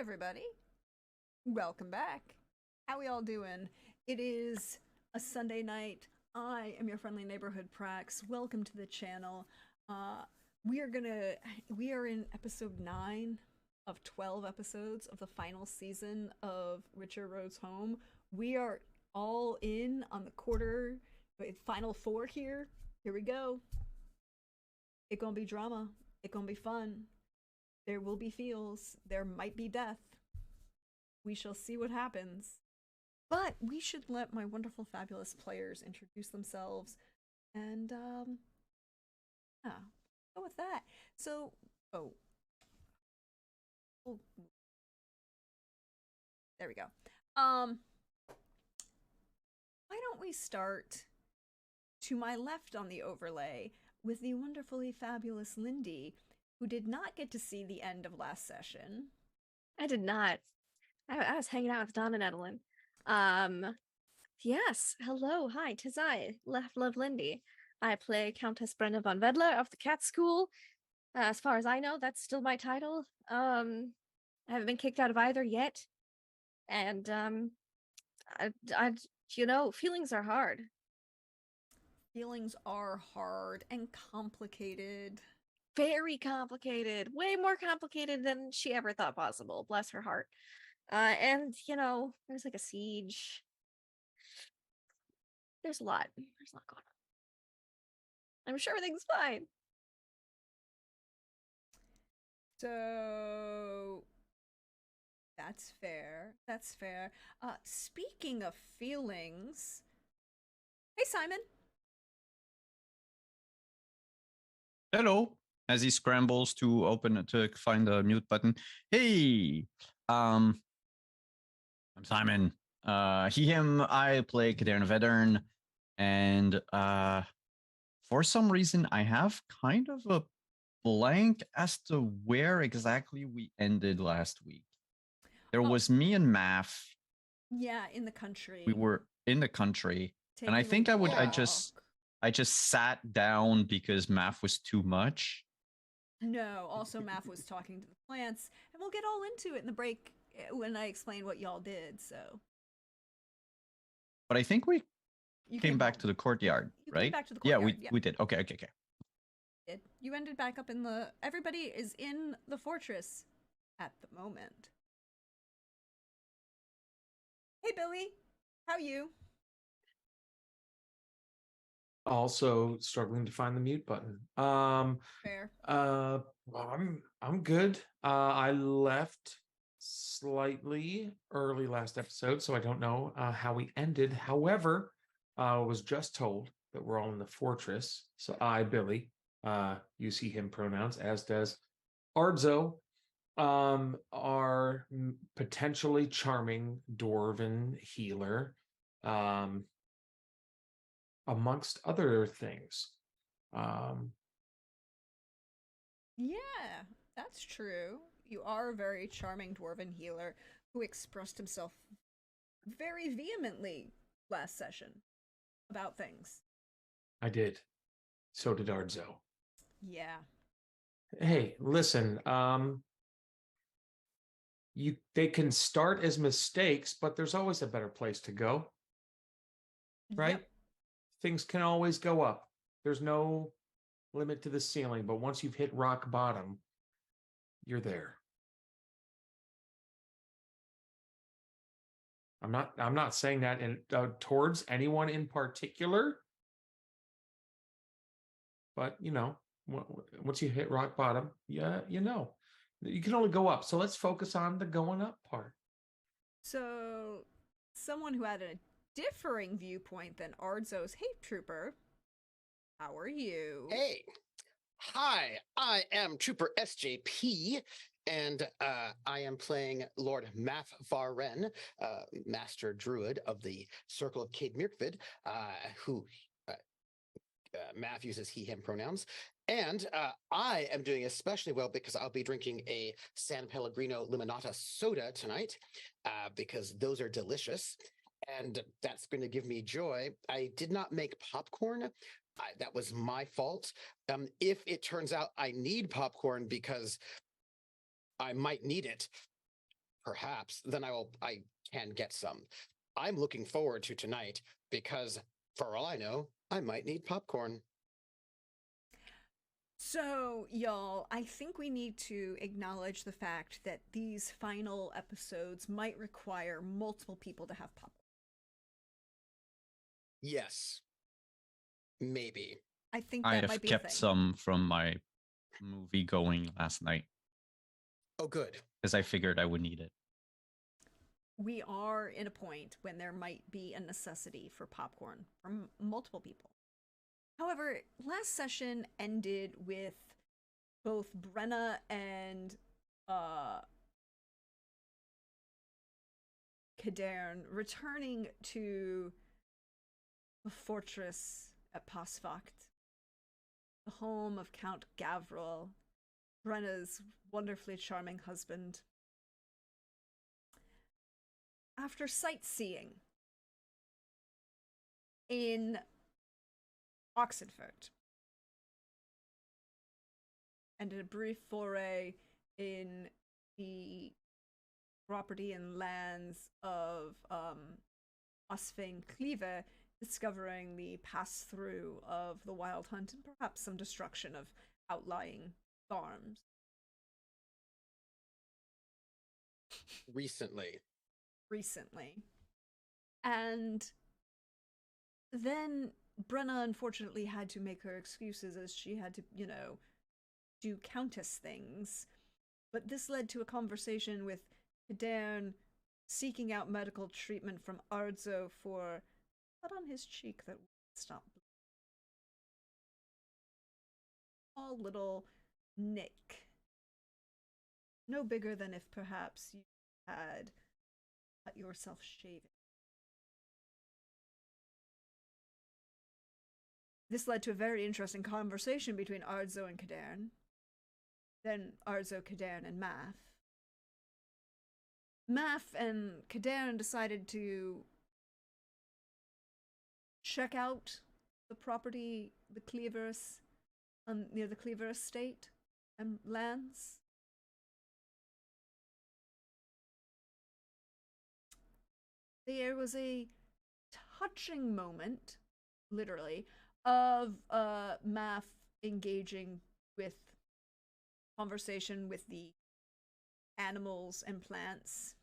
everybody. Welcome back. How we all doing? It is a Sunday night. I am your friendly neighborhood Prax. Welcome to the channel. Uh we are going to we are in episode 9 of 12 episodes of the final season of Richard Rhodes Home. We are all in on the final 4 here. Here we go. It going to be drama. It going to be fun. There will be feels. There might be death. We shall see what happens. But we should let my wonderful, fabulous players introduce themselves. And, yeah, go with that. So, oh, there we go. Why don't we start to my left on the overlay with the wonderfully fabulous Lindy, who did not get to see the end of last session. I did not. I was hanging out with Don and Edelyn. Yes. Hello. Hi. Tis I, Love Lindy. I play Countess Brenda von Vedler of the Cat School. As far as I know, that's still my title. I haven't been kicked out of either yet. And, feelings are hard. Feelings are hard and complicated. Very complicated. Way more complicated than she ever thought possible. Bless her heart. And, there's like a siege. There's a lot. There's a lot going on. I'm sure everything's fine. So that's fair. That's fair. Speaking of feelings, hey Simon. Hello. As he scrambles to find the mute button. Hey, I'm Simon. Him. I play Cadarn Vedern, and for some reason I have kind of a blank as to where exactly we ended last week. There was me and Math. Yeah, in the country. We were in the country, and I think I just sat down because Math was too much. No, also Math was talking to the plants, and we'll get all into it in the break when I explain what y'all did, so. But I think we came back to the courtyard, right? Came back to the courtyard. Yeah, we did. Okay. You ended back up in the... Everybody is in the fortress at the moment. Hey, Billy. How you? Also struggling to find the mute button. Fair. Well, I'm good. I left slightly early last episode, so I don't know how we ended. However, I was just told that we're all in the fortress. So I, Billy, use he, him pronouns, as does Ardzo, our potentially charming dwarven healer, amongst other things. Yeah, that's true. You are a very charming dwarven healer who expressed himself very vehemently last session about things. I did. So did Ardzo. Yeah. Hey, listen, they can start as mistakes, but there's always a better place to go. Right? Yep. Things can always go up. There's no limit to the ceiling, but once you've hit rock bottom, you're there. I'm not saying that towards anyone in particular, but once you hit rock bottom, yeah, you can only go up. So let's focus on the going up part. So someone who had a differing viewpoint than Ardzo's Hate Trooper, how are you? Hey. Hi, I am Trooper SJP, and I am playing Lord Math Varen, Master Druid of the Circle of Cade Mirkvid, who Math uses he, him pronouns. And I am doing especially well because I'll be drinking a San Pellegrino Limonata soda tonight, because those are delicious. And that's going to give me joy. I did not make popcorn. That was my fault. If it turns out I need popcorn because I might need it, perhaps, then I can get some. I'm looking forward to tonight because, for all I know, I might need popcorn. So, y'all, I think we need to acknowledge the fact that these final episodes might require multiple people to have popcorn. Yes. Maybe. I think I that have might be a kept thing. some from my movie going last night Oh, good. because I figured I would need it. We are in a point when there might be a necessity for popcorn from multiple people. However, last session ended with both Brenna and Kadern returning to the fortress at Pasvacht, the home of Count Gavril, Brenna's wonderfully charming husband. After sightseeing in Oxenfurt and a brief foray in the property and lands of Osfing Cleaver, discovering the pass-through of the Wild Hunt and perhaps some destruction of outlying farms. Recently. And then Brenna unfortunately had to make her excuses as she had to, do countess things. But this led to a conversation with Kadern seeking out medical treatment from Ardzo for cut on his cheek that wouldn't stop bleeding. Small little nick. No bigger than if perhaps you had cut yourself shaving. This led to a very interesting conversation between Ardzo and Kadern. Then Ardzo, Kadern, and Math. Math and Kadern decided to check out the property, the Cleaverous, near the Cleaver estate and lands. There was a touching moment, literally, of Math engaging with conversation with the animals and plants.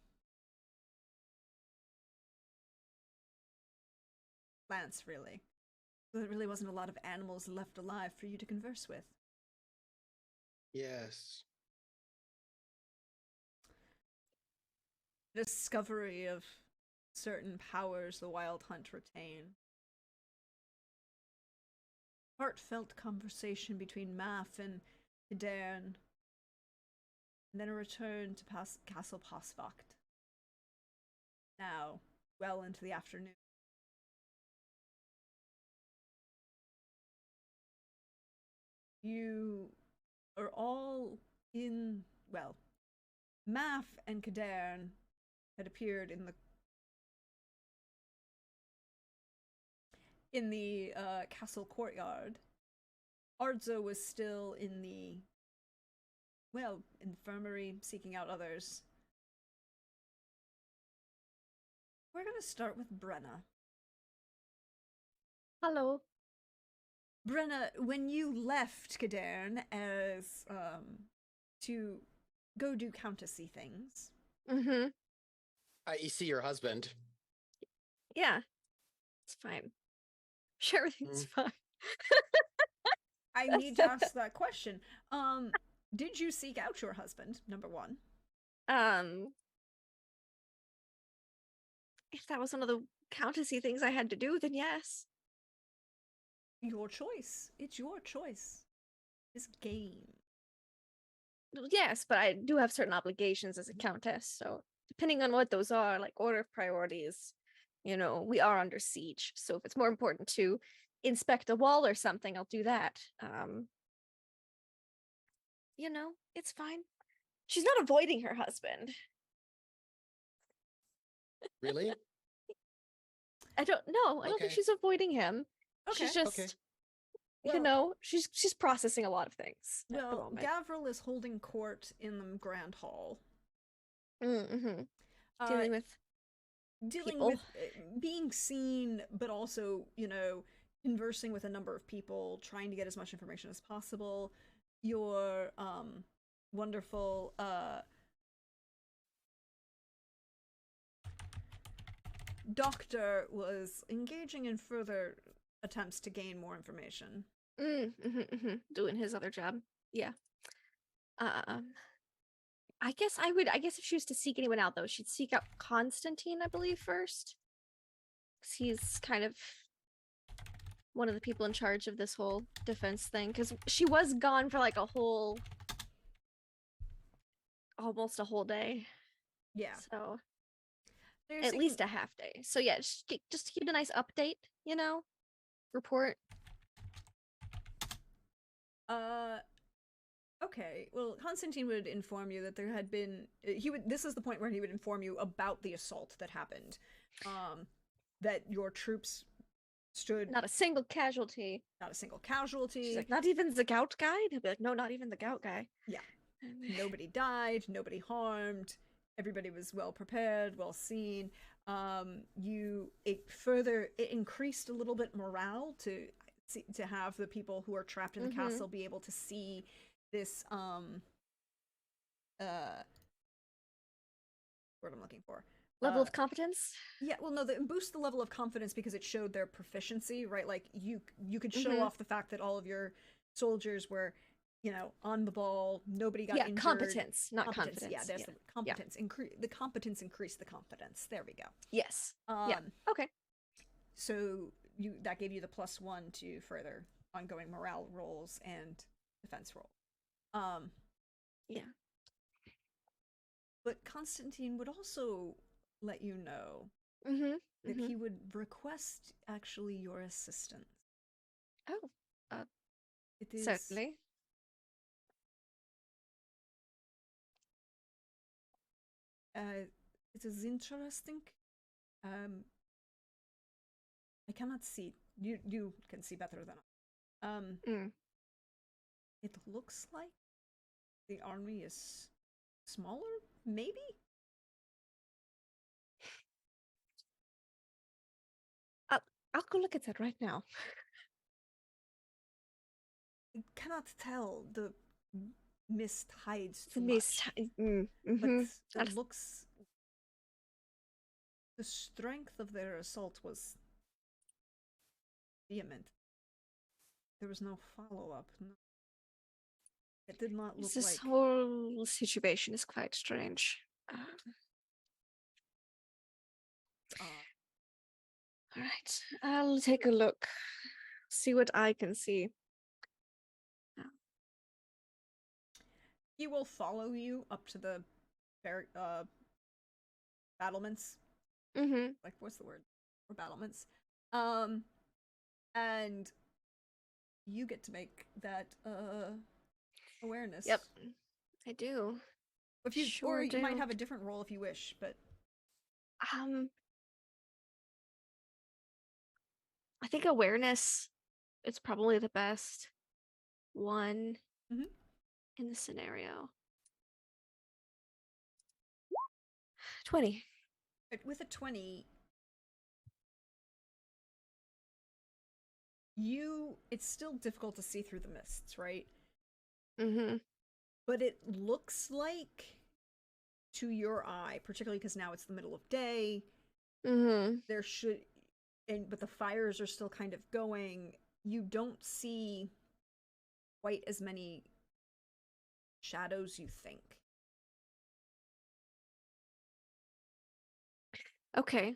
Plants, really. There really wasn't a lot of animals left alive for you to converse with. Yes. Discovery of certain powers the Wild Hunt retain. Heartfelt conversation between Math and Kadern, and then a return to Castle Pasvacht. Now, well into the afternoon. You are all in, well, Math and Kadern had appeared in the castle courtyard. Ardzo was still in the, well, infirmary, seeking out others. We're gonna start with Brenna. Hello. Brenna, when you left Kadern as to go do countessy things. Mm-hmm. You see your husband. Yeah. It's fine. Sure, everything's fine. I need to ask that question. Did you seek out your husband, number one? If that was one of the countessy things I had to do, then yes. Your choice. It's your choice. This game. Yes, but I do have certain obligations as a countess, so depending on what those are, like order of priorities, we are under siege. So if it's more important to inspect a wall or something, I'll do that. It's fine. She's not avoiding her husband. Really? I don't know. I don't think she's avoiding him. Okay. She's just, Okay. she's processing a lot of things. Well, Gavril is holding court in the Grand Hall. Mm-hmm. Uh, Dealing with dealing people. with being seen, but also, conversing with a number of people, trying to get as much information as possible. Your wonderful doctor was engaging in further attempts to gain more information. Doing his other job. Yeah. I guess if she was to seek anyone out though, she'd seek out Constantine, I believe, first. 'Cause he's kind of one of the people in charge of this whole defense thing. Because she was gone for like almost a whole day. Yeah. So They're at seeking- least a half day. So yeah, just to give a nice update, report. Okay. Well, Constantine would inform you that there had been this is the point where he would inform you about the assault that happened. That your troops stood Not a single casualty. not a single casualty. She's like, not even the gout guy? He'll be like, no, not even the gout guy. Yeah. Nobody died, nobody harmed, everybody was well prepared, well seen. It increased a little bit morale to have the people who are trapped in the castle be able to see this word I'm looking for. Level of competence? Yeah, well, no, it boosts the level of confidence because it showed their proficiency, right? Like you could show off the fact that all of your soldiers were, on the ball. Nobody got injured. Competence, not confidence. Yeah, there's the competence. The competence increased the confidence. There we go. Yes. Yeah. Okay. So that gave you the +1 to further ongoing morale rolls and defense roll. Yeah. But Constantine would also let you know that he would request actually your assistance. Oh, It is certainly. It is interesting. I cannot see. You can see better than I. It looks like the army is smaller, maybe? I'll go look at that right now. I cannot tell. The mist hides The too mist. much. But it looks... The strength of their assault was vehement. There was no follow-up. No. It did not look This like... whole situation is quite strange. All right, I'll take a look, see what I can see. He will follow you up to the battlements. Like, what's the word? Or battlements. And you get to make that awareness. Yep, I do. If you Sure you might do. have a different role if you wish, but I think awareness is probably the best one in the scenario. 20. But with a 20, it's still difficult to see through the mists, right? But it looks like, to your eye, particularly because now it's the middle of day, there should, but the fires are still kind of going. You don't see quite as many shadows you think. Okay.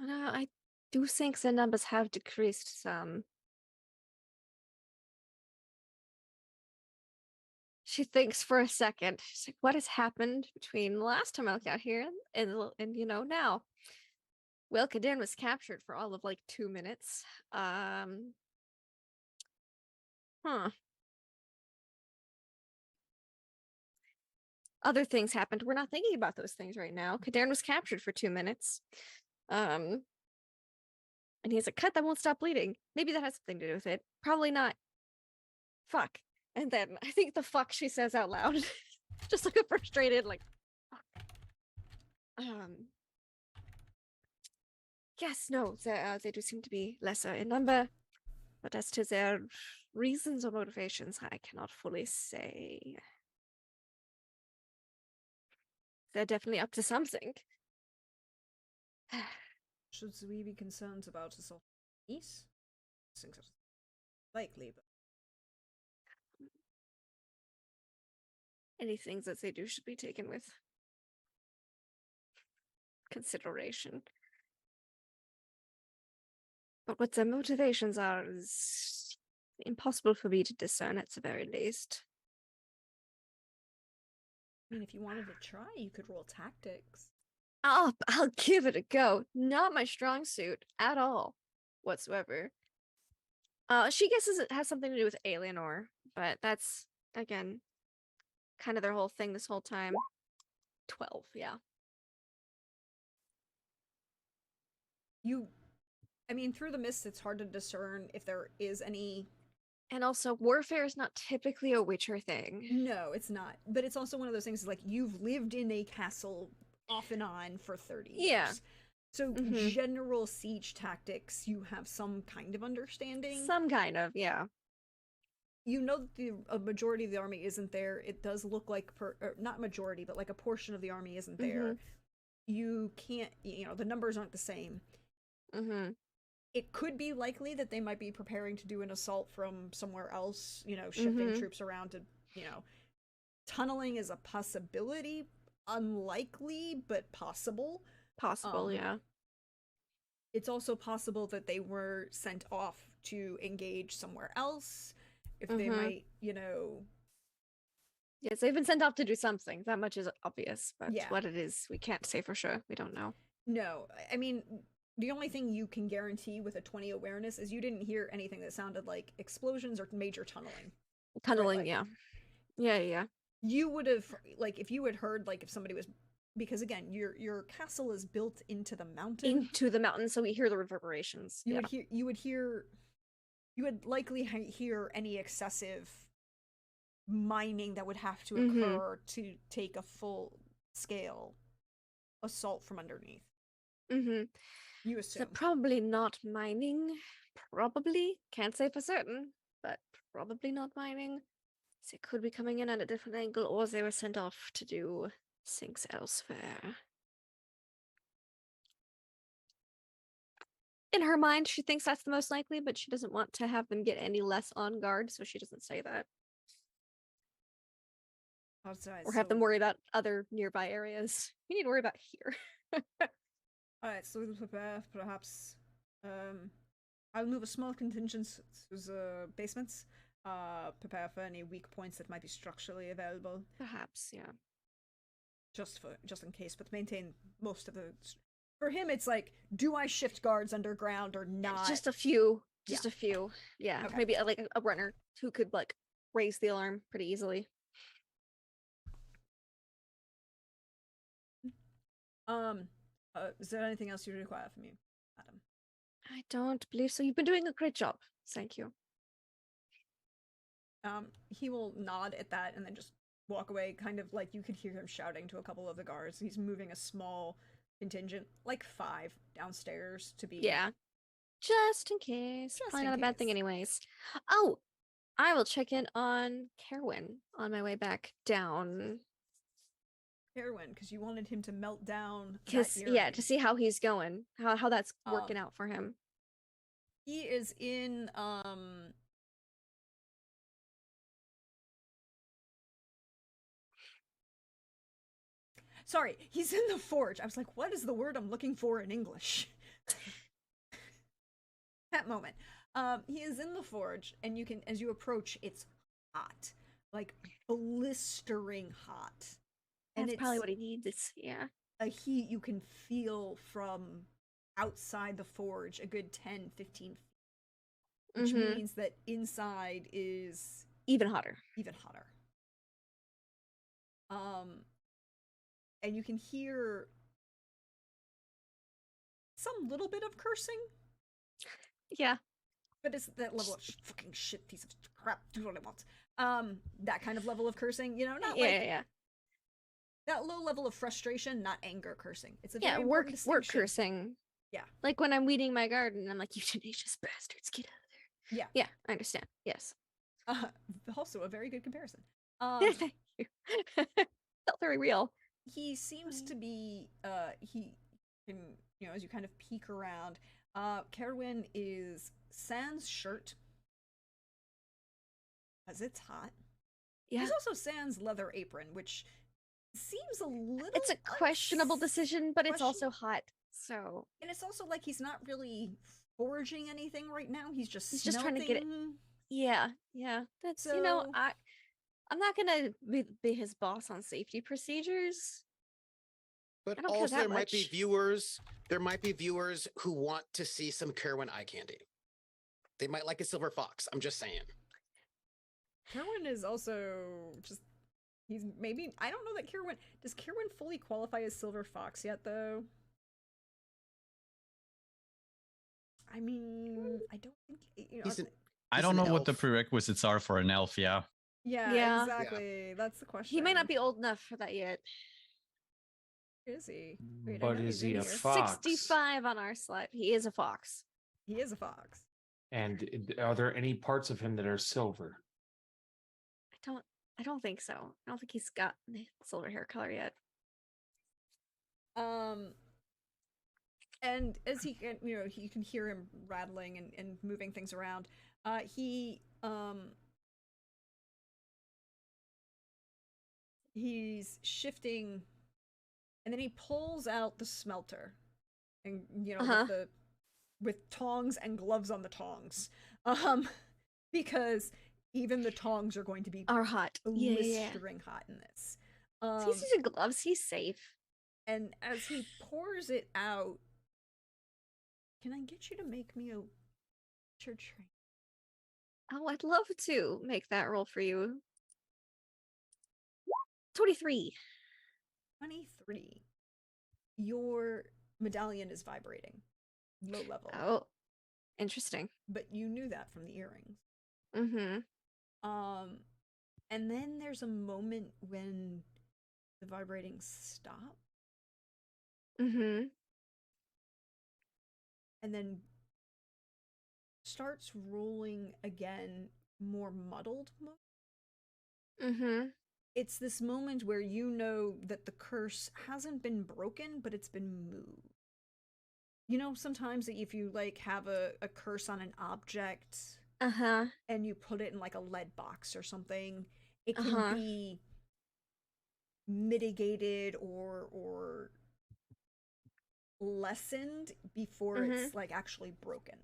I do think the numbers have decreased some. She thinks for a second. She's like, what has happened between the last time I got here and now? Well, Kaden was captured for all of like 2 minutes. Other things happened. We're not thinking about those things right now. Kaden was captured for 2 minutes. And he's like, cut, that won't stop bleeding. Maybe that has something to do with it. Probably not. Fuck. And then I think the fuck she says out loud. Just like a frustrated, like, fuck. Yes, no, they do seem to be lesser in number, but as to their reasons or motivations, I cannot fully say. They're definitely up to something. Should we be concerned about assault on niece? I think that's likely, but Anything that they do should be taken with consideration. But what their motivations are is impossible for me to discern at the very least. I mean, if you wanted to try, you could roll tactics. I'll give it a go. Not my strong suit at all, whatsoever. She guesses it has something to do with Alienor, but that's again kind of their whole thing this whole time. 12, yeah. I mean, through the mist, it's hard to discern if there is any. And also, warfare is not typically a Witcher thing. No, it's not. But it's also one of those things like you've lived in a castle off and on for 30 Yeah. years. So general siege tactics, you have some kind of understanding. Some kind of, yeah. You know that a majority of the army isn't there. It does look like, not majority, but like a portion of the army isn't there. You can't, the numbers aren't the same. It could be likely that they might be preparing to do an assault from somewhere else, shifting troops around to, tunneling is a possibility. Unlikely, but possible. Possible, yeah. It's also possible that they were sent off to engage somewhere else. If they might, Yes, they've been sent off to do something. That much is obvious, but Yeah. what it is, we can't say for sure. We don't know. No, I mean, the only thing you can guarantee with a 20 awareness is you didn't hear anything that sounded like explosions or major tunneling. Tunneling, like- yeah. Yeah. You would have, like, if you had heard, like, if somebody was, because again, your castle is built into the mountain. Into the mountain, so we hear the reverberations. You would likely hear any excessive mining that would have to occur to take a full scale assault from underneath. You assume. So probably not mining. Probably. Can't say for certain, but probably not mining. They could be coming in at a different angle, or they were sent off to do things elsewhere. In her mind, she thinks that's the most likely, but she doesn't want to have them get any less on guard, so she doesn't say that. Alright, Or have them worry about other nearby areas. You need to worry about here. Alright, so we'll prepare, perhaps. I'll move a small contingent to the basements. Prepare for any weak points that might be structurally available. Perhaps, yeah. Just in case, but maintain most of the. For him, it's like, do I shift guards underground or not? Just a few. Just a few. Yeah. Okay. Maybe like a runner who could like raise the alarm pretty easily. Is there anything else you require from me, madam? I don't believe so. You've been doing a great job. Thank you. He will nod at that and then just walk away, kind of like you could hear him shouting to a couple of the guards. He's moving a small contingent, like 5, downstairs to be. Yeah. Just in case. Just Probably in not a bad thing case. anyways. Oh, I will check in on Kerwin on my way back down. Kerwin, because you wanted him to melt down. To see how he's going. How that's working out for him. He is in Sorry, he's in the forge. I was like, what is the word I'm looking for in English? That moment. He is in the forge, and you can, as you approach, it's hot. Like blistering hot. And That's it's probably what he needs. Yeah. a heat you can feel from outside the forge a good 10, 15 feet. Which means that inside is even hotter. Even hotter. And you can hear some little bit of cursing. Yeah. But it's that level of fucking shit piece of crap, do what I want. That kind of level of cursing, not like that low level of frustration, not anger cursing. It's a Yeah, very work important work distinction. cursing. Yeah. Like when I'm weeding my garden, I'm like, you tenacious bastards, get out of there. Yeah. Yeah, I understand. Yes. Also a very good comparison. Thank you. Felt very real. He seems to be he can, you know, as you kind of peek around, Kerwin is sans shirt because it's hot. Yeah. He's also sans leather apron, which seems a little It's a questionable uns- decision, but it's also question- hot. So and it's also like he's not really foraging anything right now. He's just trying to get it. smelting. Yeah, yeah. That's So I'm not gonna be his boss on safety procedures. But I don't care also that there might be much. viewers. There might be viewers who want to see some Kerwin eye candy. They might like a silver fox. I'm just saying. Kerwin is also just he's maybe I don't know that Kerwin does Kerwin fully qualify as Silver Fox yet though? I mean, I don't think you know. He's an, I he's don't an know what the elf. prerequisites are for an elf. Yeah. Yeah, Yeah. exactly. That's the question. He may not be old enough for that yet. Is he? Wait, I But know is he's he in a here. fox? 65 on our slide. He is a fox. He is a fox. And are there any parts of him that are silver? I don't think so. I don't think he's got the silver hair color yet. And as he can, you know, you can hear him rattling and moving things around. He's shifting, and then he pulls out the smelter, and you know, with tongs and gloves on the tongs, because even the tongs are going to be Are hot. Yeah. blistering hot in this. He's using gloves. He's safe. And as he pours it out, can I get you to make me a church train? Oh, I'd love to make that roll for you. 23. 23. Your medallion is vibrating. Low level. Oh, interesting. But you knew that from the earrings. Mm-hmm. And then there's a moment when the vibrating stops. Mm-hmm. And then starts rolling again, more muddled. Mm-hmm. It's this moment where you know that the curse hasn't been broken, but it's been moved. You know, sometimes if you like have a curse on an object and you put it in like a lead box or something, it can be mitigated or lessened before it's like actually broken.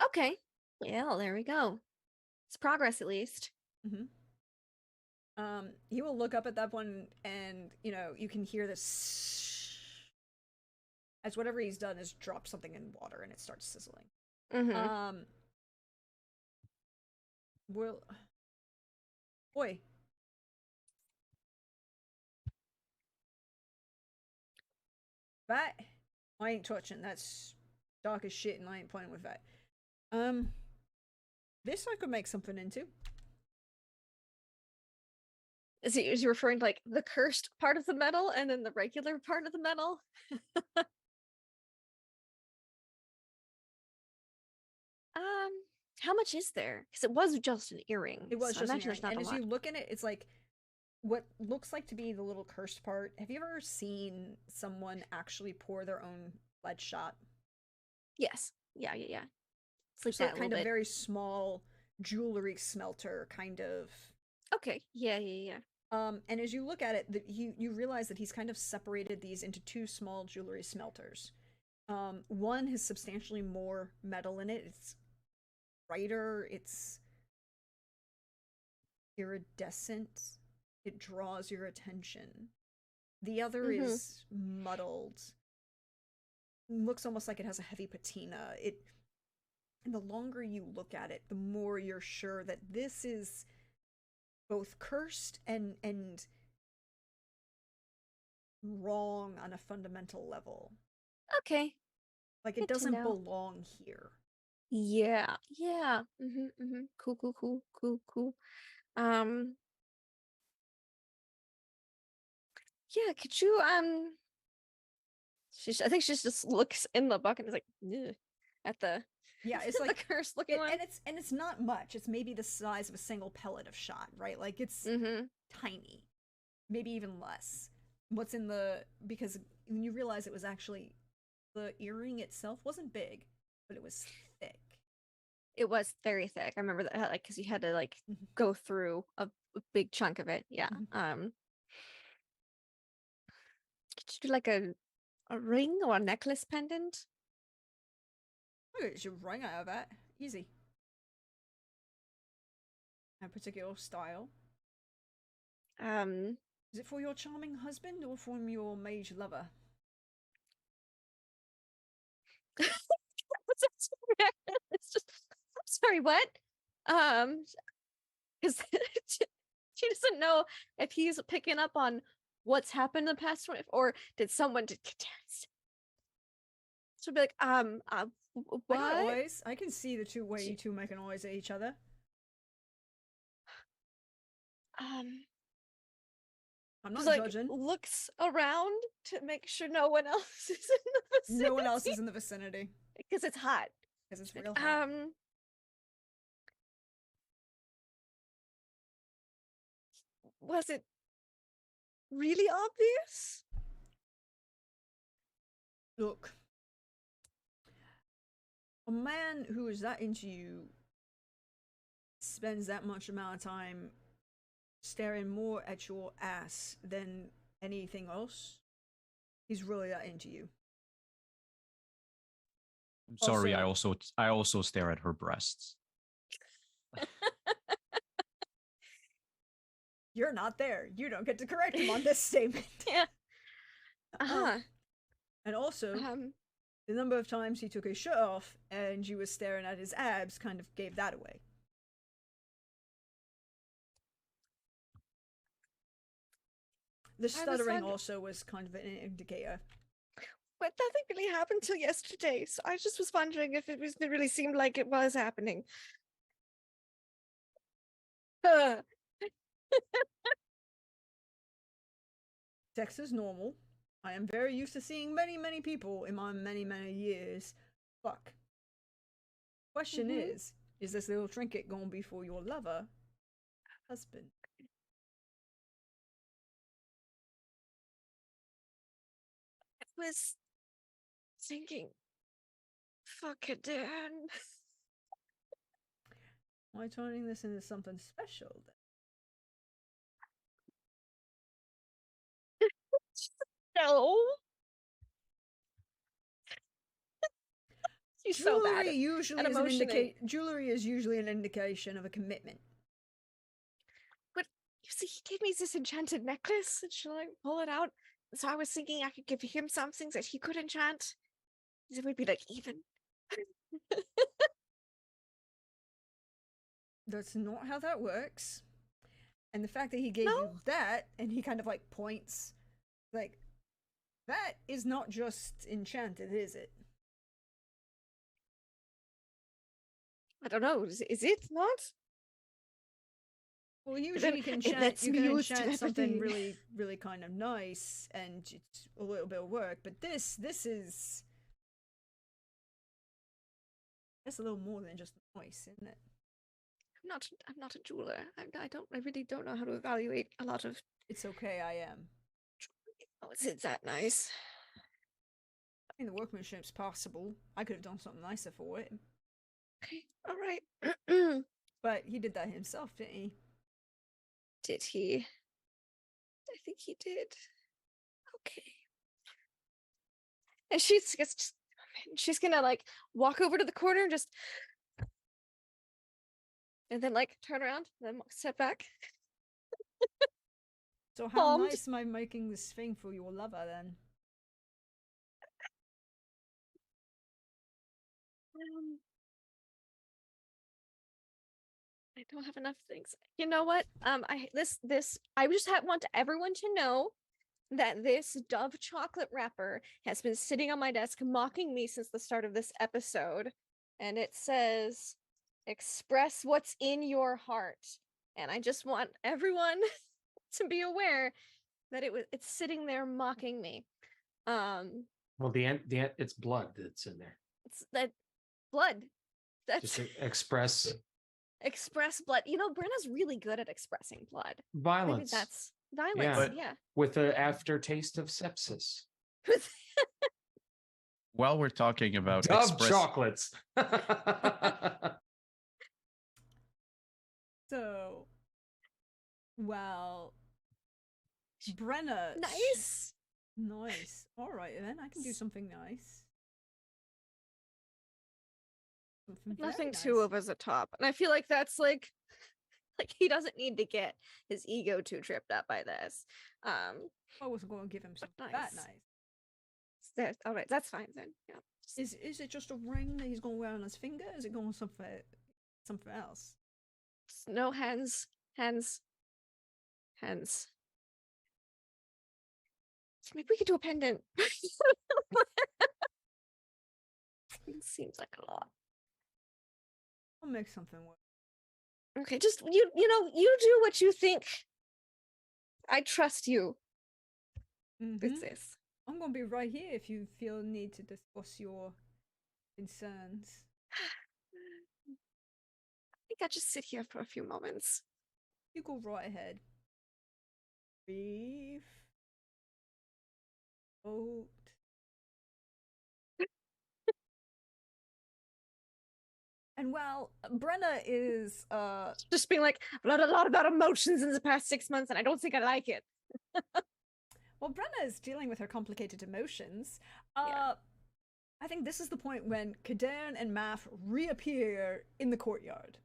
Okay. Yeah, well, there we go. It's progress at least. He will look up at that one and, you know, you can hear this as whatever he's done is drop something in water and it starts sizzling. Boy. That I ain't touching. That's dark as shit and I ain't playing with that. This I could make something into. Is he referring to like the cursed part of the metal and then the regular part of the metal? How much is there? Because it was just an earring. It was so just I an imagine earring. there's not And a as lot. you look in it, it's like what looks like to be the little cursed part. Have you ever seen someone actually pour their own lead shot? Yes. Yeah. It's like So that kind of bit. very small jewelry smelter kind of. Okay. Yeah. And as you look at it, you realize that he's kind of separated these into two small jewelry smelters. One has substantially more metal in it. It's brighter. It's iridescent. It draws your attention. The other is muddled. Looks almost like it has a heavy patina. And the longer you look at it, the more you're sure that this is both cursed and wrong on a fundamental level. Okay. Like it Good to doesn't know. belong here. Yeah. Cool. Yeah, could you I think she just looks in the bucket and is like, "Ugh," at the Yeah, it's the like cursed looking one. and it's not much. It's maybe the size of a single pellet of shot, right? Like it's Mm-hmm. tiny, maybe even less. What's in the because when you realize it was actually the earring itself wasn't big, but it was thick. It was very thick. I remember that, like, because you had to like Mhm. go through a big chunk of it. Yeah. Mhm. Could you do like a ring or a necklace pendant? Okay, it's your ring out of that. Easy. A particular style. Um, Is it for your charming husband or from your mage lover? what's that? It's just, I'm sorry, what? Because she doesn't know if he's picking up on what's happened in the past 20, or did someone did so be like, I what? got noise. I can see the two way you two make a noise at each other. I'm not Just like judging. looks around to make sure no one else is in the vicinity. No one else is in the vicinity because it's hot. because it's Like, real hot. Was it really obvious? Look, a man who is that into you spends that much amount of time staring more at your ass than anything else. He's really that into you. I'm sorry. Also- I also stare at her breasts. You're not there. You don't get to correct him on this statement. Yeah. Uh-huh. And also, the number of times he took his shirt off and you were staring at his abs kind of gave that away. The stuttering also was kind of an indicator. But nothing really happened till yesterday, so I just was wondering if it really seemed like it was happening. Sex is normal. I am very used to seeing many, many people in my many, many years. Fuck. Question is this little trinket gonna be for your lover, husband? I was thinking, fuck it, Dan. Am I turning this into something special then? No. She's so bad. Usually is an jewelry is usually an indication of a commitment. But you see, he gave me this enchanted necklace, and she'll like pull it out. So I was thinking I could give him some things that he could enchant. It would be like even. That's not how that works. And the fact that he gave you that, and he kind of like points, like, that is not just enchanted, is it? I don't know. Is it not? Well, usually you can enchant something really, really kind of nice, and it's a little bit of work. But this is that's a little more than just nice, isn't it? I'm not a jeweler. I really don't know how to evaluate a lot of. It's okay, I am. Oh, is it that nice? I think the workmanship's possible. I could have done something nicer for it. Okay, all right. But he did that himself, didn't he? Did he? I think he did. Okay. And she's gonna like walk over to the corner and just and then like turn around and then step back. So how nice am I making this thing for your lover then? I don't have enough things. You know what? I just want everyone to know that this Dove chocolate wrapper has been sitting on my desk mocking me since the start of this episode, and it says, "Express what's in your heart." And I just want everyone to be aware that it's sitting there mocking me. Well, it's blood that's in there. It's that blood. That's Just to express express blood. You know, Brenna's really good at expressing blood. Maybe violence. that's violence. Yeah. But- Yeah. With the aftertaste of sepsis. While we're talking about Dove chocolates. So, well, Brenna. Nice. Nice. All right, then I can do something nice. Something very Nothing nice. too over the top. And I feel like that's like he doesn't need to get his ego too tripped up by this. I wasn't going to give him something that nice. nice. All right, that's fine then. Yeah. Is it just a ring that he's going to wear on his finger? Is it going something else? No hands. Maybe we could do a pendant. It seems like a lot. I'll make something work. Okay, just you do what you think. I trust you Mhm. with this. I'm going to be right here if you feel need to discuss your concerns. I think I'll just sit here for a few moments. You go right ahead. Breathe. Vote. And while Brenna is Just being like, I've learned a lot about emotions in the past 6 months, and I don't think I like it. well, Brenna is dealing with her complicated emotions. Yeah. I think this is the point when Kadern and Math reappear in the courtyard.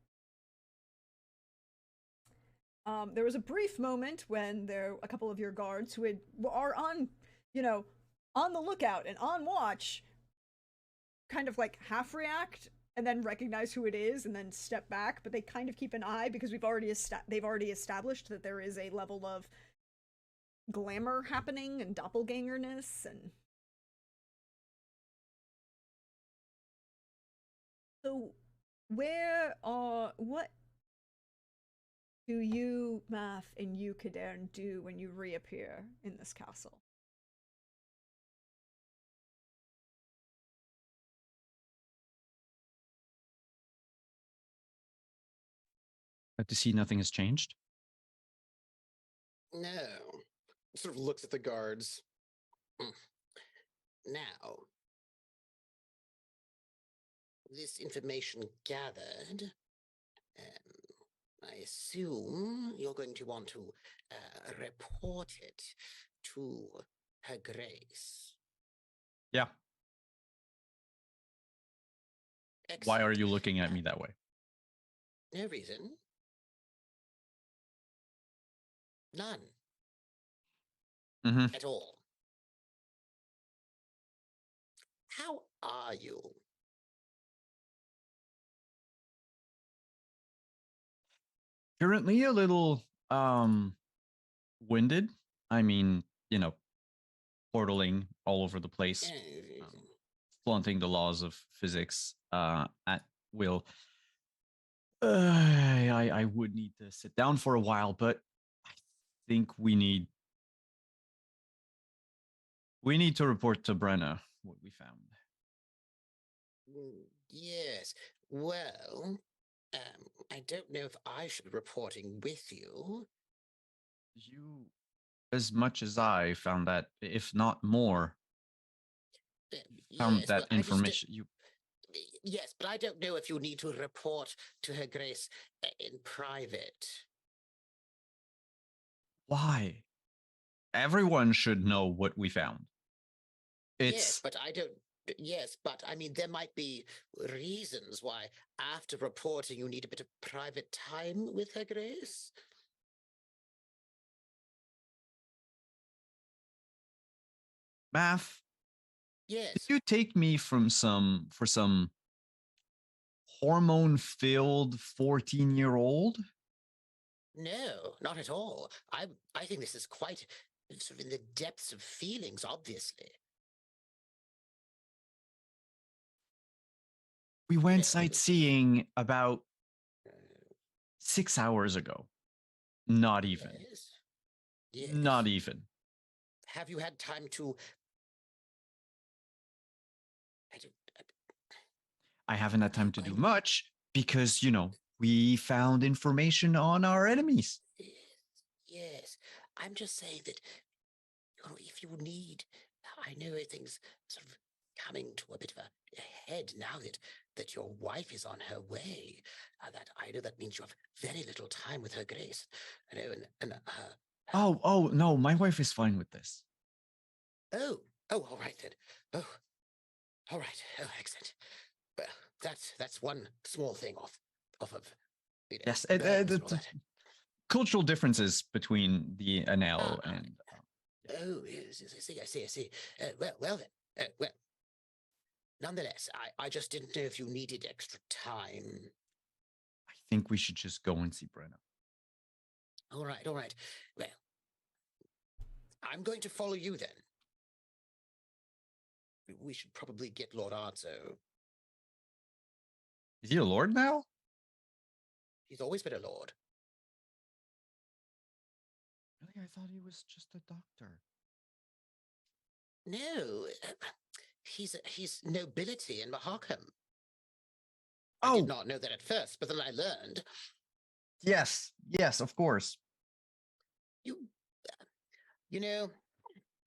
There was a brief moment when a couple of your guards who are on, on the lookout and on watch, kind of like half react and then recognize who it is and then step back, but they kind of keep an eye because they've already established that there is a level of glamour happening and doppelgangerness and so what do you, Math, and you, Kadern, do when you reappear in this castle? But to see nothing has changed. No. Sort of looks at the guards. Now, this information gathered, I assume you're going to want to report it to Her Grace. Yeah. Why are you looking at me that way? No reason. None. Mm-hmm. At all. How are you? Currently a little winded. I mean, portaling all over the place, flaunting the laws of physics at will. I would need to sit down for a while, but I think we need to report to Brenna what we found. Yes. Well, I don't know if I should be reporting with you. You, as much as I, found that, if not more, found Yes, that but I just don't- information. Yes, but I don't know if you need to report to Her Grace in private. Why? Everyone should know what we found. Yes, but I don't. Yes, but I mean, there might be reasons why after reporting you need a bit of private time with Her Grace. Math. Yes. Did you take me for some hormone-filled 14-year-old? No, not at all. I think this is quite sort of in the depths of feelings, obviously. We went Yeah. sightseeing about 6 hours ago. Not even. Yes. Yes. Not even. have you had time to? I don't, I haven't had time to do I- much because, we found information on our enemies. Yes, I'm just saying that if you need, I know things sort of coming to a bit of a head now that your wife is on her way. That I know that means you have very little time with her grace. I know, and Oh, no, my wife is fine with this. oh, all right then. Oh, all right. Oh, excellent. Well, that's one small thing off of Yes, burdens and all that. cultural differences between the Anel Ah, and Oh, yes, I see. Well then. Well, nonetheless, I just didn't know if you needed extra time. I think we should just go and see Brenna. All right. Well, I'm going to follow you then. We should probably get Lord Arzo. Is he a lord now? He's always been a lord. Really? I thought he was just a doctor. No, he's nobility in Mahakam. I Oh, did not know that at first, but then I learned. yes, of course. You know,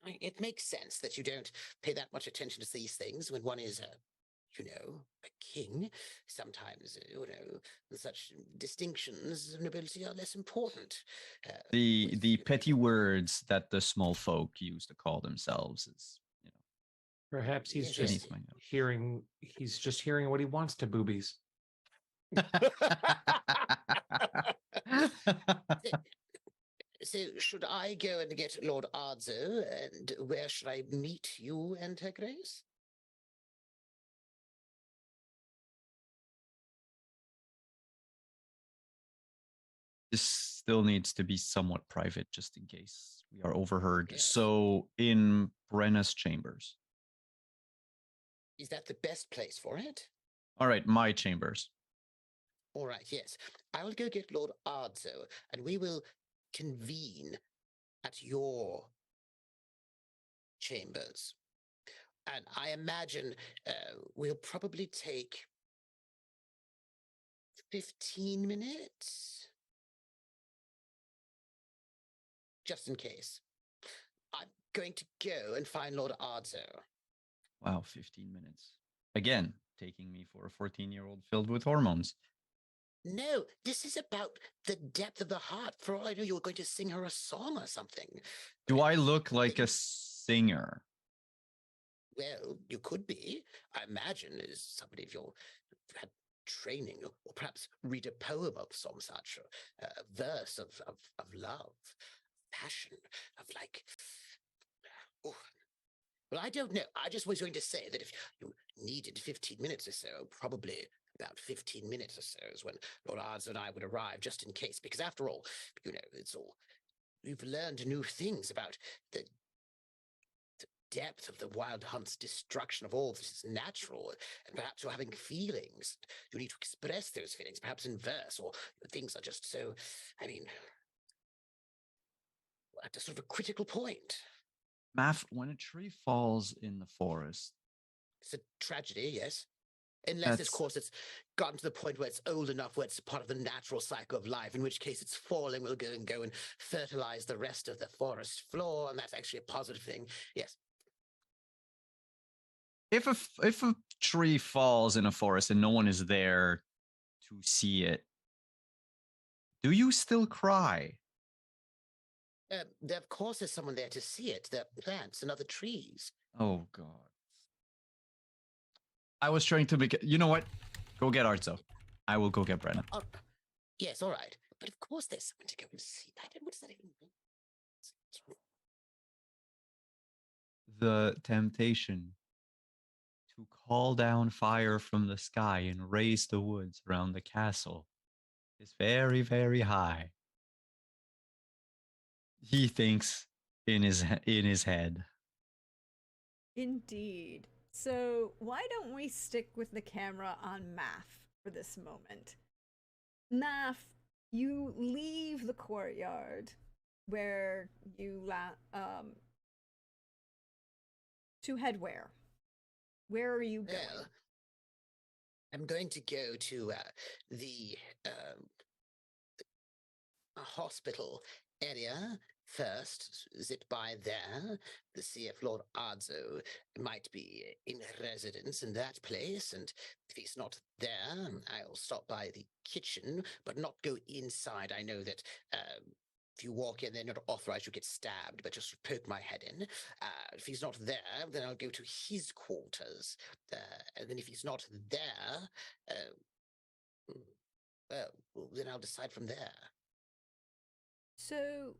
it makes sense that you don't pay that much attention to these things when one is a king. Sometimes, such distinctions of nobility are less important. The petty words that the small folk use to call themselves is, Perhaps he's Yes, just yes. he's just hearing what he wants to boobies. So, should I go and get Lord Arzo, and where should I meet you and Her Grace? This still needs to be somewhat private just in case we are overheard. Yes. So in Brenna's chambers. Is that the best place for it? All right, my chambers. All right, yes. I will go get Lord Arzo, and we will convene at your chambers. And I imagine we'll probably take 15 minutes. Just in case. I'm going to go and find Lord Arzo. Wow, 15 minutes. Again, taking me for a 14-year-old filled with hormones. No, this is about the depth of the heart. For all I know, you were going to sing her a song or something. Do I look like a singer? Well, you could be. I imagine as somebody if you've had training, or perhaps read a poem of some such, a verse of love, passion, of like. Oh. Well, I don't know. I just was going to say that if you needed 15 minutes or so, probably about 15 minutes or so is when Lord Arzo and I would arrive, just in case. Because after all, it's all. We've learned new things about the depth of the wild hunt's destruction of all that is natural, and perhaps you're having feelings. You need to express those feelings, perhaps in verse, or things are just so, at a sort of a critical point. Math, when a tree falls in the forest. It's a tragedy, yes. Unless, of course, it's gotten to the point where it's old enough where it's part of the natural cycle of life, in which case its falling will go and fertilize the rest of the forest floor, and that's actually a positive thing. Yes. If a tree falls in a forest and no one is there to see it, do you still cry? There, of course, there's someone there to see it. There are plants and other trees. Oh, God. I was trying to make it. You know what? Go get Arzo. I will go get Brenna. Oh, yes, all right. But of course, there's someone to go and see. What does that even mean? The temptation to call down fire from the sky and raise the woods around the castle is very, very high. He thinks in his head. Indeed. So why don't we stick with the camera on Math for this moment? Math, you leave the courtyard where you To head where? Where are you going? Well, I'm going to go to the hospital area first, zip by there to see if Lord Ardzo might be in residence in that place. And if he's not there, I'll stop by the kitchen, but not go inside. I know that if you walk in, they're not authorized, you get stabbed, but just poke my head in. If he's not there, then I'll go to his quarters. And then if he's not there, well, then I'll decide from there. So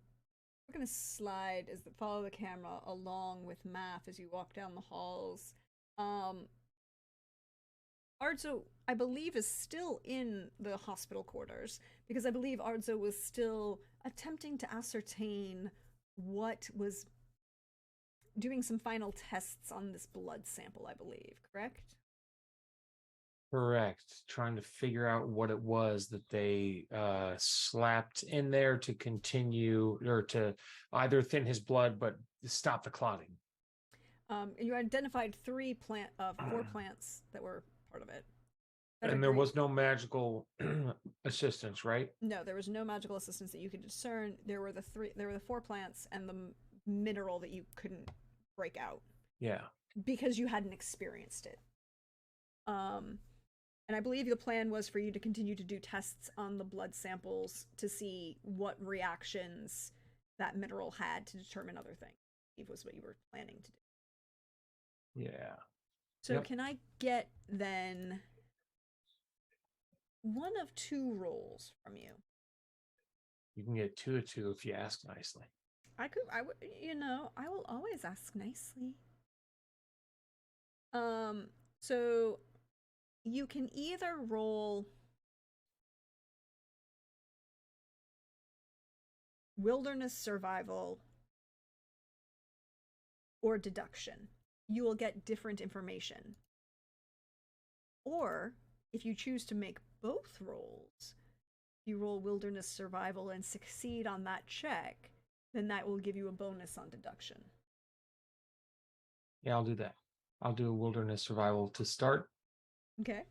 we're gonna slide as follow the camera along with Math as you walk down the halls. Ardzo, I believe, is still in the hospital quarters because I believe Ardzo was still attempting to ascertain what was doing some final tests on this blood sample, I believe, correct? Correct. Trying to figure out what it was that they slapped in there to continue or to either thin his blood but stop the clotting. You identified four plants that were part of it. And there was no magical assistance, right? No, there was no magical assistance that you could discern. There were the four plants and the mineral that you couldn't break out. Yeah. Because you hadn't experienced it. And I believe the plan was for you to continue to do tests on the blood samples to see what reactions that mineral had to determine other things. It was what you were planning to do. Yeah. So Yep. Can I get then one of two rolls from you? You can get 2 of 2 if you ask nicely. I would, I will always ask nicely. So you can either roll wilderness survival or deduction. You will get different information. Or if you choose to make both rolls, you roll wilderness survival and succeed on that check, then that will give you a bonus on deduction. Yeah, I'll do that. I'll do a wilderness survival to start. Okay.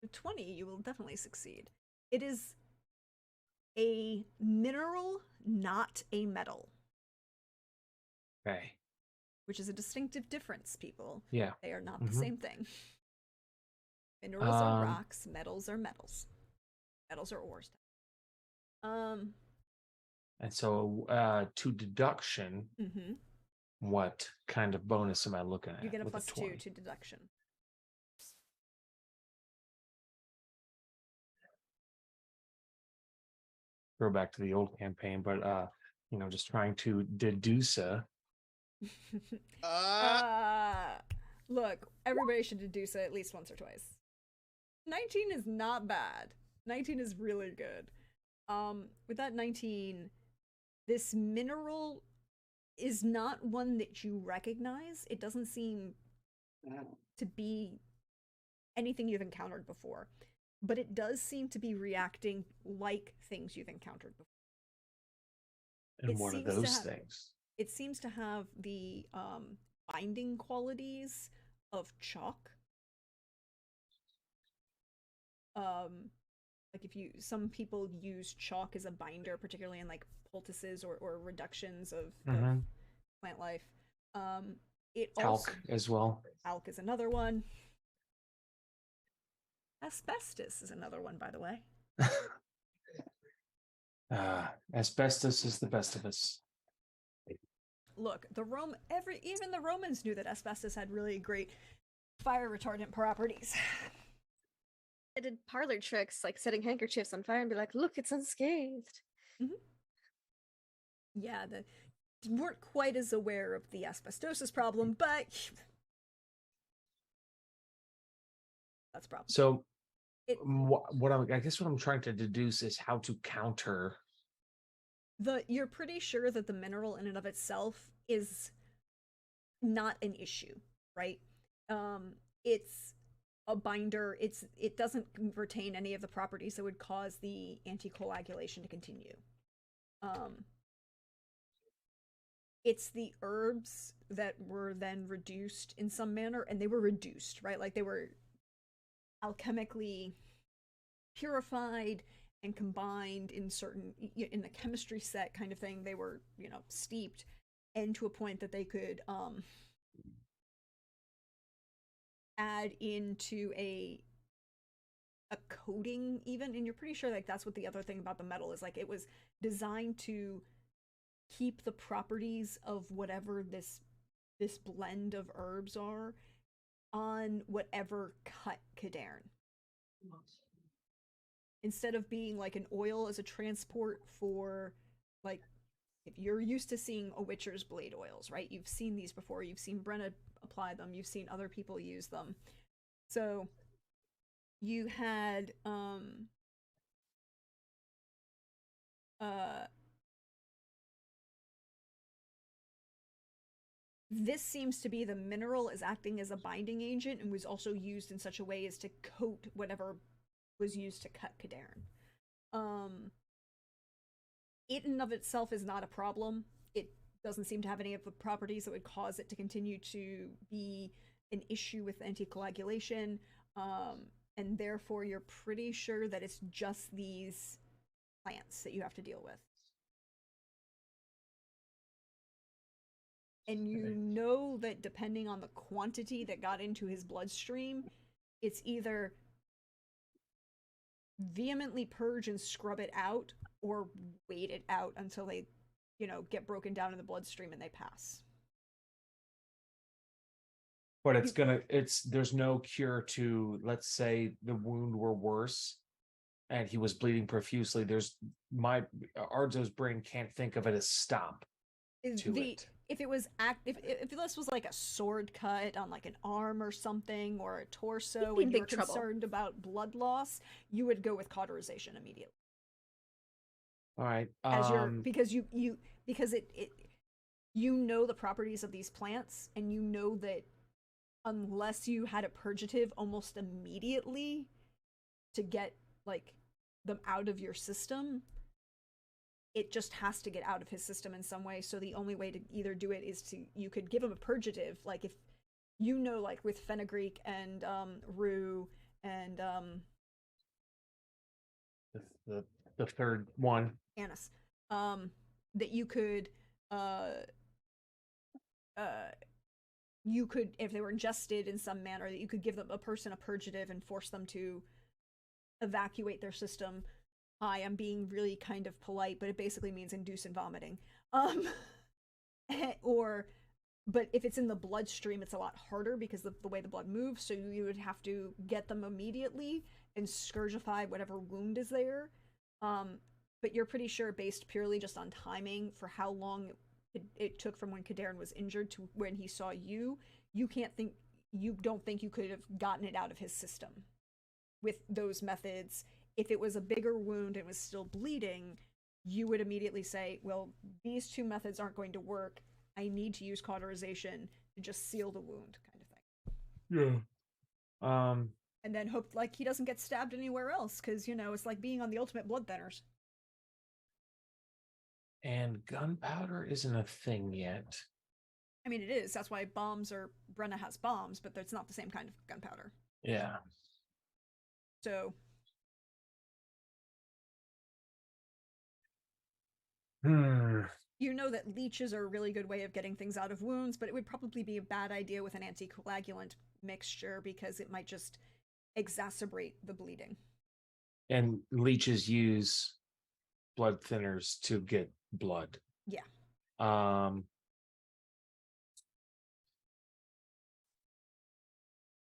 With 20, you will definitely succeed. It is a mineral, not a metal, Okay. which is a distinctive difference, people. Yeah. They are not the Mhm. same thing. Minerals are rocks, metals are metals. Metals are ores. And so to deduction, Mm-hmm. what kind of bonus am I looking at? You get a with plus 2 20? to deduction. Go back to the old campaign, but just trying to deduce Look, everybody should deduce it at least once or twice. 19 is not bad. 19 is really good. With that 19, this mineral is not one that you recognize. It doesn't seem to be anything you've encountered before, but it does seem to be reacting like things you've encountered before. and one of those things. It seems to have the binding qualities of chalk. Like some people use chalk as a binder, particularly in like poultices or reductions of plant life. Talc as well. Talc is another one. Asbestos is another one, by the way. Asbestos is the best of us. Look, even the Romans knew that asbestos had really great fire retardant properties. I did parlor tricks, like setting handkerchiefs on fire and be like, look, it's unscathed. Mm-hmm. Yeah, they weren't quite as aware of the asbestosis problem, but that's a problem. So I guess what I'm trying to deduce is how to counter. You're pretty sure that the mineral in and of itself is not an issue, right? It's a binder. It doesn't retain any of the properties that would cause the anticoagulation to continue. it's the herbs that were then reduced in some manner, and they were reduced, right? Like they were alchemically purified and combined in certain in the chemistry set kind of thing. They were, steeped, and to a point that they could add into a coating even, and you're pretty sure like that's what the other thing about the metal is, like it was designed to keep the properties of whatever this blend of herbs are on whatever cut Cadarn. Instead of being like an oil as a transport for, like, if you're used to seeing a Witcher's blade oils, right? You've seen these before. You've seen Brenna apply them. You've seen other people use them. So you had this seems to be the mineral is acting as a binding agent and was also used in such a way as to coat whatever was used to cut Cadarn. It in and of itself is not a problem. It doesn't seem to have any of the properties that would cause it to continue to be an issue with anticoagulation, and therefore you're pretty sure that it's just these plants that you have to deal with. And you know that depending on the quantity that got into his bloodstream, it's either vehemently purge and scrub it out or wait it out until they, get broken down in the bloodstream and they pass. But there's no cure to, let's say the wound were worse and he was bleeding profusely. Ardzo's brain can't think of it as stop to it. If it was if this was like a sword cut on like an arm or something, or a torso, and you were concerned about blood loss, you would go with cauterization immediately. All right. Because you know the properties of these plants, and you know that unless you had a purgative almost immediately to get like them out of your system, it just has to get out of his system in some way. So the only way to either do it is you could give him a purgative, like if like with fenugreek and rue and the third one, anise, that you could if they were ingested in some manner, that you could give a person a purgative and force them to evacuate their system. I'm being really kind of polite, but it basically means induce and vomiting. But if it's in the bloodstream, it's a lot harder because of the way the blood moves. So you would have to get them immediately and scourgify whatever wound is there. But you're pretty sure, based purely just on timing for how long it took from when Cadarn was injured to when he saw you, you don't think you could have gotten it out of his system with those methods. If it was a bigger wound and was still bleeding, you would immediately say, well, these two methods aren't going to work. I need to use cauterization to just seal the wound, kind of thing. Yeah. And then hope like he doesn't get stabbed anywhere else, because, it's like being on the ultimate blood thinners. And gunpowder isn't a thing yet. I mean, it is. That's why Brenna has bombs, but it's not the same kind of gunpowder. Yeah. So... You know that leeches are a really good way of getting things out of wounds, but it would probably be a bad idea with an anticoagulant mixture because it might just exacerbate the bleeding. And leeches use blood thinners to get blood. Yeah.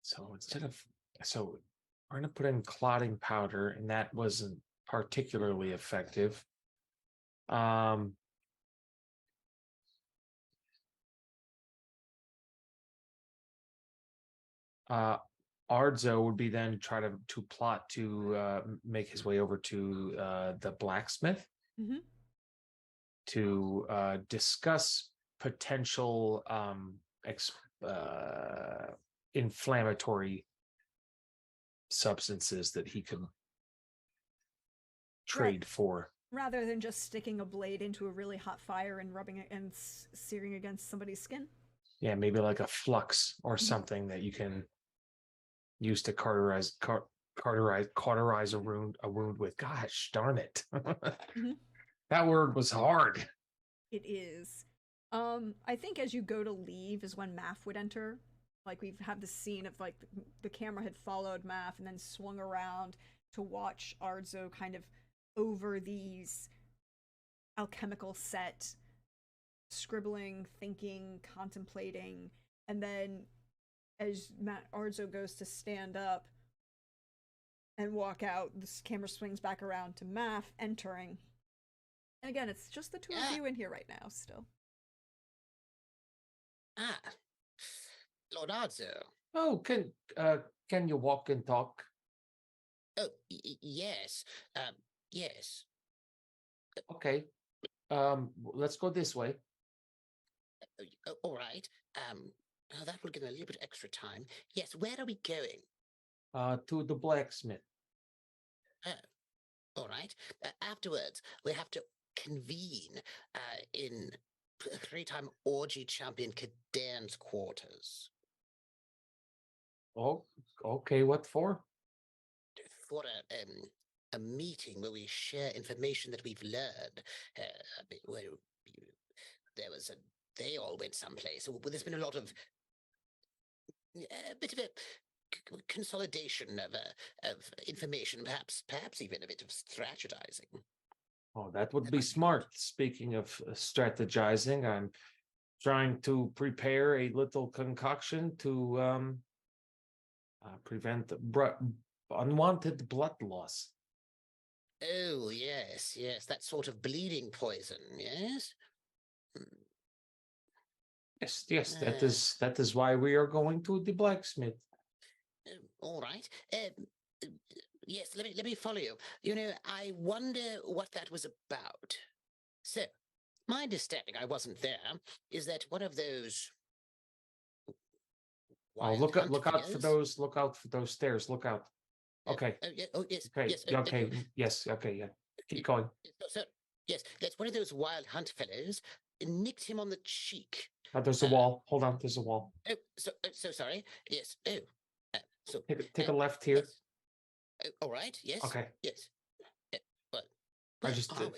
So we're going to put in clotting powder, and that wasn't particularly effective. Ardzo would be then try to plot to make his way over to the blacksmith to discuss potential inflammatory substances that he could trade for. rather than just sticking a blade into a really hot fire and rubbing it and searing against somebody's skin. Yeah, maybe like a flux or Mhm. something that you can use to cauterize a wound with. Gosh darn it. Mhm. That word was hard. It is. I think as you go to leave is when Math would enter. Like we've had the scene of like the camera had followed Math and then swung around to watch Ardzo kind of over these alchemical set, scribbling, thinking, contemplating, and then as Ardzo goes to stand up and walk out, this camera swings back around to Math entering. And again, it's just the two of you in here right now still. Ah, Lord Arzo. Oh, can you walk and talk? Oh, yes. Yes. Okay. Let's go this way. All right. That will give me a little bit extra time. Yes. Where are we going? To the blacksmith. All right. Afterwards, we have to convene in three-time orgy champion Kadan's quarters Oh, okay. What for? for a meeting where we share information that we've learned. Where there was they all went someplace. Well, there's been a lot of a bit of a consolidation of information, perhaps even a bit of strategizing. Oh, that would be smart. Speaking of strategizing, I'm trying to prepare a little concoction to prevent unwanted blood loss. Oh, yes, that sort of bleeding poison, yes? Yes, that is why we are going to the blacksmith. All right. Yes, let me follow you. You know, I wonder what that was about. So, my understanding, I wasn't there, is that one of those. Oh, look out for those! Look out for those stairs! Look out! Okay. Yes. Okay. Yes. Okay. Yes. Okay. Yeah. Keep going. So, yes, that's one of those wild hunt fellows. Nicked him on the cheek. There's a wall. Hold on. There's a wall. Oh, so sorry. Yes. Oh. So take a left here. Yes. All right. Yes. Okay. Yes. But I just did.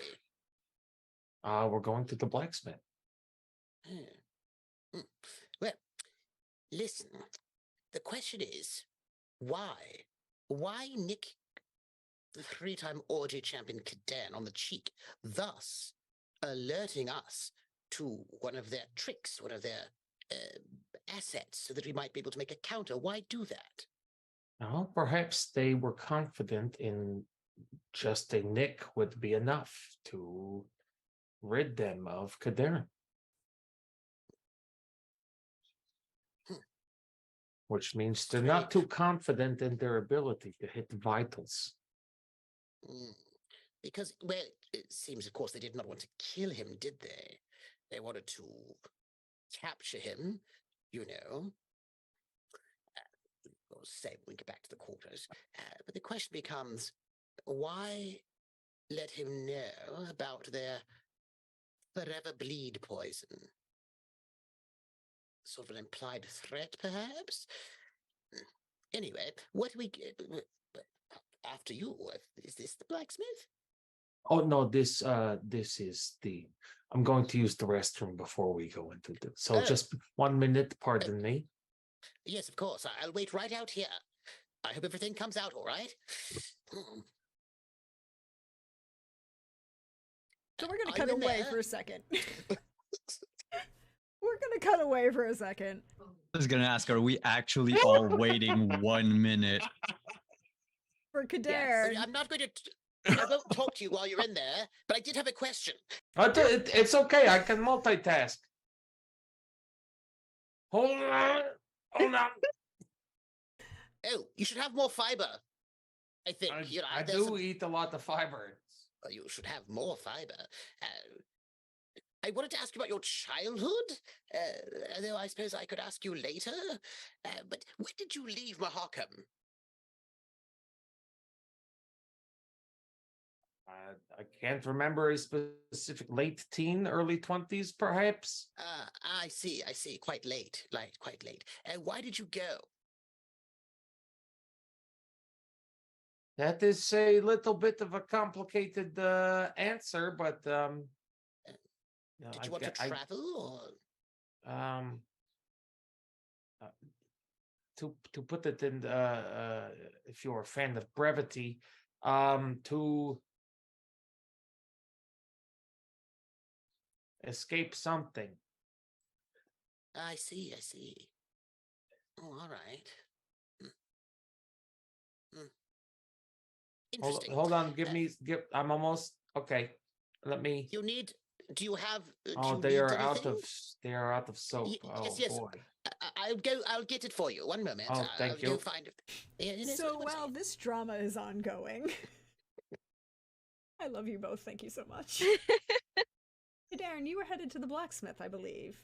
We're going to the blacksmith. Well, listen. The question is, why? Why nick the three-time orgy champion Kadan on the cheek, thus alerting us to one of their tricks, one of their assets, so that we might be able to make a counter? Why do that? Oh, perhaps they were confident in just a nick would be enough to rid them of Kadan. Which means they're not too confident in their ability to hit vitals. Because, well, it seems, of course, they did not want to kill him, did they? They wanted to capture him, you know. We'll say when we get back to the quarters. But the question becomes, why let him know about their forever bleed poison? Sort of an implied threat, perhaps? Anyway, what do we get? After you, is this the blacksmith? Oh no, this is the. I'm going to use the restroom before we go into this. So just 1 minute, pardon me. Yes, of course. I'll wait right out here. I hope everything comes out all right. So we're gonna cut away for a second. We're gonna cut away for a second. I was gonna ask, are we actually all waiting 1 minute? For Kader. Yes. I'm not going to. I won't talk to you while you're in there, but I did have a question. It's okay. I can multitask. Hold on. Oh, you should have more fiber. I think. I do eat a lot of fiber. You should have more fiber. I wanted to ask you about your childhood, though I suppose I could ask you later. But when did you leave Mahakam? I can't remember a specific late teen, early 20s, perhaps. I see. I see. Quite late. Quite late. And why did you go? That is a little bit of a complicated answer, but Did you want to travel? Um, to put it in, if you're a fan of brevity, to escape something. I see. I see. Oh, all right. Interesting. Hold on. I'm almost okay. Let me. You need. Do you have? Oh, they are out of. They are out of soap. Yes, Oh yes. boy. I'll go. I'll get it for you. One moment. Oh, thank you. Go find it. Yes, So one while second. this drama is ongoing, I love you both. Thank you so much. Hey, Darren, you were headed to the blacksmith, I believe.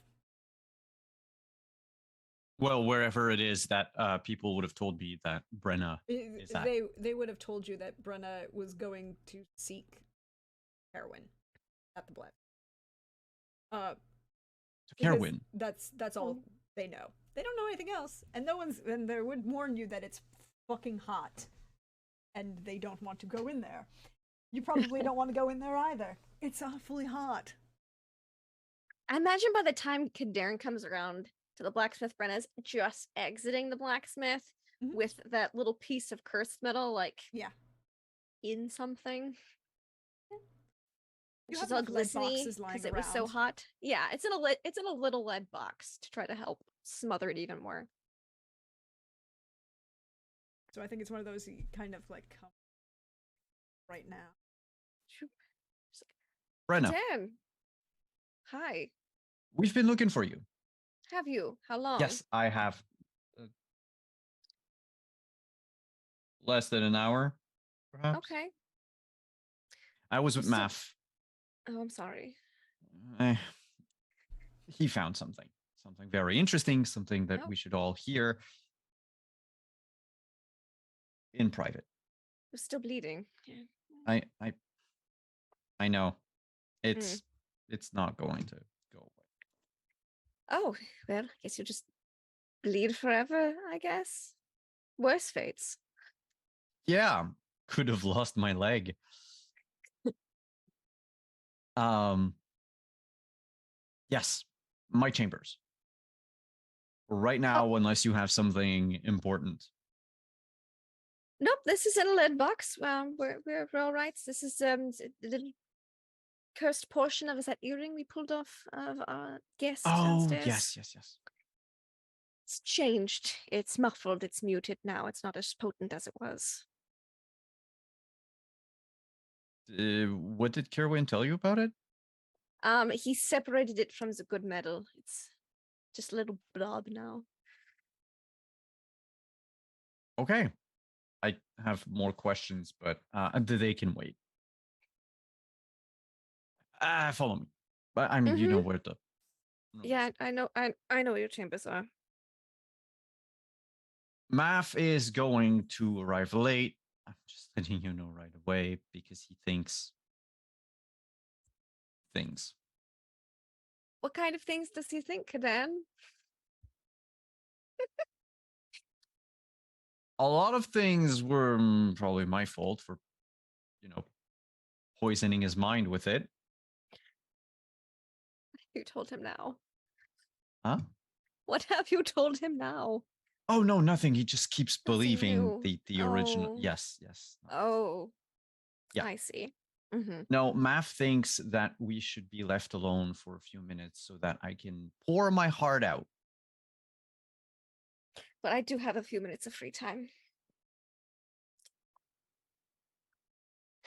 Well, wherever it is that people would have told me that Brenna is at. They would have told you that Brenna was going to seek heroin at the black. To Because Kerwin. That's all they know. They don't know anything else, and they would warn you that it's fucking hot, and they don't want to go in there. You probably don't want to go in there either. It's awfully hot. I imagine by the time Darren comes around to the blacksmith, Brenna's just exiting the blacksmith Mhm. with that little piece of cursed metal, like Yeah. in something. You She's have all enough lead glistening boxes lying because it was so around. hot. Yeah, it's in a little lead box to try to help smother it even more. So I think it's one of those you kind of like come right now. Brenna, Darren, hi. we've been looking for you. Have you? How long? Yes, I have. Less than an hour, perhaps. Okay. I was with So- Math. Oh, I'm sorry. He found something very interesting, something that Oh. we should all hear in private. You're still bleeding. Yeah. I know. It's not going to go away. Oh, well, I guess you'll just bleed forever, I guess. Worse fates. Yeah, could have lost my leg. Yes, my chambers. Right now, unless you have something important. Nope, this is in a lead box. We're all right. This is the little cursed portion of that earring we pulled off of our guest Oh, downstairs. yes. It's changed. It's muffled. It's muted now. It's not as potent as it was. What did Kerwin tell you about it? He separated it from the good metal. It's just a little blob now. Okay. I have more questions, but they can wait. Follow me. But I mean, you know where to. Yeah, I know. I know where your chambers are. Math is going to arrive late. I'm just letting you know right away because he thinks things. What kind of things does he think, Kadan? A lot of things were probably my fault for, poisoning his mind with it. You told him now. Huh? What have you told him now? Oh no, nothing. He just keeps Nothing believing new. the original. Oh. Yes. Oh. Yeah. I see. Mm-hmm. No, Math thinks that we should be left alone for a few minutes so that I can pour my heart out. But I do have a few minutes of free time.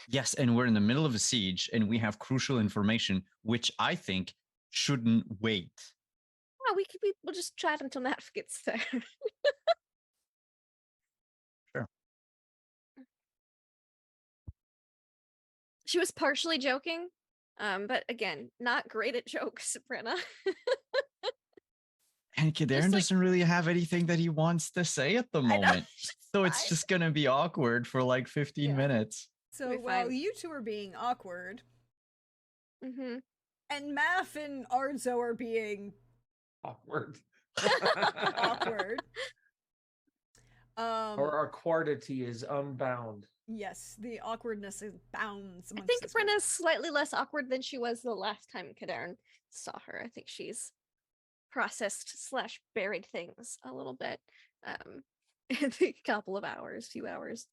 Yes, and we're in the middle of a siege and we have crucial information, which I think shouldn't wait. Well, we'll just chat until Matt gets there. Sure. She was partially joking, but again, not great at jokes, Brenna. And Kadarn doesn't really have anything that he wants to say at the I know. moment. So it's Fine. just going to be awkward for like 15 minutes. So be while fine. you two are being awkward, Mm-hmm. and Math and Arzo are being Awkward. awkward, Our quantity is unbound. yes, the awkwardness is bounds I amongst think this group. Brenna's slightly less awkward than she was the last time Kadern saw her. I think she's processed / buried things a little bit in a couple of hours, few hours.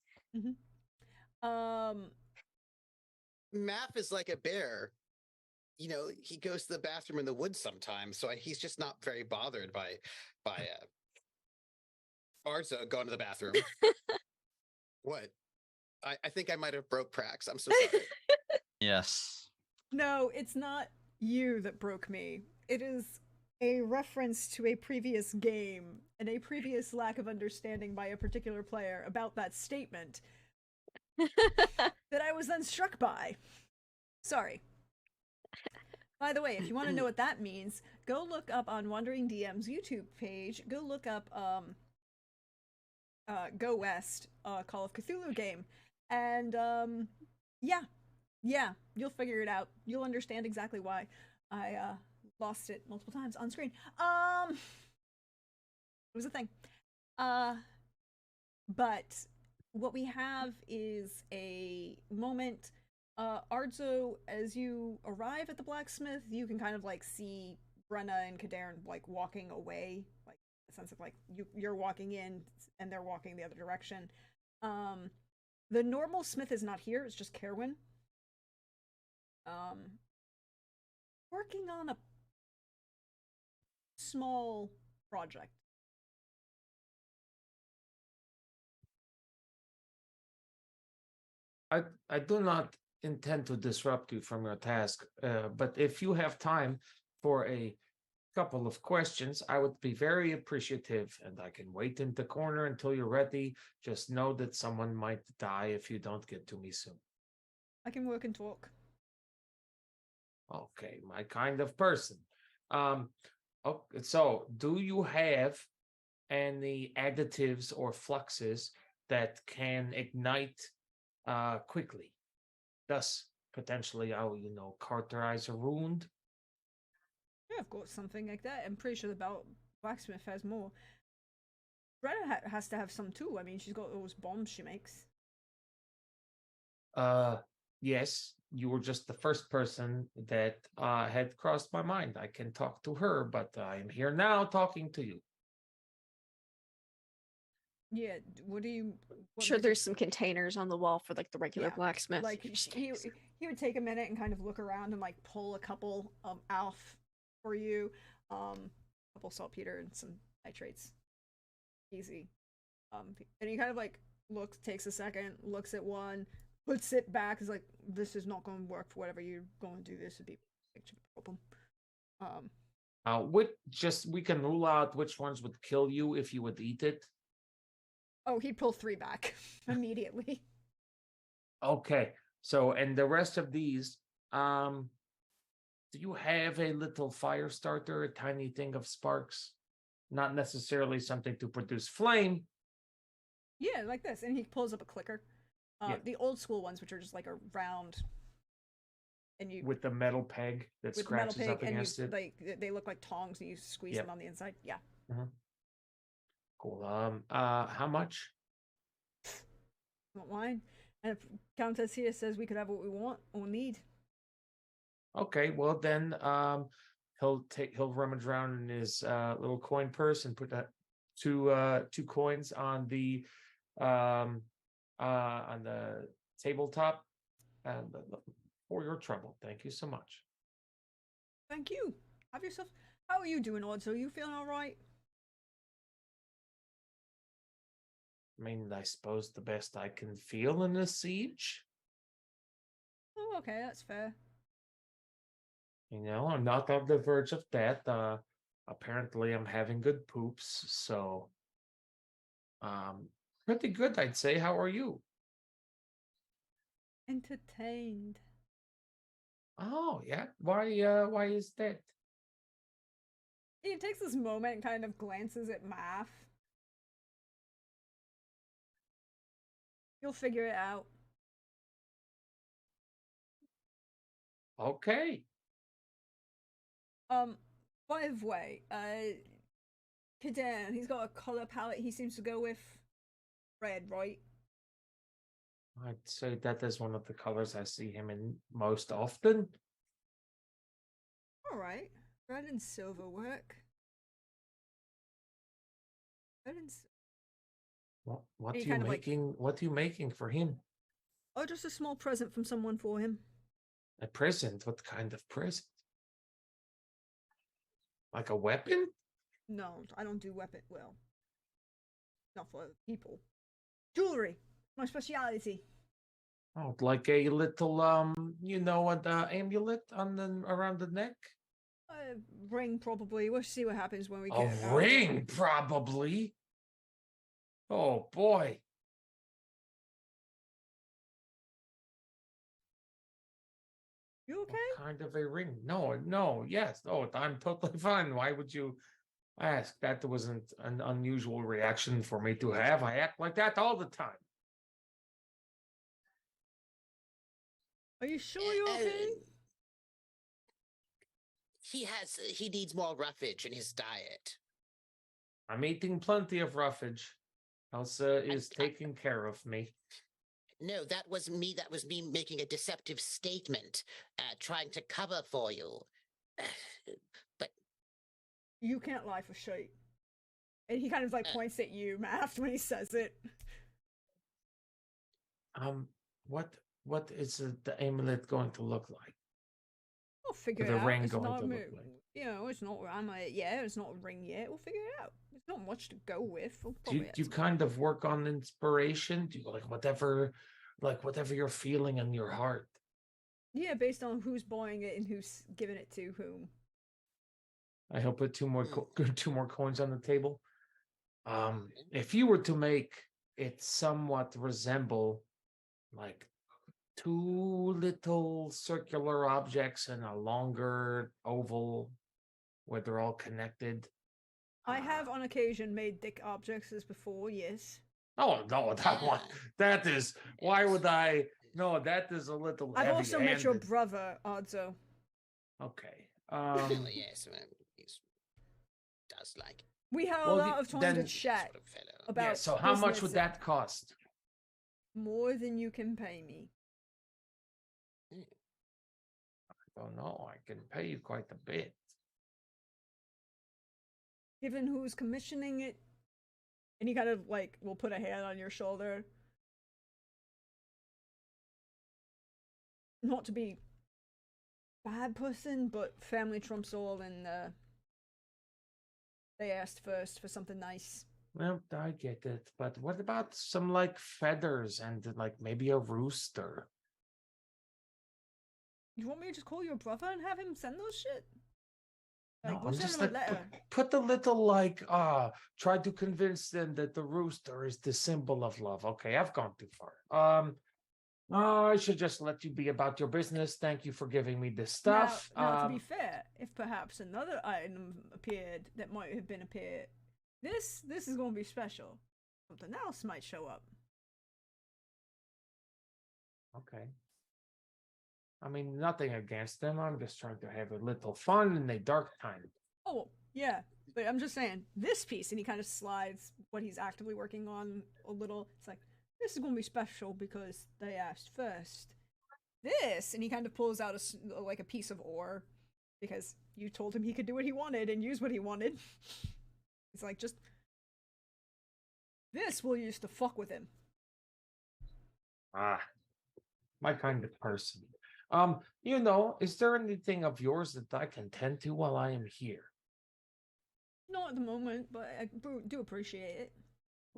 Um, Math is like a bear. You know, he goes to the bathroom in the woods sometimes, so he's just not very bothered by Arzo going to the bathroom. What? I think I might have broke Prax. I'm so sorry. Yes. no, it's not you that broke me. It is a reference to a previous game and a previous lack of understanding by a particular player about that statement that I was then struck by. Sorry. By the way, if you want to know what that means, go look up on Wandering DM's YouTube page. Go look up Go West, Call of Cthulhu game, and yeah, you'll figure it out. You'll understand exactly why I lost it multiple times on screen. It was a thing. But what we have is a moment. Arzo, as you arrive at the blacksmith, you can kind of like see Brenna and Kadern like walking away, like a sense of like you're walking in and they're walking the other direction. The normal smith is not here, it's just Kerwin. Working on a small project. I do not intend to disrupt you from your task, but if you have time for a couple of questions, I would be very appreciative, and I can wait in the corner until you're ready. Just know that someone might die if you don't get to me soon. I can work and talk. Okay, my kind of person. Okay, so do you have any additives or fluxes that can ignite quickly? Thus, potentially, cauterize a wound. Yeah, I've got something like that. I'm pretty sure the blacksmith has more. Brenna has to have some too. I mean, she's got those bombs she makes. Yes, you were just the first person that had crossed my mind. I can talk to her, but I am here now talking to you. Yeah, what do you? What Sure, makes there's some containers on the wall for like the regular Yeah, blacksmith. like he would take a minute and kind of look around and like pull a couple off for you, a couple saltpeter and some nitrates, easy. And he kind of like looks, takes a second, looks at one, puts it back. Is like, this is not going to work for whatever you're going to do. This would be a problem. We can rule out which ones would kill you if you would eat it. Oh, he'd pull 3 back immediately. Okay, so and the rest of these, do you have a little fire starter, a tiny thing of sparks? Not necessarily something to produce flame. Yeah, like this, and he pulls up a clicker. Yeah. The old school ones, which are just like a round, and you With the metal peg that with the metal scratches pig, up and against you it. like they look like tongs, and you squeeze Yep. them on the inside. Yeah. Cool. How much? Not mine. And if Countess here says we could have what we want or need. Okay, well then, he'll rummage around in his little coin purse and put that two coins on the tabletop. And for your trouble, thank you so much. Thank you. Have yourself. How are you doing, Odds? Are you feeling all right? I mean, I suppose the best I can feel in a siege. Oh, okay, that's fair. I'm not on the verge of death. Apparently I'm having good poops, so pretty good, I'd say. How are you? Entertained. Oh, yeah. Why is that? He takes this moment and kind of glances at Math. You'll figure it out. Okay. By the way, Kadan, he's got a color palette he seems to go with red, right? I'd say that is one of the colors I see him in most often. All right, red and silver work. Red and What He are you kind of, like- making? What are you making for him? oh, just a small present from someone for him. A present? What kind of present? Like a weapon? No, I don't do weapon. Well, not for other people. Jewelry, my speciality. Oh, like a little an amulet on the around the neck? Ring probably. We'll see what happens when we A get out of it. ring, probably. Oh boy. You okay? What kind of a ring? No, yes. Oh, I'm totally fine. Why would you ask? That wasn't an unusual reaction for me to have. I act like that all the time. Are you sure you're okay? He needs more roughage in his diet. I'm eating plenty of roughage. Elsa is I- taking care of me. No, that was me. That was me making a deceptive statement, trying to cover for you. But You can't lie for shit. And he kind of like points at you, Maft, when he says it. What is the amulet going to look like? We'll figure The it out. ring It's going not to a look mo- like? You know, it's not. It's not a ring yet. We'll figure it out. There's not much to go with. We'll Do you, probably do you kind of work on inspiration? Do you whatever you're feeling in your heart? Yeah, based on who's buying it and who's giving it to whom. I'll put two more coins on the table. If you were to make it somewhat resemble like two little circular objects and a longer oval where they're all connected. I have on occasion made dick objects as before, yes. Oh no, that one. That is. Why would I? No, that is a little. I've also met your heavy-handed. brother, Arzo. Okay. yes, he does like We had a Well, lot of time to then- chat sort of fellow. about Yeah. So how much business would that cost? more than you can pay me. I don't know. I can pay you quite a bit. Given who's commissioning it, and he kind of like will put a hand on your shoulder. Not to be bad person, but family trumps all, and they asked first for something nice. Well, I get it, but what about some like feathers and like maybe a rooster? You want me to just call your brother and have him send those shit? No, Like, I'm we'll send just him a like letter. put the little like try to convince them that the rooster is the symbol of love. Okay, I've gone too far. I should just let you be about your business. Thank you for giving me this stuff. Now, to be fair, if perhaps another item appeared that might have been appeared, this is going to be special. Something else might show up. Okay. I mean, nothing against them. I'm just trying to have a little fun in a dark time. Oh, yeah. But I'm just saying, this piece, and he kind of slides what he's actively working on a little. It's like, this is going to be special because they asked first. This, and he kind of pulls out a piece of ore because you told him he could do what he wanted and use what he wanted. He's like, just this we'll use to fuck with him. Ah, my kind of person. Is there anything of yours that I can tend to while I am here? Not at the moment, but I do appreciate it.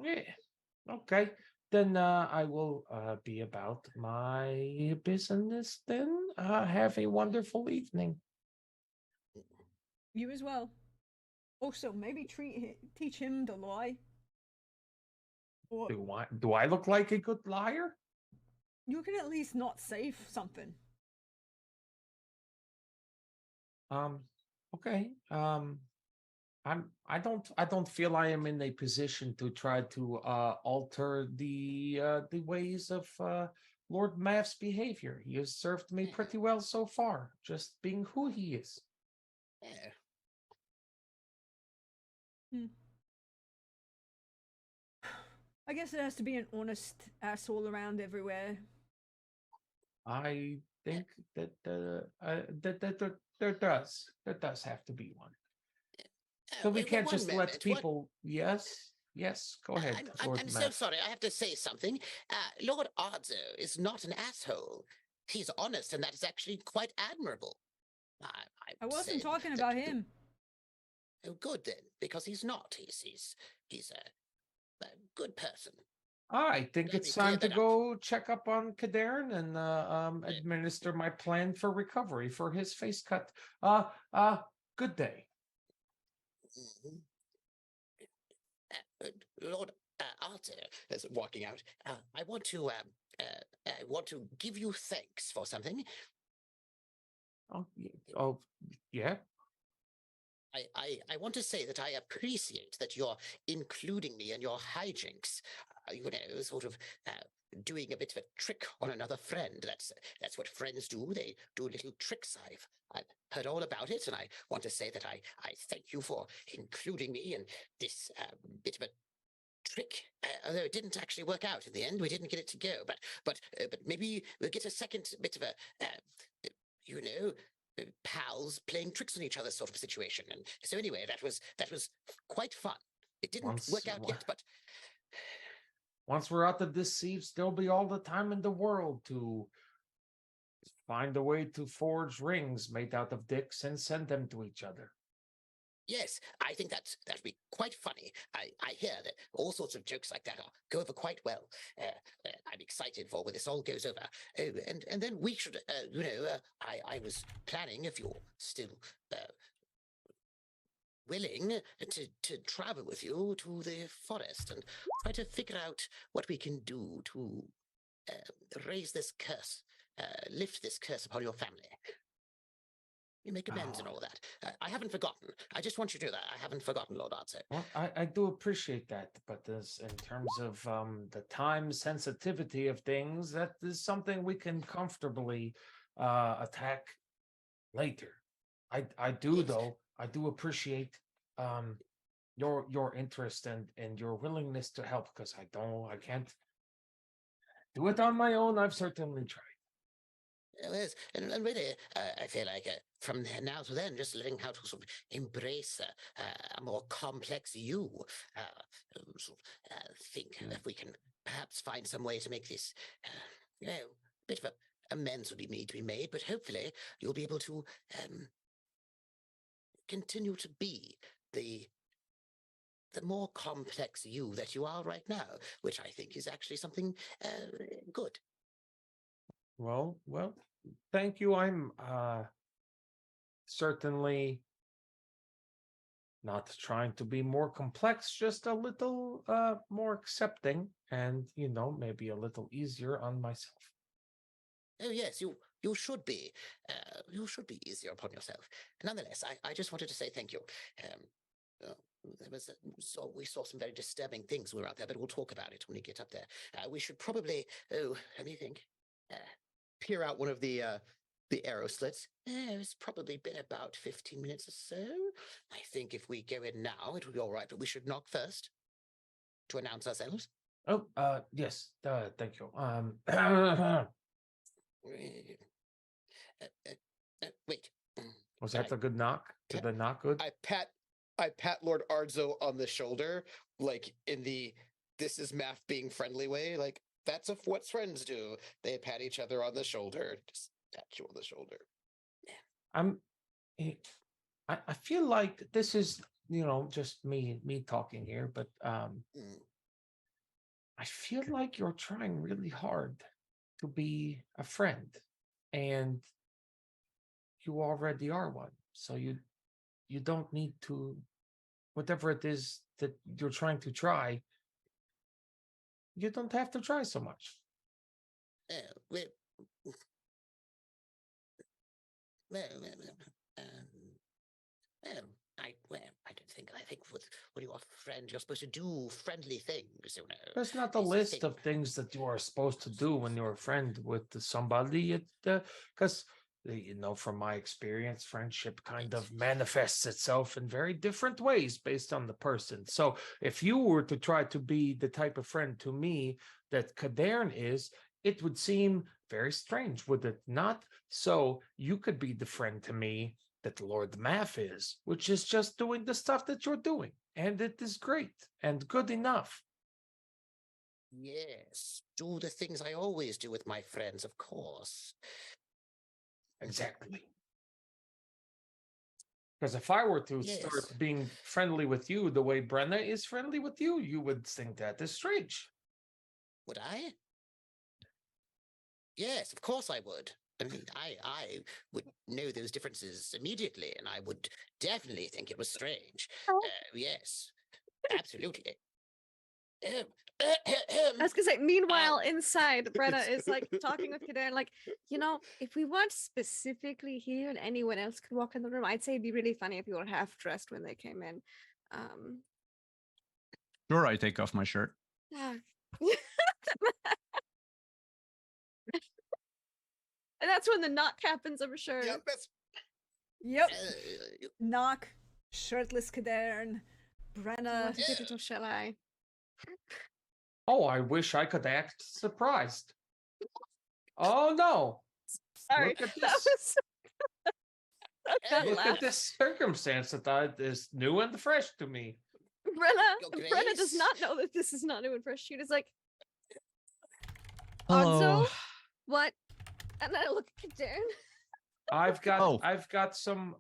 Yeah. Okay. Then I will be about my business then. Have a wonderful evening. You as well. Also, maybe teach him to lie. Or Do I look like a good liar? you can at least not say something. Okay. I don't feel I am in a position to try to alter the ways of Lord Math's behavior. He has served me pretty well so far, just being who he is. Yeah. I guess it has to be an honest asshole around everywhere. I think that there does have to be one. So we Wait, can't one just let moment. people. Yes. Go ahead, Lord I'm so Math. sorry. I have to say something. Lord Arzo is not an asshole. He's honest, and that is actually quite admirable. I wasn't said talking that- about him. Oh, good then, because he's not. He's a good person. I think Let it's me clear time to that up. go check up on Kadern and administer my plan for recovery for his face cut. Good day. Mhm. Lord Arthur is walking out. I want to give you thanks for something. Oh, yeah. I want to say that I appreciate that you're including me in your hijinks. Sort of doing a bit of a trick on another friend. That's what friends do. They do little tricks. I've heard all about it, and I want to say that I thank you for including me in this bit of a trick. Although it didn't actually work out in the end, we didn't get it to go. But maybe we'll get a second bit of a pals playing tricks on each other sort of situation. And so anyway, that was quite fun. It didn't work out yet, but once we're out of this siege, there'll be all the time in the world to find a way to forge rings made out of dicks and send them to each other. yes, I think that'd be quite funny. I hear that all sorts of jokes like that go over quite well. I'm excited for when this all goes over. Oh, and then we should, I was planning, if you're still willing, to travel with you to the forest and try to figure out what we can do to raise this curse, lift this curse upon your family. You make amends and all that. I haven't forgotten. I just want you to know that. I haven't forgotten, Lord Arzo. Well, I do appreciate that, but in terms of the time sensitivity of things, that is something we can comfortably attack later. I do, Yes. though. I do appreciate your interest and your willingness to help, because I can't do it on my own. I've certainly tried. Yes, and really, I feel like from now to then, just learning how to sort of embrace a more complex you, think if we can perhaps find some way to make this, bit of a amends would need to be made, but hopefully you'll be able to continue to be the more complex you that you are right now, which I think is actually something good. Well, thank you. I'm certainly not trying to be more complex, just a little more accepting and, maybe a little easier on myself. Oh yes, you should be. You should be easier upon yourself. Nonetheless, I just wanted to say thank you. We saw some very disturbing things when we were out there, but we'll talk about it when we get up there. We should probably, let me think, peer out one of the arrow slits. It's probably been about 15 minutes or so. I think if we go in now, it will be all right, but we should knock first to announce ourselves. Oh, yes. Thank you. Wait. Was that a good knock? Did the knock good? I pat Lord Arzo on the shoulder, like in the "this is Math being friendly" way. Like that's what friends do. They pat each other on the shoulder. Just pat you on the shoulder. I feel like this is, just me talking here, but I feel like you're trying really hard to be a friend, and you already are one. So you don't need to, whatever it is that you're trying to try, you don't have to try so much. Well, I don't think. I think when you are a friend, you're supposed to do friendly things. You know. That's not the It's a list thing. of things that you are supposed to do when you're a friend with somebody. It because from my experience, friendship kind of manifests itself in very different ways based on the person. So if you were to try to be the type of friend to me that Kadern is, it would seem very strange, would it not? So you could be the friend to me that Lord Math is, which is just doing the stuff that you're doing. And it is great and good enough. Yes, do the things I always do with my friends, of course. Exactly. Because if I were to Yes. start being friendly with you the way Brenna is friendly with you, you would think that is strange. Would I? Yes, of course I would. I mean, I would know those differences immediately, and I would definitely think it was strange. Yes, absolutely. I was gonna say, meanwhile, inside, Brenna is like talking with Kadern, like, if we weren't specifically here and anyone else could walk in the room, I'd say it'd be really funny if you were half dressed when they came in. Sure, I take off my shirt. And that's when the knock happens, I'm sure. Yep, that's Yep. Knock, shirtless Kadern, Brenna. What a digital shall I? Oh, I wish I could act surprised. Oh no. Sorry, Look at that this. was that Look laugh. at this circumstance that is new and fresh to me. Brenna does Grace. not know that this is not new and fresh. She is like, Hello. Anzo, what? And then I look at Kadern. I've got some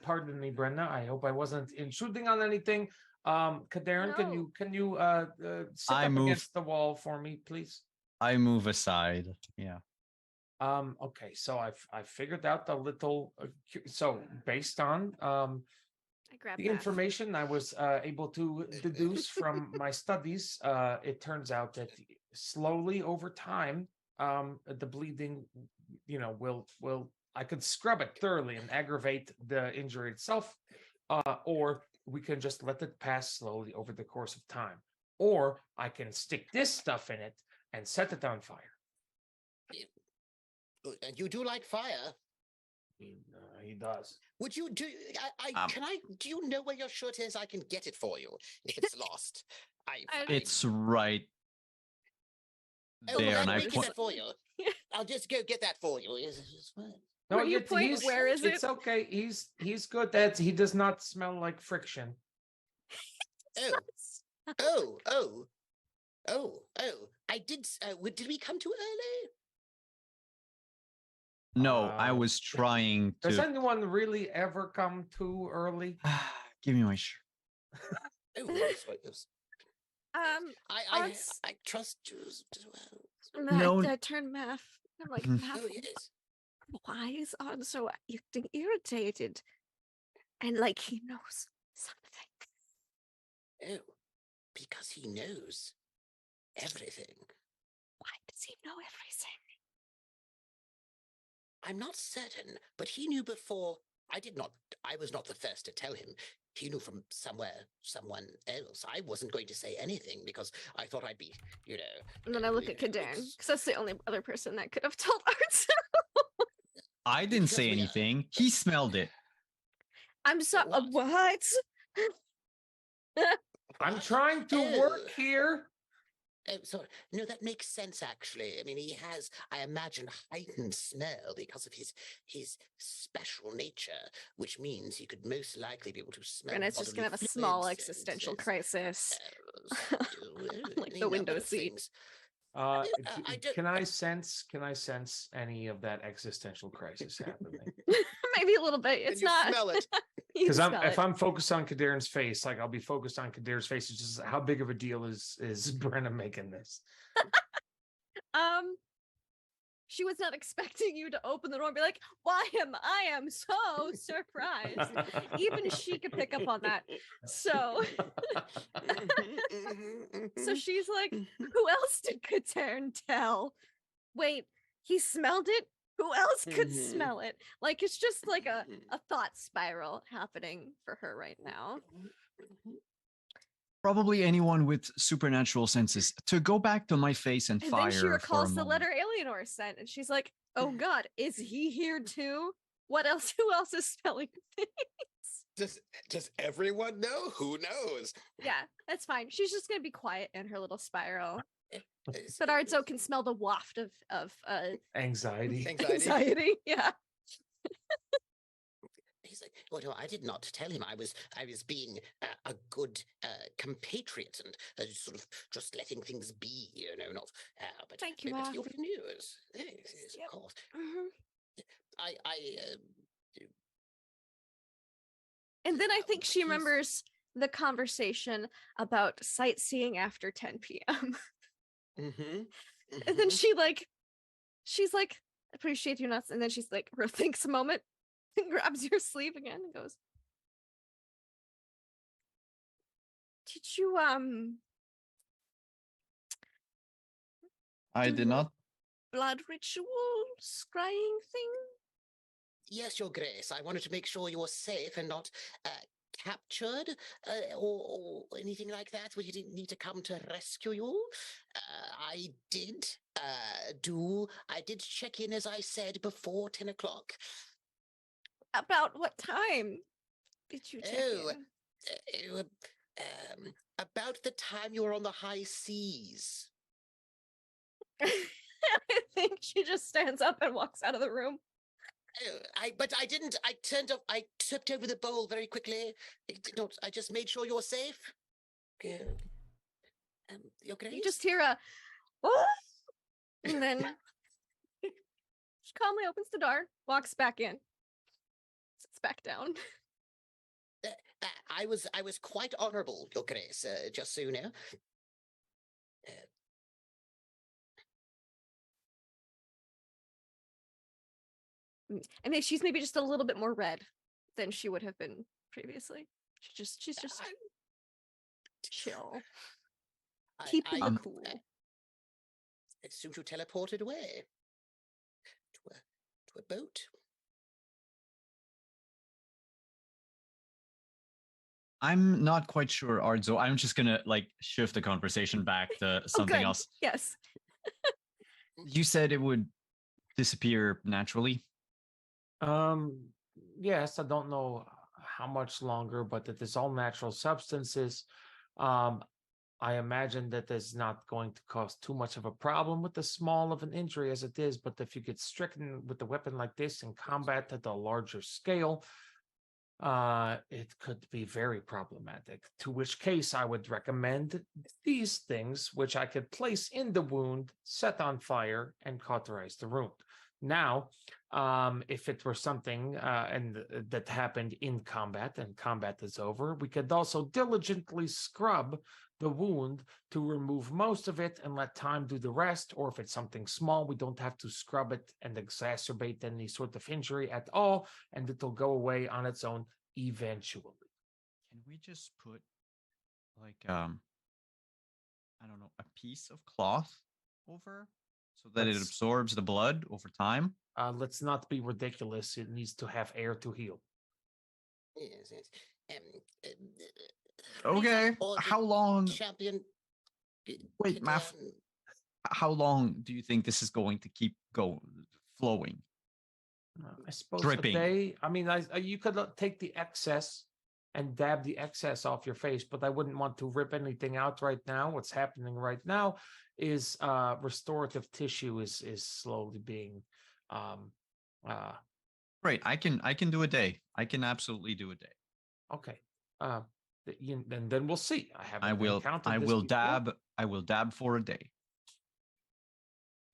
pardon me, Brenna. I hope I wasn't intruding on anything. Kadern, No. can you sit I up move- against the wall for me, please? I move aside. Yeah. Okay, so I figured out the little so based on I grabbed the information I was able to deduce from my studies, it turns out that slowly over time, the bleeding, will I could scrub it thoroughly and aggravate the injury itself, or we can just let it pass slowly over the course of time, or I can stick this stuff in it and set it on fire. And you do like fire. He does. Would you do? Do you know where your shirt is? I can get it for you if it's lost. It's right Oh, there, well, and I I can get point. that for you. I'll just go get that for you. It's fine. No, When you point, where is it's it? okay. He's good. He does not smell like friction. Oh! I did. Did we come too early? No, I was trying Does to. anyone really ever come too early? Give me my shirt. Oh, yes. I trust you as well. No. I turned Math. I'm like, Mhm. Math, Oh yes. why is Anzo acting irritated? And like he knows something. Oh, because he knows everything. Why does he know everything? I'm not certain, but he knew before. I was not the first to tell him. He knew from someone else. I wasn't going to say anything because I thought I'd be, And then I look at Kadern, because that's the only other person that could have told Anzo. I didn't Because say we are- anything. He smelled it. I'm sorry. What? I'm trying to work here. Oh, sorry. No, that makes sense, actually. I mean, he has, I imagine, heightened smell because of his special nature, which means he could most likely be able to smell. And it's just going to have a small existential crisis. Like the window seat. Can I sense any of that existential crisis happening? Maybe a little bit. It's not. Smell it. You Because smell if it. I'm focused on Kadern's face, like I'll be focused on Kadern's face. It's just how big of a deal is Brenna making this? She was not expecting you to open the door and be like, "Why am I so surprised?" Even she could pick up on that. So she's like, "Who else did Kadern tell? Wait, he smelled it? Who else could Mhm. smell it? Like it's just like Mhm. a thought spiral happening for her right now. Probably anyone with supernatural senses. To go back to my face and And fire then she for a recalls the moment. letter Eleanor sent, and she's like, "Oh God, is he here too? What else? Who else is smelling things?" Does everyone know? Who knows? Yeah, that's fine. She's just gonna be quiet in her little spiral. It's- But Arzo can smell the waft of Anxiety. Anxiety. anxiety. Yeah. He's like, "Oh no, I did not tell him. I was being a good compatriot and sort of just letting things be, not. But Thank you, but he Arthur. already knows. Yes, Yep. of course. Mhm. I And then I think she he's- remembers the conversation about sightseeing after 10 p.m. Mhm, And then mhm. she's like, appreciate you nuts. And then she's like, thinks a moment and grabs your sleeve again and goes, did you I do did your not. blood ritual scrying thing? Yes, Your Grace. I wanted to make sure you're safe and not captured or anything like that. We didn't need to come to rescue you. I did I did check in, as I said, before 10 o'clock. About what time did you check Oh, in? about the time you were on the high seas. I think she just stands up and walks out of the room. But I didn't. I tipped over the bowl very quickly. I just made sure you're safe. Your Grace? You just hear a, "Oh!" And then she calmly opens the door, walks back in, sits back down. I was quite honourable, Your Grace. Just so you know. And then she's maybe just a little bit more red than she would have been previously. She's just chill, keeping Um, the cool. As soon as you teleported away to a boat. I'm not quite sure, Arzo. I'm just gonna like shift the conversation back to something good. else. Yes. You said it would disappear naturally. Yes, I don't know how much longer, but it is all natural substances. Um, I imagine that is not going to cause too much of a problem with the small of an injury as it is, but if you get stricken with a weapon like this in combat at a larger scale, it could be very problematic. To which case, I would recommend these things, which I could place in the wound, set on fire, and cauterize the wound. Now, if it were something that happened in combat and combat is over, we could also diligently scrub the wound to remove most of it and let time do the rest. Or if it's something small, we don't have to scrub it and exacerbate any sort of injury at all, and it'll go away on its own eventually. Can we just put like I don't know, a piece of cloth over so that it Let's- absorbs the blood over time? Let's not be ridiculous. It needs to have air to heal. Yes, yes. Okay. Or the How long? champion? Wait, Math. How long do you think this is going to keep flowing? I suppose Dripping. a day. I mean, you could take the excess and dab the excess off your face, but I wouldn't want to rip anything out right now. What's happening right now is restorative tissue is slowly being Great. I can do a day. I can absolutely do a day. okay. Then we'll see. I will dab. I will dab for a day.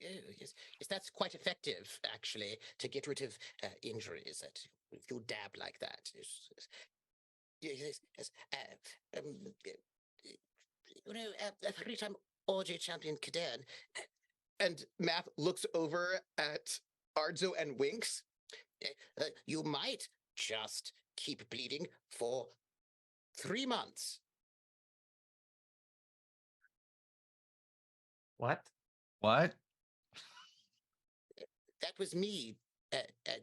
Oh, yes, that's quite effective, actually, to get rid of injuries. That if you dab like that, yes. Three-time OJ champion Kaden, and Math looks over at Arzo and winks. You might just keep bleeding for 3 months. What? What? that was me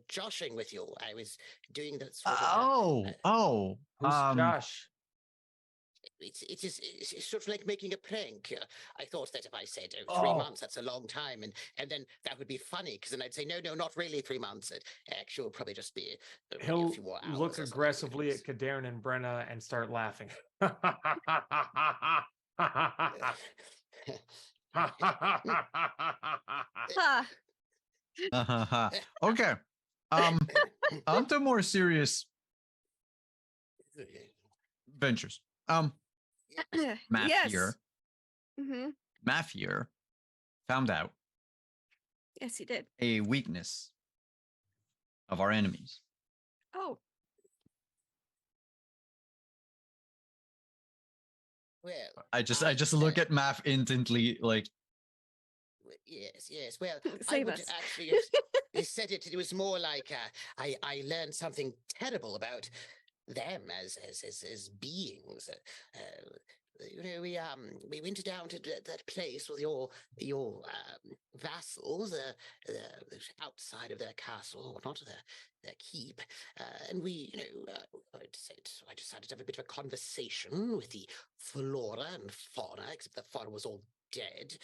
joshing with you. I was doing that sort of. Who's Josh? It's sort of like making a prank. I thought that if I said 3 months, that's a long time, and then that would be funny because then I'd say no, not really 3 months. It actually would probably just be a He'll few more hours. look aggressively at Kadern and Brenna and start laughing. Ha. Okay. On to more serious ventures. Math yes. here. Mm-hmm. Math here found out Yes, he did. a weakness of our enemies. Oh, Well, I just look at Math instantly, like, yes. Well, I Save would us. actually have said it was more like I learned something terrible about them as beings. We went down to that place with your vassals outside of their castle, or not their keep, and we, I decided to have a bit of a conversation with the flora and fauna, except the fauna was all dead,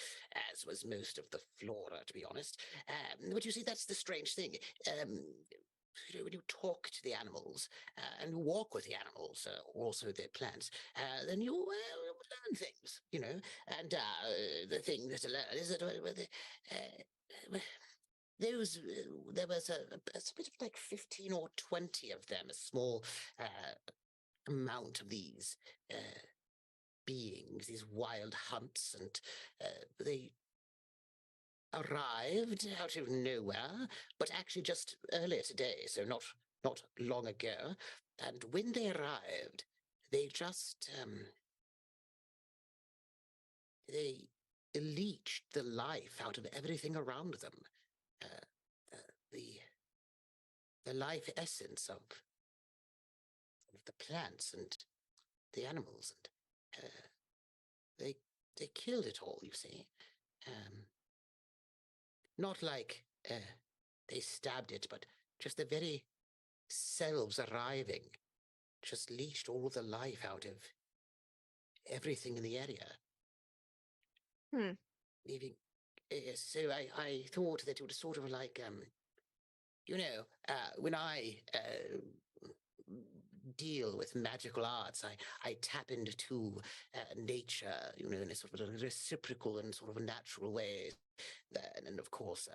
as was most of the flora, to be honest. But you see, that's the strange thing. When you talk to the animals and walk with the animals, also the plants, then you learn things, And the thing that I learned is that there was a bit of like 15 or 20 of them, a small amount of these beings, these wild hunts, and they arrived out of nowhere, but actually just earlier today, so not long ago. And when they arrived, they just they leached the life out of everything around them. The life essence of the plants and the animals, and they killed it all, you see. Not like they stabbed it, but just the very selves arriving just leached all the life out of everything in the area. Leaving. So I thought that it was sort of like, when I deal with magical arts, I tap into nature, in a sort of a reciprocal and sort of a natural way. And of course,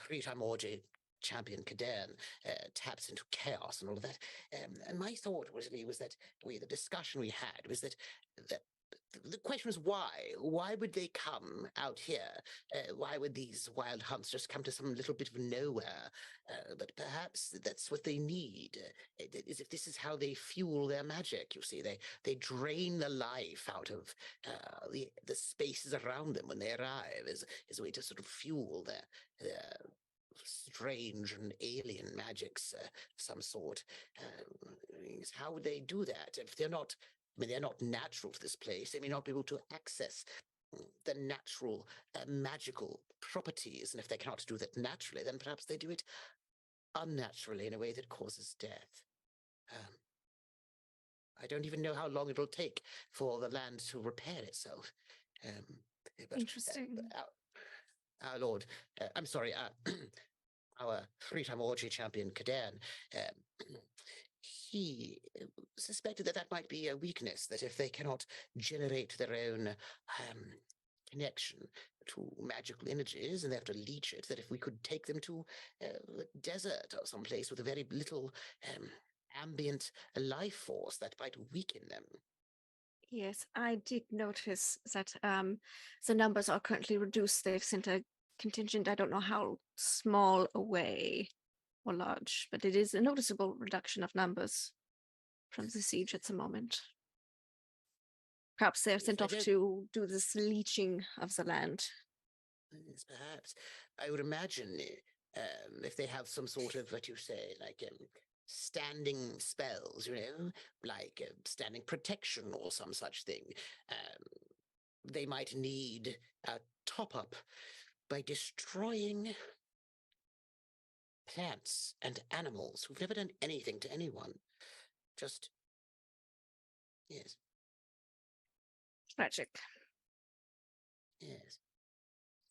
three-time Orgy champion Kadern taps into chaos and all of that. And my thought was that the discussion we had was that the question was why? Why would they come out here? Why would these wild hunts just come to some little bit of nowhere? But perhaps that's what they need. Is if this is how they fuel their magic. You see, they drain the life out of the spaces around them when they arrive, as a way to sort of fuel their strange and alien magics of some sort. How would they do that if they're not? They're not natural to this place. They may not be able to access the natural magical properties. And if they cannot do that naturally, then perhaps they do it unnaturally in a way that causes death. I don't even know how long it will take for the land to repair itself. But, interesting. Our Lord, I'm sorry, our three-time Orgy champion, Kadern, he suspected that might be a weakness, that if they cannot generate their own connection to magical energies and they have to leech it, that if we could take them to the desert or someplace with a very little ambient life force, that might weaken them. Yes, I did notice that the numbers are currently reduced. They've sent a contingent, I don't know how small away or large, but it is a noticeable reduction of numbers from the siege at the moment. Perhaps they're sent off to do this leeching of the land. Yes, perhaps. I would imagine if they have some sort of, what you say, like standing spells, like standing protection or some such thing, they might need a top-up by destroying plants and animals who've never done anything to anyone. Just, yes, Tragic. yes.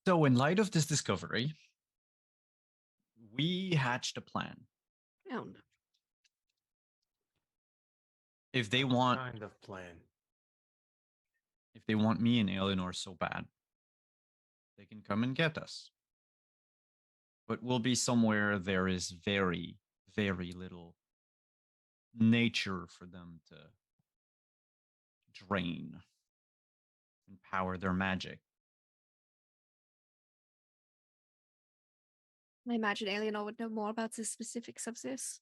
So, in light of this discovery, we hatched a plan. Oh no. If they What want, kind of plan? if they want me and Eleanor so bad, they can come and get us. But we'll be somewhere there is very, very little nature for them to drain and power their magic. I imagine Eleanor would know more about the specifics of this.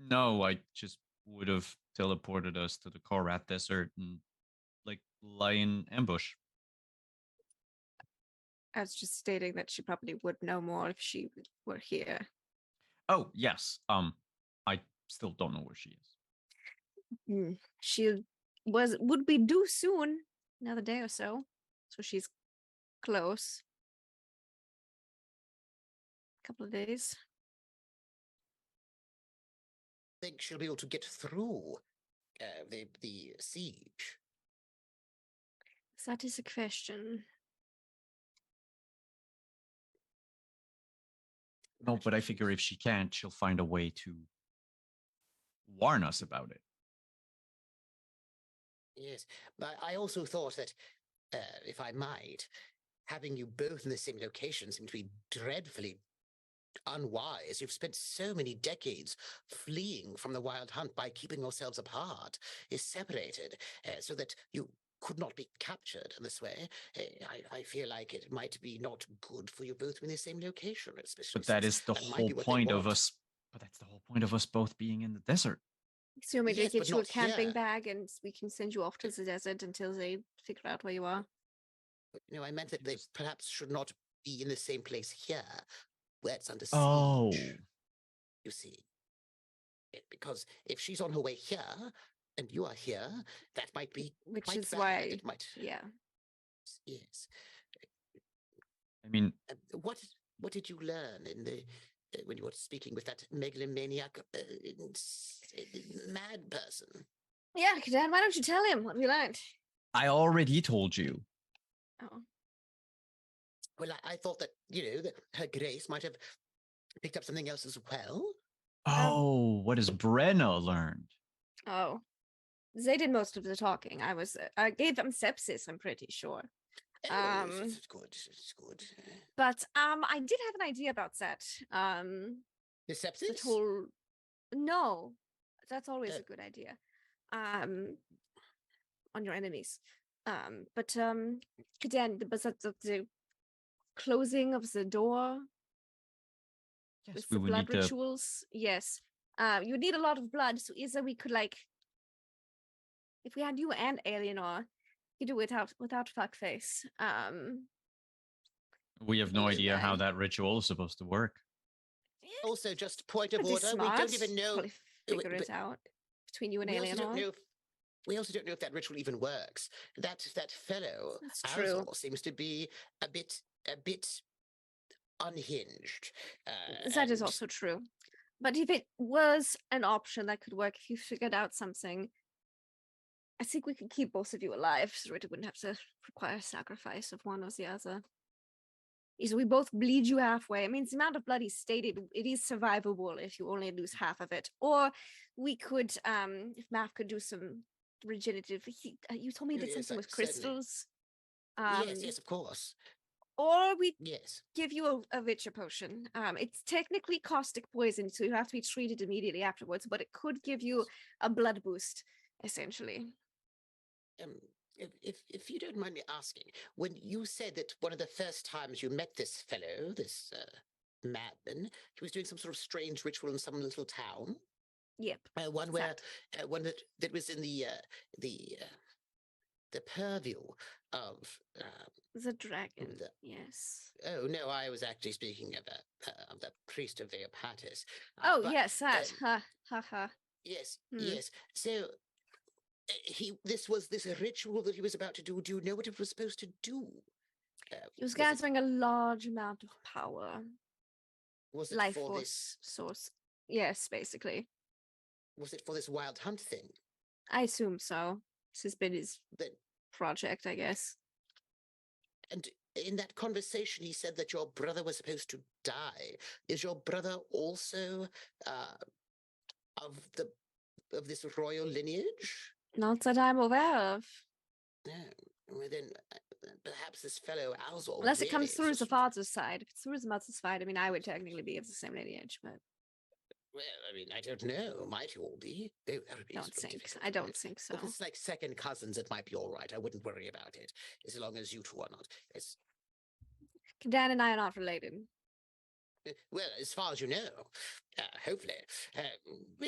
No, I just would have teleported us to the Korat Desert and like lie in ambush. I was just stating that she probably would know more if she were here. Oh, yes. I still don't know where she is. She would be due soon, another day or so. So she's close. Couple of days. Think she'll be able to get through the siege? That is a question. No, but I figure if she can't, she'll find a way to warn us about it. Yes, but I also thought that, if I might, having you both in the same location seemed to be dreadfully unwise. You've spent so many decades fleeing from the wild hunt by keeping yourselves apart, is separated, so that you could not be captured in this way. I feel like it might be not good for you both to be in the same location, especially. But that since is the that might whole be what they point of want. us. But that's the whole point of us both being in the desert. Assuming they Yes, get but you a not camping here. bag and we can send you off to the desert until they figure out where you are. No, I meant that they Just- perhaps should not be in the same place here, where it's under Oh, siege. You see, because if she's on her way here and you are here, that might be Which quite is bad. why, It might. yeah. Yes. I mean, What did you learn in the when you were speaking with that megalomaniac mad person? Yeah, Dad, why don't you tell him what we learned? I already told you. Oh. Well, I thought that that Her Grace might have picked up something else as well. Oh, what has Brenna learned? Oh. They did most of the talking. I gave them sepsis, I'm pretty sure. Oh, it's good. It's good. But I did have an idea about that. The sepsis? That whole no. That's always Oh. a good idea. On your enemies. But Kadan, the closing of the door Yes, with we the would blood need to. rituals. Yes. You would need a lot of blood, so either we could if we had you and Eleanor, you do it without fuckface. We have no Each idea how guy. that ritual is supposed to work. Also, just point of Pretty order, smart. we don't even know. Probably figure but it out between you and we also don't Eleanor. know. We also don't know if that ritual even works. That fellow That's true. Alzor seems to be a bit unhinged. That is and- also true. But if it was an option that could work, if you figured out something, I think we could keep both of you alive, so it wouldn't have to require sacrifice of one or the other. Is we both bleed you halfway. I mean, the amount of blood is stated, it is survivable if you only lose half of it. Or we could, if Math could do some regenerative. You told me he did Yes, something with certainly. crystals. yes, of course. Or we Yes. give you a Witcher potion. It's technically caustic poison, so you have to be treated immediately afterwards, but it could give you a blood boost, essentially. If you don't mind me asking, when you said that one of the first times you met this fellow, this madman, he was doing some sort of strange ritual in some little town. Yep. One where one that was in the purview of The dragon. the- Yes. Oh no, I was actually speaking of the priest of Veopatis. Oh, but, yes, that. Ha ha ha. Yes, Hmm. yes. So this was this ritual that he was about to do. Do you know what it was supposed to do? He was it- gathering a large amount of power. Was it life for force this? source. Yes, basically. Was it for this wild hunt thing? I assume so. This has been his Then, project, I guess. and in that conversation, he said that your brother was supposed to die. Is your brother also of the of this royal lineage? Not that I'm aware of. No. Well, then perhaps this fellow Alzor. Unless it comes really through is the just- father's side. If it's through his mother's side, I mean, I would technically be of the same lineage, but Well, I mean, I don't know. Might you all be? Oh, that would be don't sort of think. difficult, I don't wouldn't it? think so. If it's like second cousins, it might be all right. I wouldn't worry about it, as long as you two are not. As Dan and I are not related. well, as far as you know, hopefully.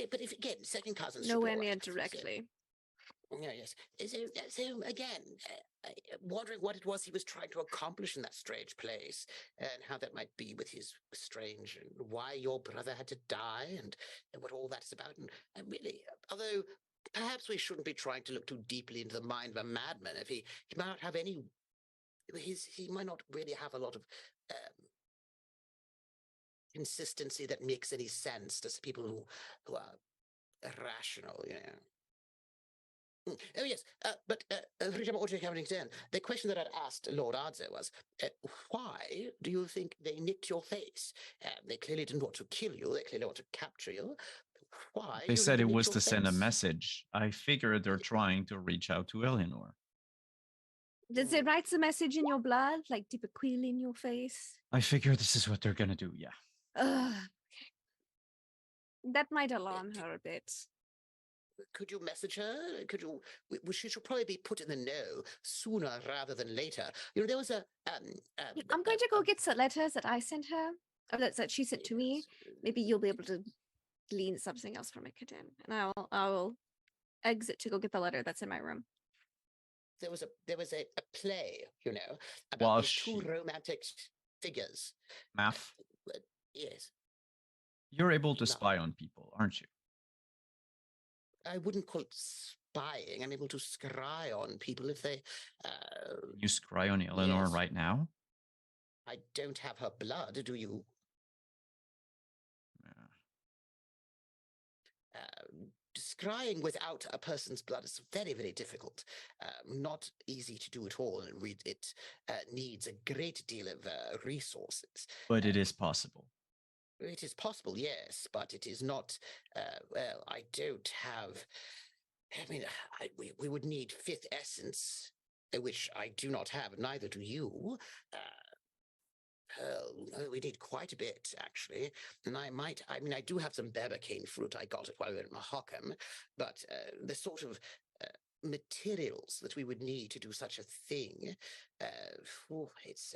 But if again, second cousins, should be Nowhere all near right. directly. Yeah, yes. So again, wondering what it was he was trying to accomplish in that strange place, and how that might be with his strange, and why your brother had to die, and what all that is about. And really, although perhaps we shouldn't be trying to look too deeply into the mind of a madman. If he might not have any, he might not really have a lot of consistency that makes any sense to people who are irrational, you know. Oh yes, but the question that I'd asked Lord Ardzo was, why do you think they nicked your face? They clearly didn't want to kill you. They clearly want to capture you. Why? They do you said think it nicked was your to send a face? message. I figure they're trying to reach out to Eleanor. Does it write the message in your blood, like dip a quill in your face? I figure this is what they're gonna do. Yeah. Ugh. That might alarm her a bit. Could you message her? Could you? She should probably be put in the know sooner rather than later. You know, there was a. I'm going to go get some letters that I sent her, or that she sent to me. Maybe you'll be able to glean something else from it, Kaden. And I will exit to go get the letter that's in my room. There was a play, you know, about While these two she- romantic figures. Math. Yes, You're able to No. spy on people, aren't you? I wouldn't call it spying. I'm able to scry on people if they. Can you scry on Eleanor Yes. right now? I don't have her blood, do you? Yeah. Scrying without a person's blood is very, very difficult. Not easy to do at all, and it needs a great deal of resources. But it is possible. It is possible, yes, but it is not. Well, I don't have. I mean, we would need fifth essence, which I do not have. Neither do you. Pearl. No, we need quite a bit, actually. And I mean, I do have some berbercane fruit. I got it while we were at Mahakam, but the sort of materials that we would need to do such a thing, it's.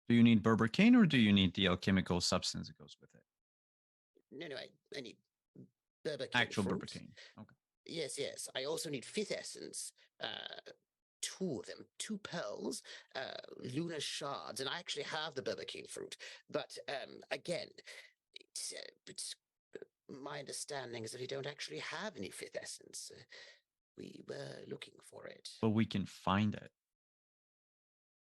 Do you need Berber cane or do you need the alchemical substance that goes with it? No, I need berbercane Actual fruit. Berber cane. Okay. Yes. I also need fifth essence. Two of them, 2 pearls, lunar shards, and I actually have the berberkine fruit. But again, it's my understanding is that we don't actually have any fifth essence. We were looking for it. But we can find it.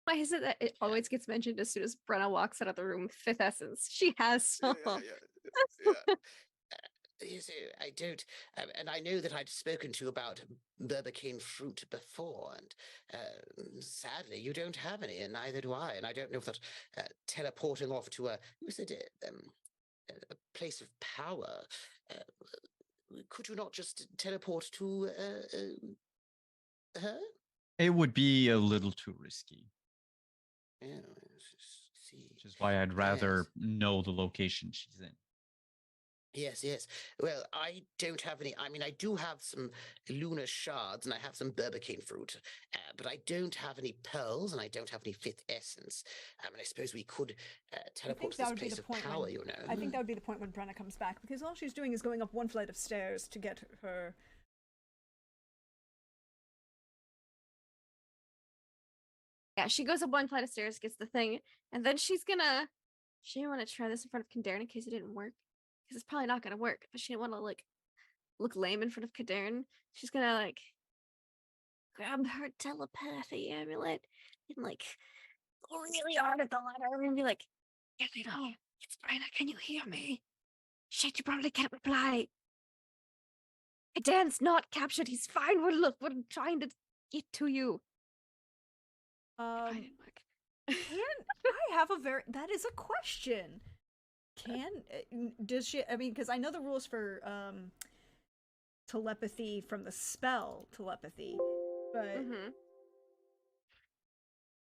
Why is it that it always gets mentioned as soon as Brenna walks out of the room? Fifth essence. She has some. Yes, I don't, and I know that I'd spoken to you about berberkine fruit before, and sadly, you don't have any, and neither do I. And I don't know if that teleporting off to a place of power. Could you not just teleport to her? It would be a little too risky, Yeah, see. which is why I'd rather Yes. know the location she's in. Yes. Well, I don't have any. I mean, I do have some lunar shards and I have some berberkine fruit, but I don't have any pearls and I don't have any fifth essence. And I suppose we could teleport to that this would be place the of point power, when- you know. I think that would be the point when Brenna comes back, because all she's doing is going up one flight of stairs to get her. Yeah, she goes up one flight of stairs, gets the thing, and then she didn't want to try this in front of Kildaren in case it didn't work. Because it's probably not gonna work, but she didn't want to look lame in front of Kildaren. She's gonna grab her telepathy amulet and go really hard at the letter and be like, get it all. It's Brenna, can you hear me? Shit, you probably can't reply. Dan's not captured. He's fine. We're trying to get to you. I Um, didn't work. can I have a that is a question. Does she? I mean, because I know the rules for telepathy from the spell telepathy, but Mm-hmm.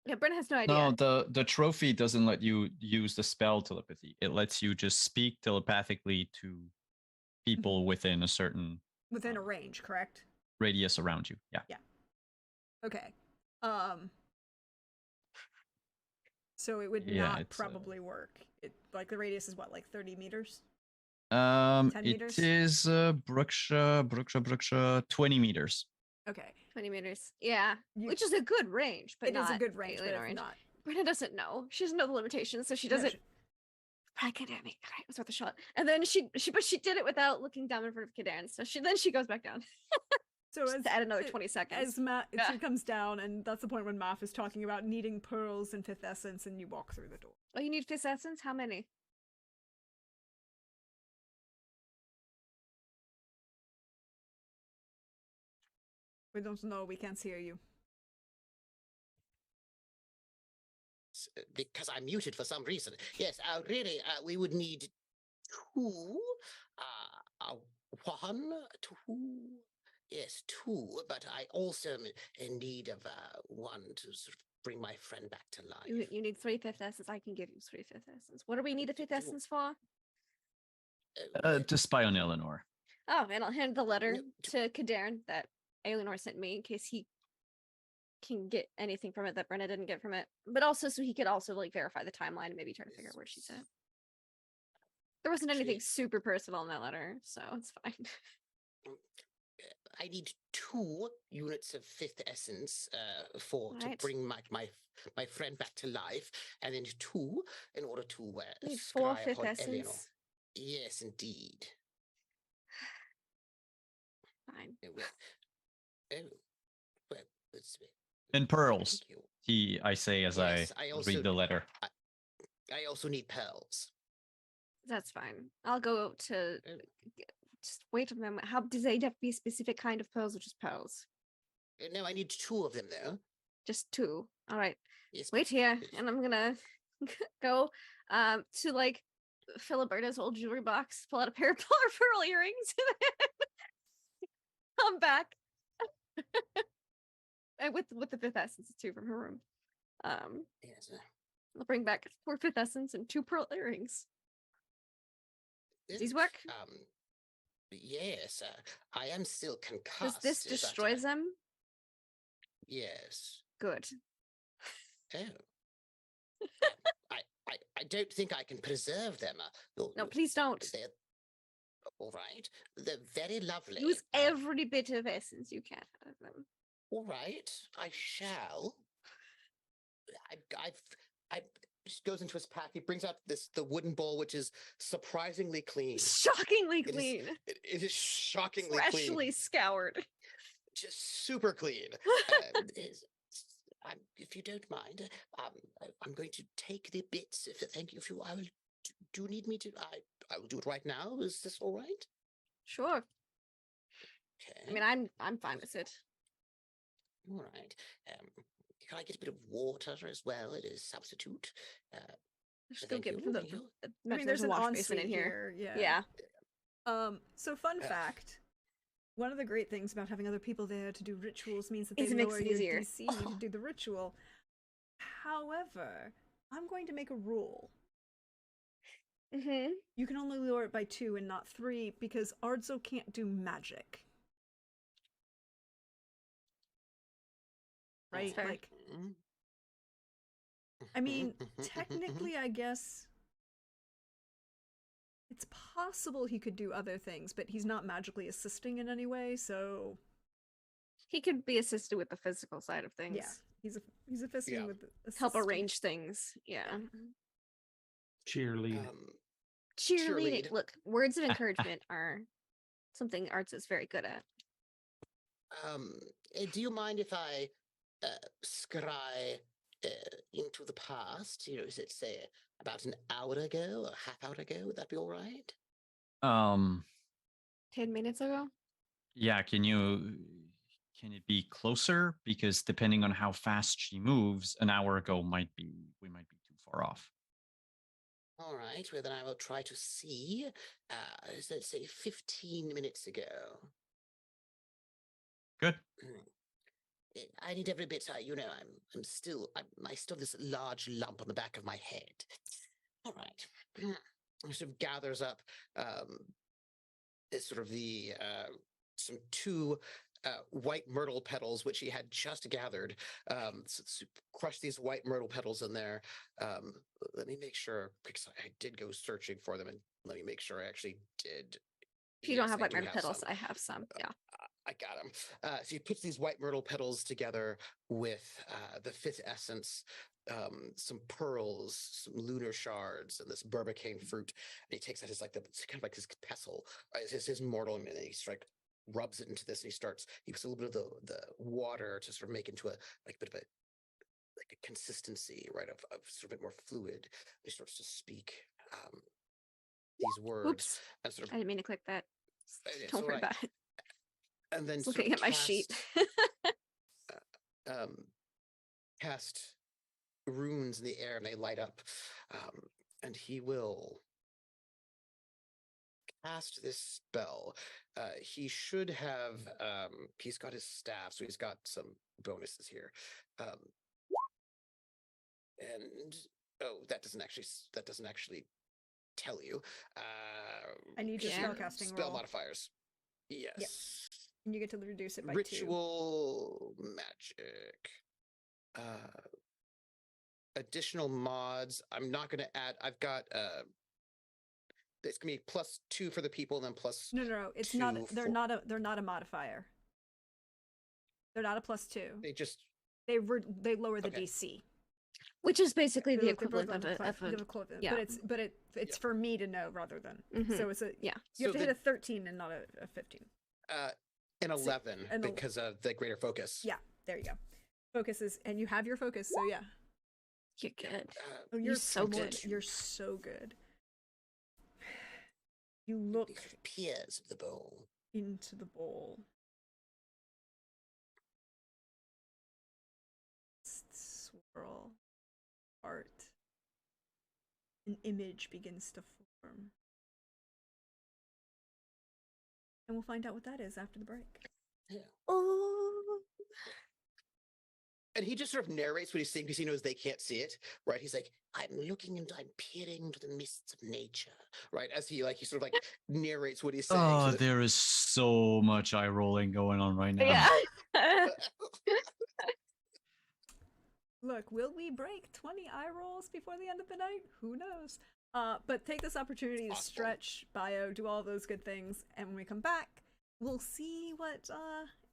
Yeah, Brenna has no idea. No, the trophy doesn't let you use the spell telepathy. It lets you just speak telepathically to people within a certain within a range, correct? radius around you. Yeah. Okay. So it would Yeah, not it's, probably work. Like the radius is what, like 30 meters? 10 meters? It is Bruksha 20 meters. Okay. 20 meters. Yeah. You- Which is a good range, but It is a not good range, but alien it's range. not. Brenna doesn't know. She doesn't know the limitations, so she No, doesn't. Academic. Okay, it was worth a shot. And then she did it without looking down in front of Kadan. So she goes back down. So Just to add another 20 seconds. As Matt, Yeah. she comes down, and that's the point when Math is talking about needing pearls and fifth essence, and you walk through the door. Oh, you need fifth essence? How many? We don't know. We can't hear you. Because I'm muted for some reason. Yes, really, we would need two. One, two. Yes, two. But I also am in need of one to sort of bring my friend back to life. You need 3 fifth essence. I can give you 3 fifth essence. What do we need a fifth essence for? To spy on Eleanor. Oh, and I'll hand the letter No, to Kadarn that Eleanor sent me in case he can get anything from it that Brenna didn't get from it. But also so he could also like verify the timeline and maybe try to figure out where she's at. There wasn't anything super personal in that letter, so it's fine. I need 2 units of fifth essence to Right. bring my friend back to life, and then 2 in order to You need 4 scry fifth upon essence. Eleanor. Yes, indeed. Fine. Well, it's, And pearls. thank you. I say as Yes, I I also- read the letter. I also need pearls. That's fine. I'll go to just wait a moment. How does they have to be a specific kind of pearls or just pearls? No, I need 2 of them though. Just 2. All right. Yes, Wait here, yes. and I'm gonna go to like Filiberta's old jewelry box, pull out a pair of pearl earrings, and then come back. And with the fifth essence too from her room. Yes, I'll bring back 4 fifth essence and 2 pearl earrings. Does these work? Yes, I am still Does concussed. this but, destroy them? Yes. Good. Oh. I don't think I can preserve them. No, please don't. They're all right. They're very lovely. Use every bit of essence you can out of them. All right, I shall. I just goes into his pack. He brings out the wooden bowl, which is surprisingly clean. Shockingly It is clean. It is shockingly Freshly clean. scoured. Just super clean. If you don't mind, I'm going to take the bits. Thank you. If you, I will. Do you need me to? I will do it right now. Is this all right? Sure. Okay. I mean, I'm fine with it. All right. Can I get a bit of water as well? It is substitute. Just go Thank get you, from the. thank you. Imagine there's a an wash basin ensuite in here. Yeah. Yeah. So fun fact. One of the great things about having other people there to do rituals means that Is they it makes lower it your easier. DC to do the ritual. However, I'm going to make a rule. Mm-hmm. You can only lower it by 2 and not 3 because Ardzo can't do magic. Right? fair. Like, Mm. I mean, technically, I guess it's possible he could do other things, but he's not magically assisting in any way, so He could be assisted with the physical side of things. yeah, he's assisting Yeah. with Help assisting. arrange things. Yeah. Cheerlead. Cheerleading. Cheerlead. Look, words of encouragement are something Arts is very good at. Do you mind if I scry into the past? You know, let's say about an hour ago, a half hour ago. Would that be all right? 10 minutes ago. Yeah, can it be closer? Because depending on how fast she moves, an hour ago we might be too far off. All right. Well, then I will try to see. Let's say 15 minutes ago. Good. I need every bit. I still have this large lump on the back of my head. All right. Sort of gathers up it's sort of the some two white myrtle petals which he had just gathered. Crush these white myrtle petals in there. Let me make sure, because I did go searching for them, and let me make sure I actually did. If you don't Yes, have I white do myrtle have petals, some. I have some. Yeah. I got him. So he puts these white myrtle petals together with the fifth essence, some pearls, some lunar shards, and this bourbicane fruit. And he takes out his it's kind of like his pestle, his mortal, and he's like rubs it into this, and he puts a little bit of the water to sort of make into a bit of a consistency, right, of sort of a bit more fluid. And he starts to speak these words. Oops. And sort of, I didn't mean to click that. it's Don't all worry right. about it. And then Just sort looking of at my sheet. cast runes in the air, and they light up. And he will cast this spell. He should have. He's got his staff, so he's got some bonuses here. And that doesn't actually tell you. I need your Yeah. spellcasting Spell roll. modifiers. Yes. And you get to reduce it by 2. Ritual magic. Additional mods. I'm not going to add. I've got. It's going to be +2 for the people, and then plus. No. It's 2 not. They're for- not a. They're not a modifier. They're not a +2. They just. They lower the Okay. DC. Which is basically the They're equivalent both of on a the equivalent, yeah. but it's for me to know rather than. Mhm. So it's a Yeah. You have So to hit a 13 and not a 15. An 11 an el- because of the greater focus. Yeah, there you go. Focus is, and you have your focus, so yeah. You're good. Oh, You're so good. You're so good. You look Peers of the bowl. into the bowl. Swirl. Art. An image begins to form. And we'll find out what that is after the break. Yeah. Oh. And he just sort of narrates what he's seeing because he knows they can't see it, right? He's like, I'm looking and I'm peering into the mists of nature, right? As he sort of narrates what he's saying. Oh, so that- there is so much eye rolling going on right now. Yeah. Look, will we break 20 eye rolls before the end of the night? Who knows? But take this opportunity to Possible. stretch, bio, do all those good things, and when we come back, we'll see what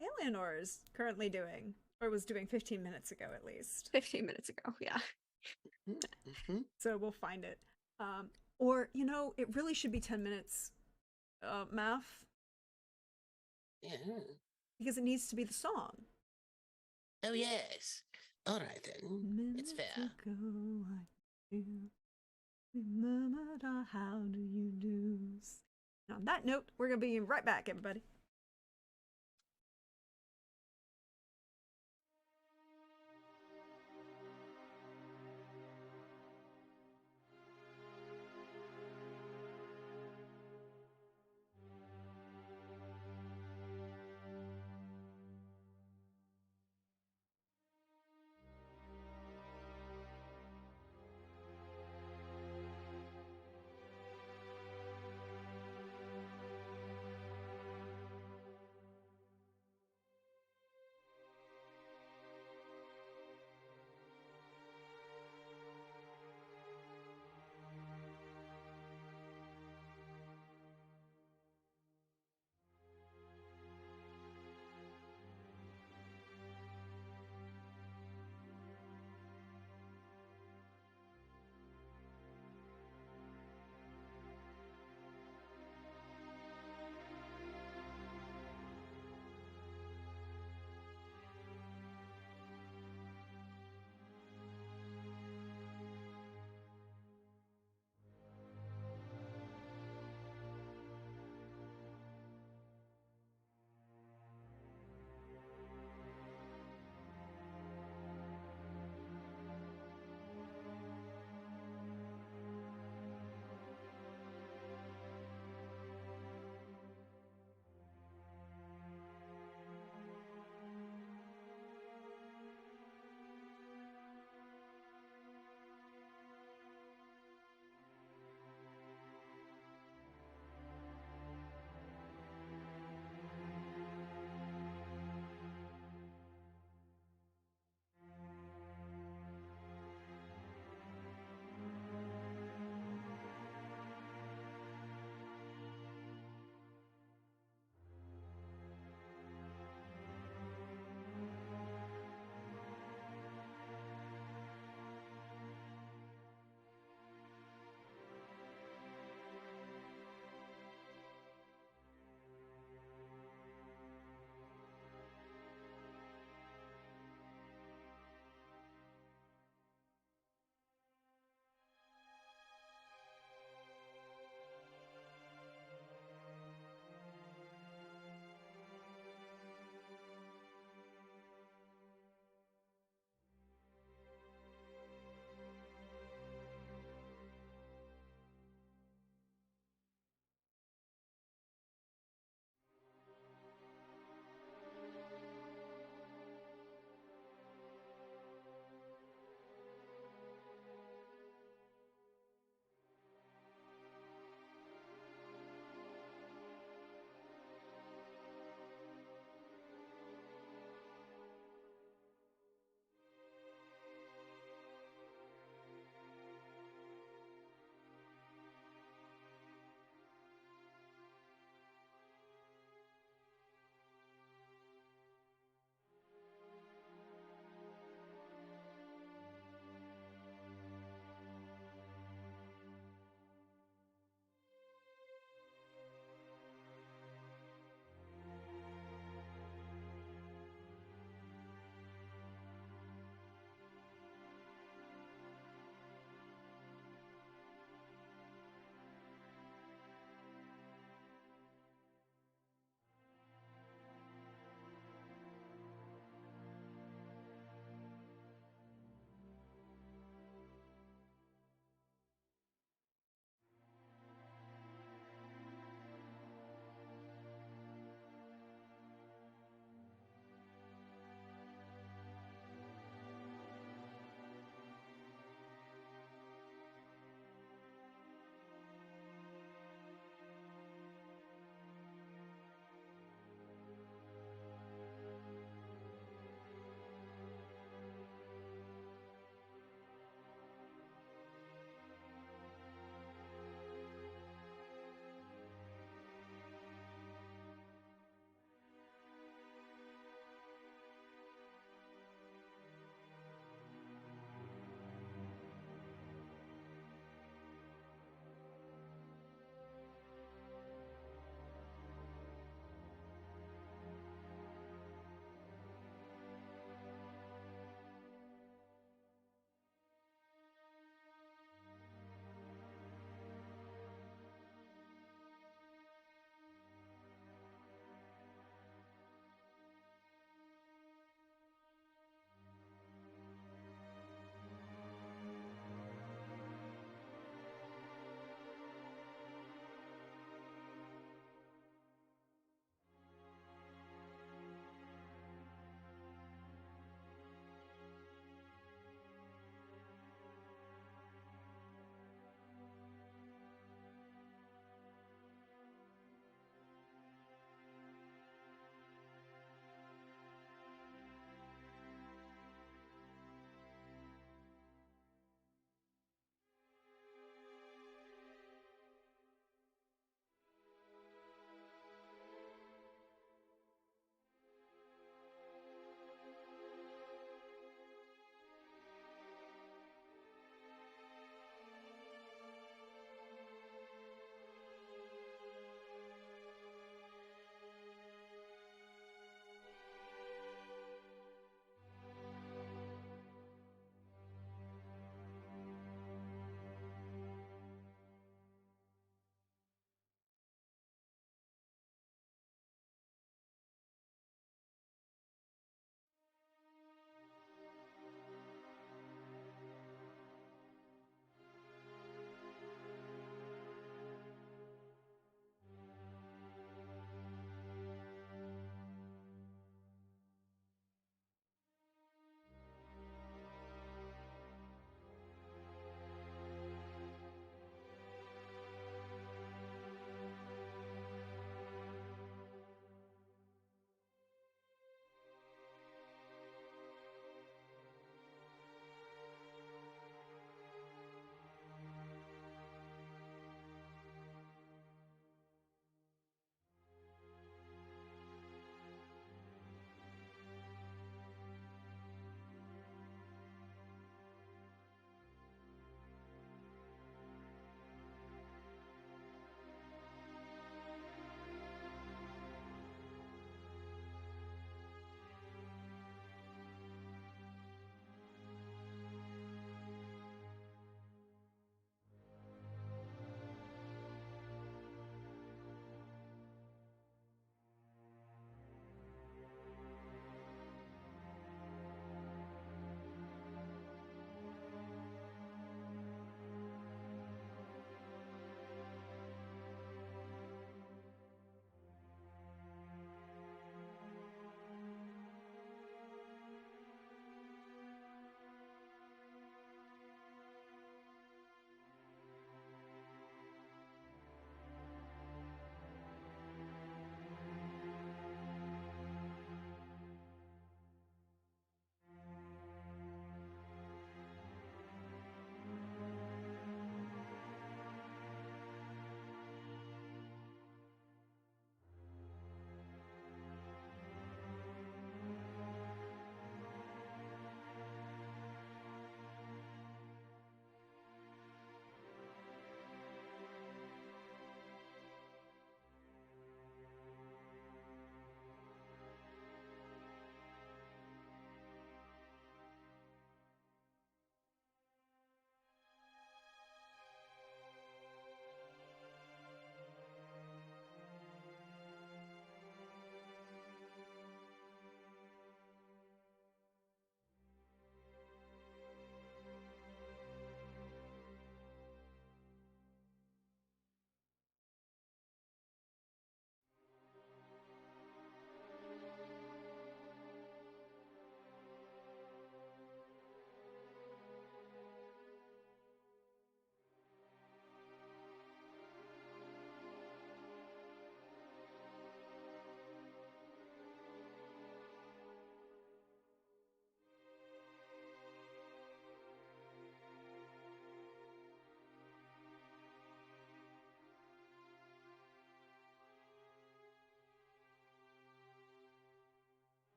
Eleanor is currently doing, or was doing 15 minutes ago at least. 15 minutes ago, yeah. Mhm. So we'll find it. Or, it really should be 10 minutes, math, Yeah. because it needs to be the song. Oh, yes. All right, then. It's fair. Minutes ago, I do. Remembered our how do you do's. And on that note, we're going to be right back, everybody.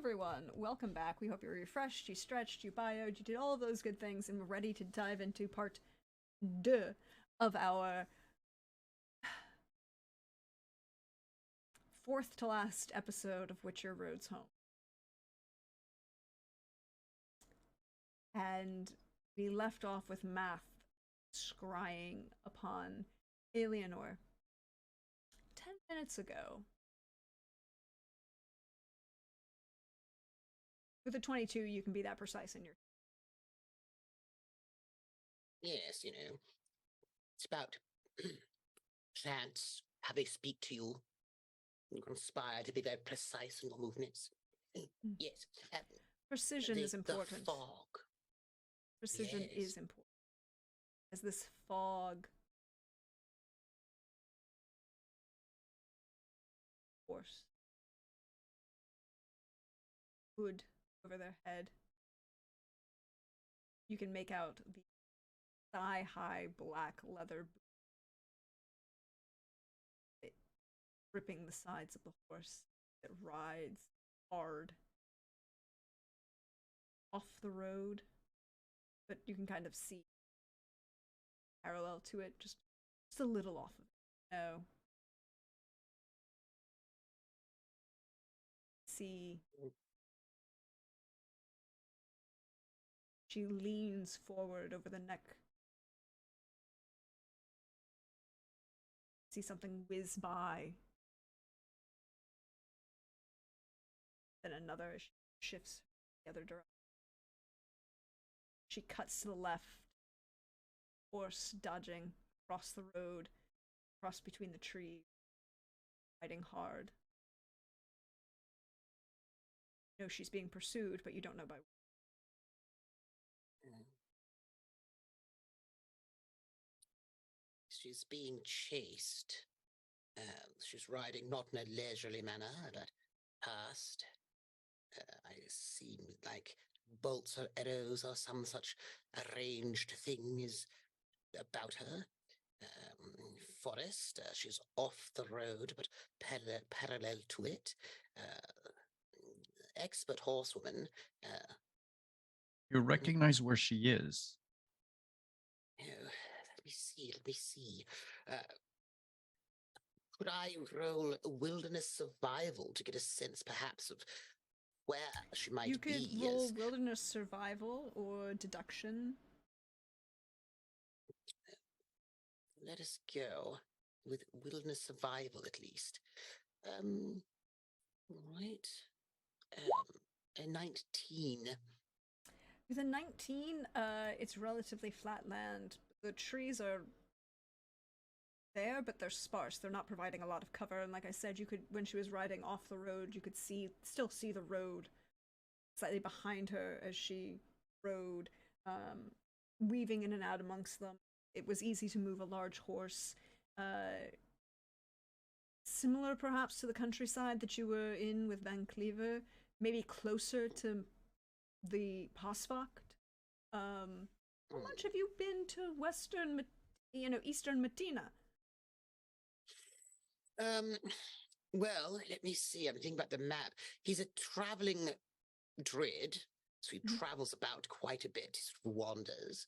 everyone. Welcome back. We hope you're refreshed, you stretched, you bioed, you did all of those good things, and we're ready to dive into part 2 of our fourth to last episode of Witcher Roads Home. And we left off with Math scrying upon Alienor 10 minutes ago. With a 22, you can be that precise in your... Yes, it's about chance, how they speak to you. You conspire to be very precise in your movements. Yes. Precision is important. The fog. Precision Yes. is important. As this fog force hood over their head, you can make out the thigh-high black leather boot gripping the sides of the horse that rides hard off the road, but you can kind of see parallel to it, just a little off of it. No. See. She leans forward over the neck. See something whiz by. Then another shifts the other direction. She cuts to the left. Horse dodging across the road, across between the trees, riding hard. You know she's being pursued, but you don't know by what. She's being chased. She's riding not in a leisurely manner, but past. I seem like bolts or arrows or some such arranged thing is about her. Forest, she's off the road, but parallel to it. Expert horsewoman. You recognize where she is. Let me see. Could I roll wilderness survival to get a sense, perhaps, of where she might be? You could roll wilderness survival or deduction. Let us go with wilderness survival, at least. Right. A 19. With a 19, it's relatively flat land. The trees are there, but they're sparse. They're not providing a lot of cover. And like I said, you could, when she was riding off the road, you could still see the road slightly behind her as she rode, weaving in and out amongst them. It was easy to move a large horse. Similar perhaps to the countryside that you were in with Van Cleaver, maybe closer to the Pasvacht. How much have you been to Eastern Matina? Well, let me see. I'm thinking about the map. He's a traveling druid, so he travels about quite a bit. He sort of wanders.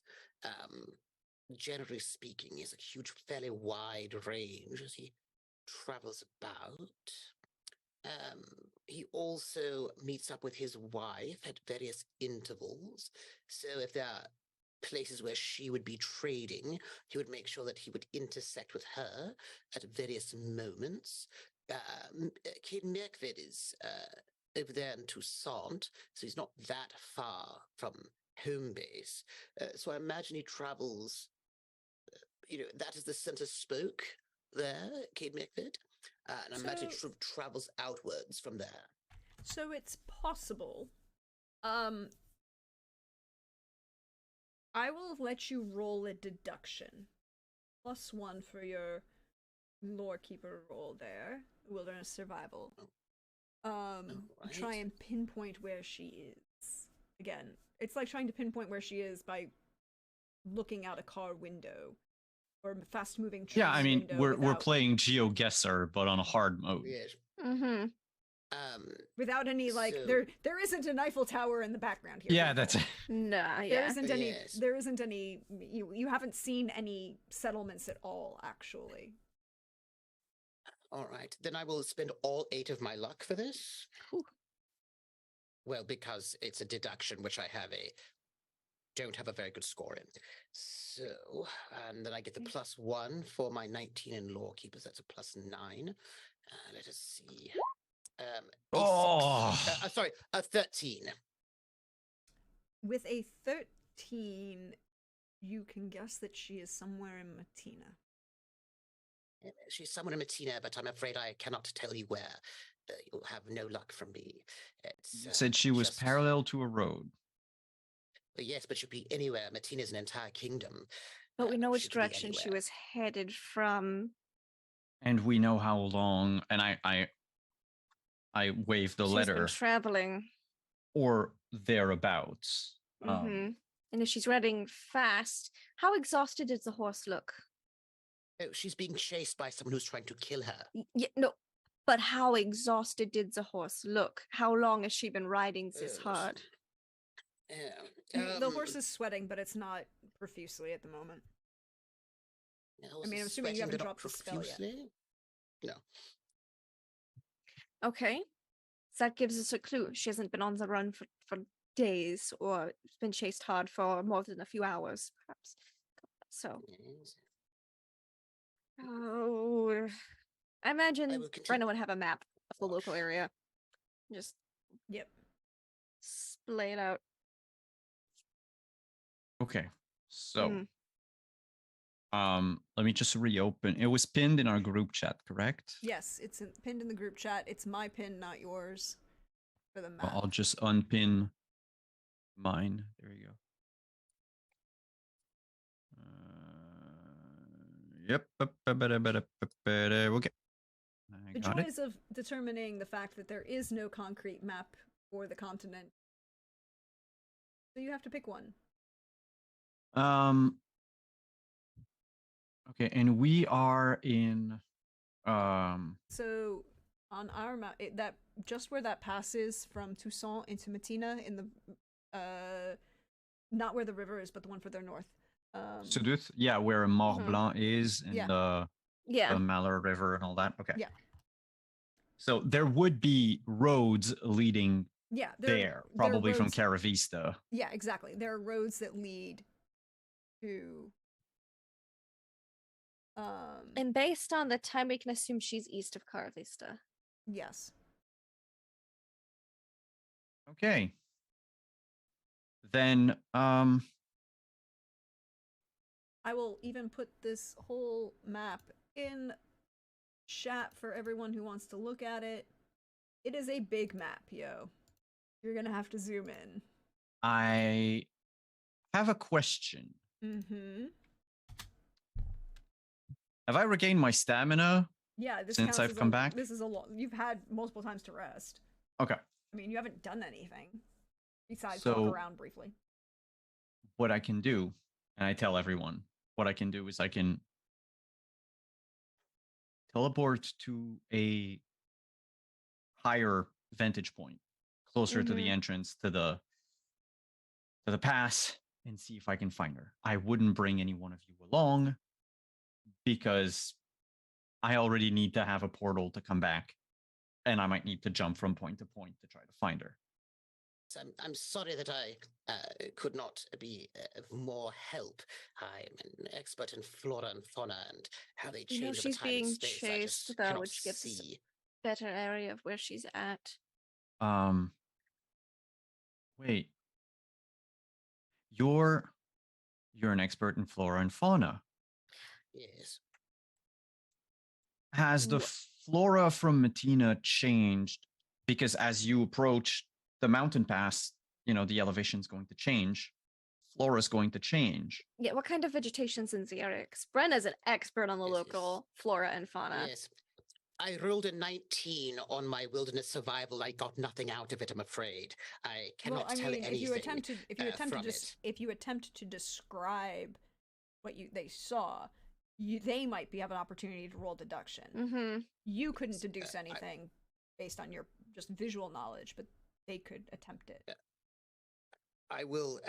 Generally speaking, he has a huge, fairly wide range as he travels about. He also meets up with his wife at various intervals. So if there are places where she would be trading, he would make sure that he would intersect with her at various moments. Kid Mirkvid is over there in Toussaint, so he's not that far from home base. So I imagine he travels, that is the center spoke there, Kid Mirkvid. And I imagine it sort of travels outwards from there. So it's possible. I will let you roll a deduction. +1 for your lore keeper roll there. Wilderness survival. Right. Try and pinpoint where she is. Again, it's like trying to pinpoint where she is by looking out a car window. Or fast-moving train Yeah, I mean, window we're without... playing GeoGuessr, but on a hard mode. Yes. Mm-hmm. Without any like So- there isn't an Eiffel Tower in the background here. Yeah, people. that's it. Nah, There yeah. isn't any. Yes. There isn't any. You haven't seen any settlements at all, actually. All right, then I will spend all 8 of my luck for this. Whew. Well, because it's a deduction, which I don't have a very good score in. So, and then I get the +1 for my 19 in law keepers. That's a +9. Let us see. A 6. Oh. Sorry, a 13. With a 13, you can guess that she is somewhere in Matina. She's somewhere in Matina, but I'm afraid I cannot tell you where. You'll have no luck from me. It's, You said she was just- parallel to a road. Yes, but she'd be anywhere. Matina's an entire kingdom. But we know which she could be direction she anywhere. was headed from. And we know how long, and I wave the She's letter been traveling. or thereabouts. Hmm. And if she's running fast, how exhausted does the horse look? Oh, she's being chased by someone who's trying to kill her. Yeah, no, but how exhausted did the horse look? How long has she been riding this hard? Yeah. The horse is sweating, but it's not profusely at the moment. the I mean, I'm horse is assuming you sweating, haven't but not dropped the spell yet. profusely. No. Okay. So that gives us a clue. She hasn't been on the run for days or been chased hard for more than a few hours, perhaps. So, Yes. oh, I imagine will Brenna continue. would have a map of the local area. Just Yep. splay it out. Okay. So, Mm. let me just reopen. It was pinned in our group chat, correct? Yes, it's pinned in the group chat. It's my pin, not yours, for the Well, map. I'll just unpin mine. There you go. Yep. Okay. I The got it. joys of determining the fact that there is no concrete map for the continent. So you have to pick one. Okay, and we are in So on our map, that just where that passes from Toussaint into Matina in the not where the river is, but the one further north. Suduth, yeah, where Mont Mhm. Blanc is and Yeah. the Yeah. Malheur River and all that. Okay. Yeah. So there would be roads leading Yeah, there, are probably from roads- Caravista. Yeah, exactly. There are roads that lead to. And based on the time, we can assume she's east of Caravista. Yes. Okay. Then I will even put this whole map in chat for everyone who wants to look at it. It is a big map, yo. You're gonna have to zoom in. I have a question. Mm-hmm. Have I regained my stamina? Yeah, this Since counts I've as come a, back? This is a lot. You've had multiple times to rest. Okay. I mean, you haven't done anything besides So- walk around briefly. What I can do, and I tell everyone, what I can do is I can teleport to a higher vantage point, closer to the Mhm. entrance to the pass, and see if I can find her. I wouldn't bring any one of you along because I already need to have a portal to come back, and I might need to jump from point to point to try to find her. So I'm sorry that I could not be of more help. I'm an expert in flora and fauna and how they You know, change over she's time and being space. I chased, just though, cannot which gives us see. better area of where she's at. Wait. You're an expert in flora and fauna. Yes. Has the flora from Matina changed? Because as you approach the mountain pass, the elevation's going to change. Flora's going to change. Yeah, what kind of vegetation's in the area? 'Cause Brenna's an expert on the Yes, yes. local flora and fauna. Yes. I rolled a 19 on my wilderness survival. I got nothing out of it, I'm afraid. I cannot Well, I tell mean, anything. if you attempt to describe what they saw, they might have an opportunity to roll deduction. Mm-hmm. You couldn't deduce I- anything based on your just visual knowledge, but they could attempt it. I will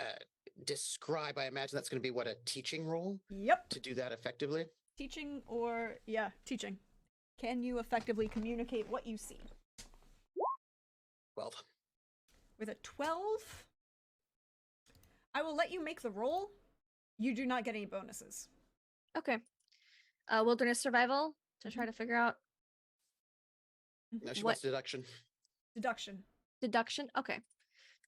describe. I imagine that's going to be what, a teaching role Yep. to do that effectively. Teaching or, yeah, teaching. Can you effectively communicate what you see? 12. With a 12, I will let you make the roll. You do not get any bonuses. Okay. Wilderness survival to try to figure out No, she What- wants deduction. Deduction. deduction. Okay.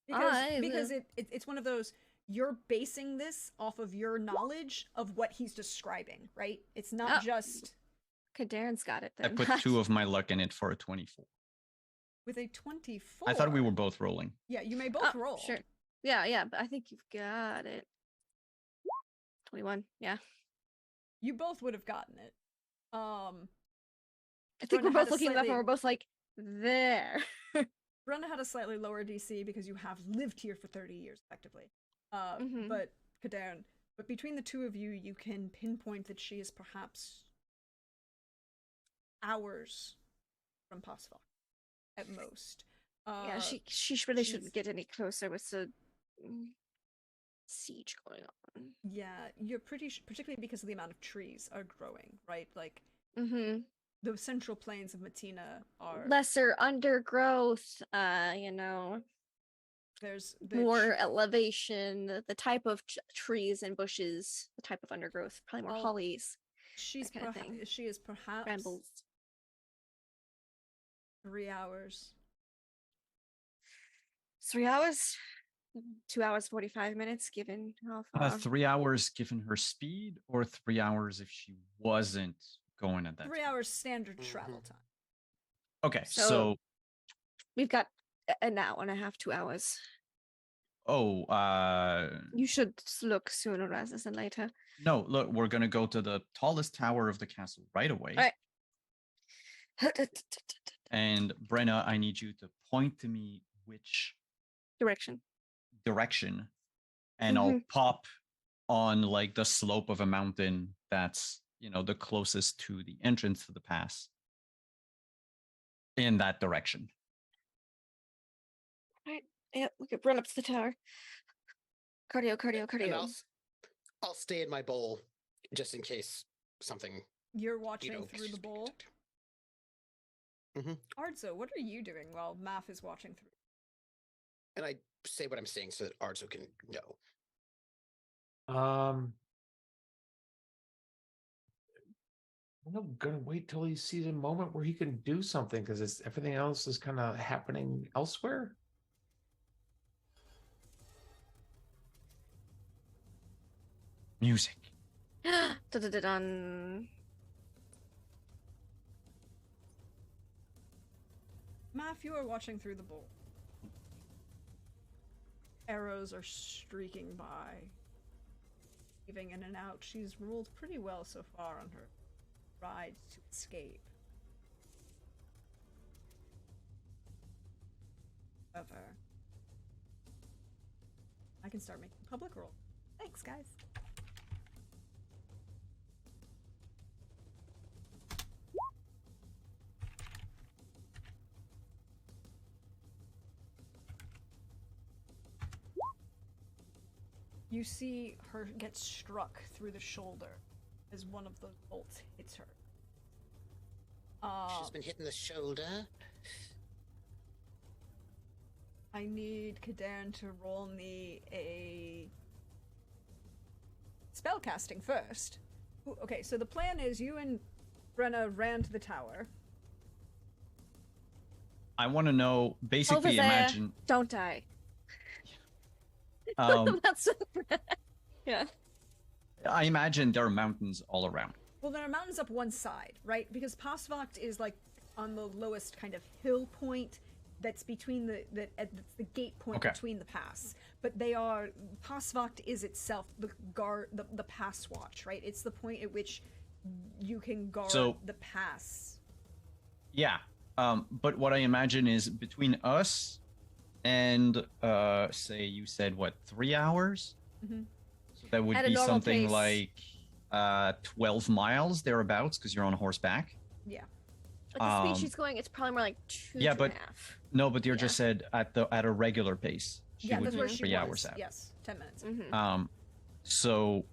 Because it's one of those, you're basing this off of your knowledge of what he's describing, right? It's not Oh. just Okay, Darren's got it I then. put 2 of my luck in it for a 24. with a 24. I thought we were both rolling. Yeah, you may both Oh, roll. Sure. Yeah, but I think you've got it. 21. Yeah. You both would have gotten it. I think Brenna we're had both a looking it up and slightly- we're both like, there. Brenna had a slightly lower DC because you have lived here for 30 years, effectively. Mhm. But Kadern, but between the two of you, you can pinpoint that she is perhaps hours from Pasval, at most. Yeah, she really she's- shouldn't get any closer with the siege going on. Yeah, you're particularly because of the amount of trees are growing, right? Like Mm-hmm. the central plains of Matina are Lesser undergrowth, you know, there's the more elevation, the type of trees and bushes, the type of undergrowth, probably more Well, hollies, she's that kind of thing. she is perhaps brambles. 3 hours. 3 hours? 2 hours, 45 minutes, given how far. 3 hours given her speed, or 3 hours if she wasn't going at that 3 time? hours standard travel time. Okay, So- so We've got an hour and a half, 2 hours. oh, You should look sooner rather than later. no, look, we're gonna go to the tallest tower of the castle right away. Right. And Brenna, I need you to point to me which Direction. direction, and I'll pop on like the slope of a mountain that's, you know, the closest to the entrance to the pass in that direction. Yeah, we could run up to the tower. Cardio, cardio, And cardio. I'll stay in my bowl just in case something, You're watching you know, through the bowl. Mm-hmm. Ardzo, what are you doing while Math is watching through? And I say what I'm saying so that Arzo can know. I'm gonna wait till he sees a moment where he can do something because everything else is kind of happening elsewhere. Music. Dun-dun-dun-dun. Math, you are watching through the bowl. Arrows are streaking by, weaving in and out. She's rolled pretty well so far on her ride to escape. However, I can start making public roll. Thanks, guys. You see her get struck through the shoulder as one of the bolts hits her. She's been hitting the shoulder. I need Kadern to roll me a spellcasting first. Ooh, okay, so the plan is you and Brenna ran to the tower. I want to know, basically, Over there. imagine. Don't die. That's Yeah. I imagine there are mountains all around. Well, there are mountains up one side, right? Because Pasvakt is like on the lowest kind of hill point that's between that's the gate point Okay. between the pass. But Pasvakt is itself the pass watch, right? It's the point at which you can guard So- the pass. Yeah. But what I imagine is between us and say you said what, 3 hours? Mhm. So that would At a be normal something pace. like 12 miles thereabouts because you're on horseback. Yeah. Like the speed Um, she's going, it's probably more like two, yeah, two but- and a half. No, but you Yeah. just said at a regular pace. She Yeah, would that's be where she 3 was. hours out. Yes, 10 minutes. Mm-hmm. So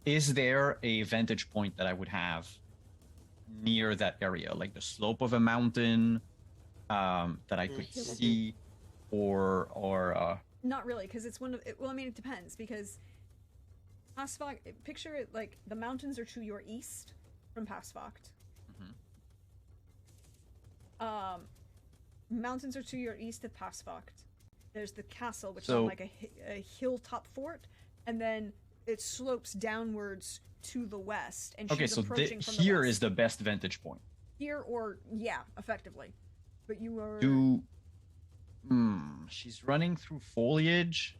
is there a vantage point that I would have near that area, like the slope of a mountain, that I could Mhm. see, or Not really, because it's one of. Well, I mean, it depends because Pasvacht. Picture it like the mountains are to your east from Pasvacht. Mountains are to your east of Pasvacht. There's the castle, which is So- like a hilltop fort, and then it slopes downwards to the west. And okay, she's so approaching from the here west. is the best vantage point. Here or yeah, effectively. But you are She's running through foliage,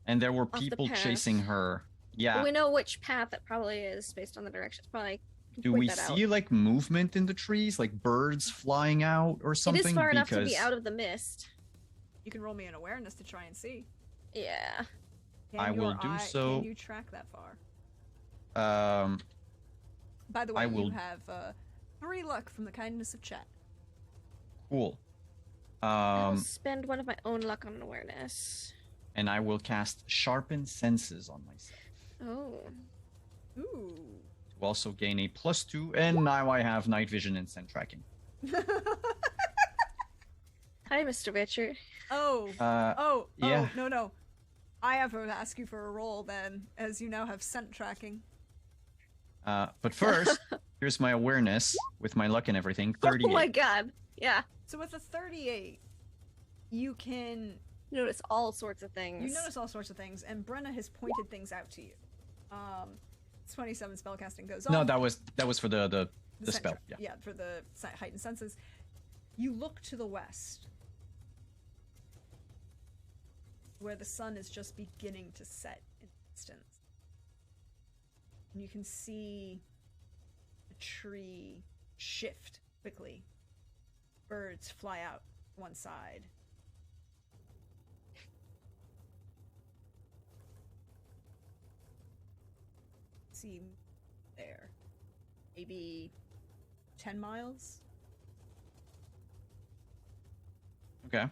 and there were the people chasing path. her. Yeah. We know which path it probably is based on the directions. Probably. Do point we that see out. like movement in the trees, like birds flying out or something? It is far enough to be Because- out of the mist. you can roll me an awareness to try and see. Yeah. Can I will your do eye- so. Can you track that far? By the way, I will- you have 3 luck from the kindness of chat. Cool. I will spend one of my own luck on awareness. And I will cast Sharpen Senses on myself Oh. Ooh. to also gain a +2, and now I have night vision and scent tracking. Hi, Mr. Richard. Oh. Uh, Oh. yeah. Oh, no. I have to ask you for a roll then, as you now have scent tracking. but first, here's my awareness with my luck and everything. 38. Oh my god. Yeah. So with a 38, you can Notice all sorts of things. you notice all sorts of things, and Brenna has pointed things out to you. 27 spellcasting goes No, off. that was for the scent spell. track- Yeah. for the heightened senses. You look to the west, where the sun is just beginning to set in the distance. And you can see a tree shift quickly. Birds fly out one side. See there. Maybe 10 miles? Okay.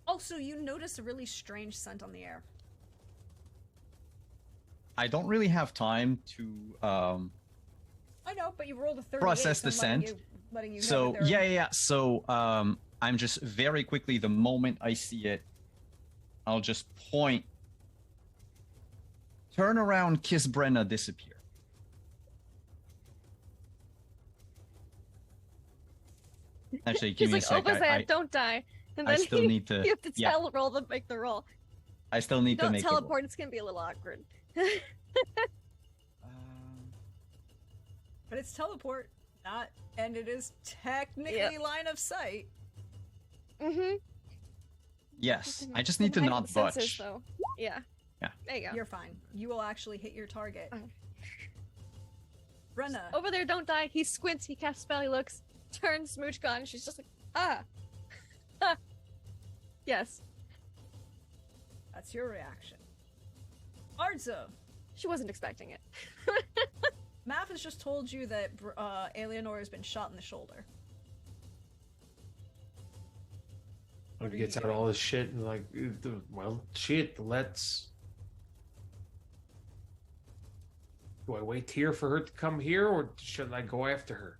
Also, you notice a really strange scent on the air. I don't really have time to I know, but you rolled a 38. Process so the I'm letting scent. letting you know So that there yeah. So I'm just very quickly, the moment I see it, I'll just point, turn around, kiss Brenna, disappear. Actually, give He's me like, a sec. oh, Bazan, don't die. And I then still need to. you have to yeah, roll the make the roll. I still need to Don't make it. teleport. It's gonna be a little awkward. But it's teleport, not, and it is technically line of sight. Mm-hmm. Yes, I just need to not budge. Though. Yeah. Yeah. There you go. You're fine. You will actually hit your target. Oh. Brenna, Over there, don't die. He squints. He casts spell. He looks. Turns. Smooch gone. She's just like, ah. Ah. Yes. that's your reaction. Arzo, She wasn't expecting it. Math has just told you that Eleanor has been shot in the shoulder. What are you Gets out doing? all this shit and like, well, shit. Let's. Do I wait here for her to come here, or should I go after her?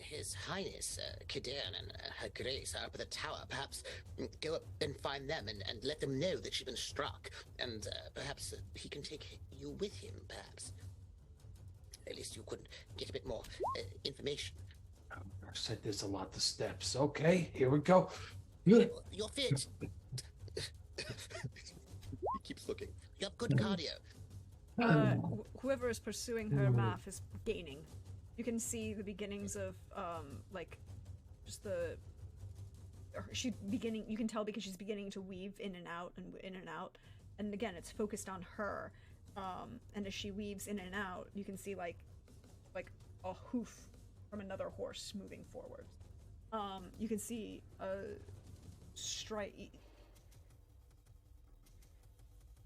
His Highness, Kadan, and Her Grace are up at the tower. Perhaps go up and find them and let them know that she's been struck. And perhaps he can take you with him, perhaps. At least you could get a bit more information. I said there's a lot of steps. Okay, here we go. Your fit. He keeps looking. You have good cardio. Whoever is pursuing her, Math, is gaining. You can see the beginnings of like just the she beginning. You can tell because she's beginning to weave in and out and in and out. And again, it's focused on her. And as she weaves in and out, you can see like a hoof from another horse moving forward. You can see a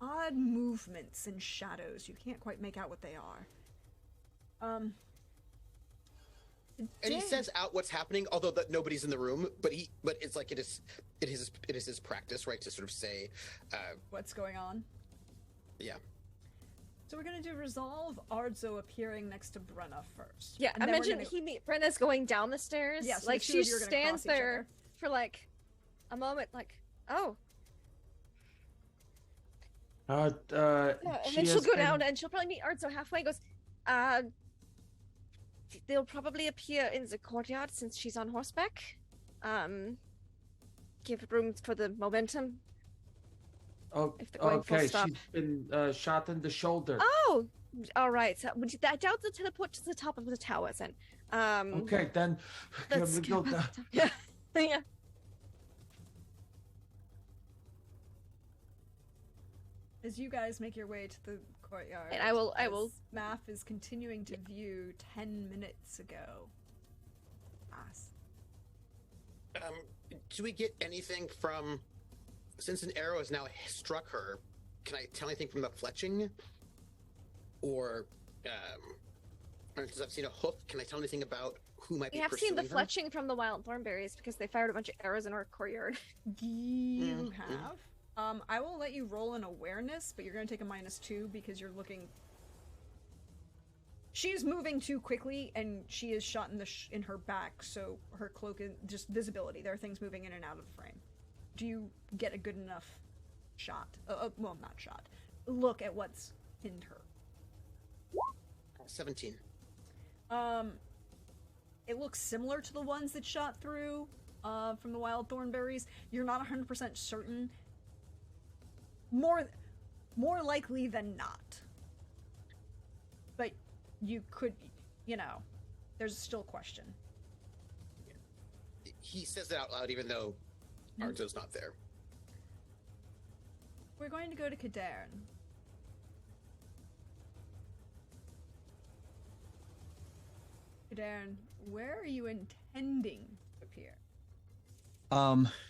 odd movements and shadows. You can't quite make out what they are. And he says out what's happening, although that nobody's in the room. But it's like it is his practice, right, to sort of say, what's going on. Yeah. So we're gonna do resolve Ardzo appearing next to Brenna first. Yeah, And I then we're mentioned Brenna's going down the stairs. Yeah, so like the two of she you are gonna stands cross each there other. for like a moment, like, oh. Yeah, and she then she'll has go been- down and she'll probably meet Ardzo halfway and goes, they'll probably appear in the courtyard since she's on horseback. Give room for the momentum. Oh, if they're going full okay. stop. She's been shot in the shoulder. Oh, all right. So, I doubt they'll teleport to the top of the towers then. Okay, then Let's can we go go down? Yeah. Yeah. As you guys make your way to the courtyard, And I will- as Math is continuing to view 10 minutes ago. Pass. Do we get anything from, since an arrow has now struck her? Can I tell anything from the fletching, or since I've seen a hoof, can I tell anything about who might We be have pursuing seen the her? fletching from the wild thornberries because they fired a bunch of arrows in our courtyard. You Mhm. have. I will let you roll an awareness, but you're going to take a -2 because you're looking. She's moving too quickly, and she is shot in in her back, so her cloak is just visibility. There are things moving in and out of the frame. Do you get a good enough shot? Well, not shot. Look at what's pinned her. 17. It looks similar to the ones that shot through from the wild thornberries. You're not 100% certain. More likely than not. But you could, there's still a question. He says it out loud, even though Ardzo's not there. We're going to go to Cadarn. Cadarn, where are you intending to appear?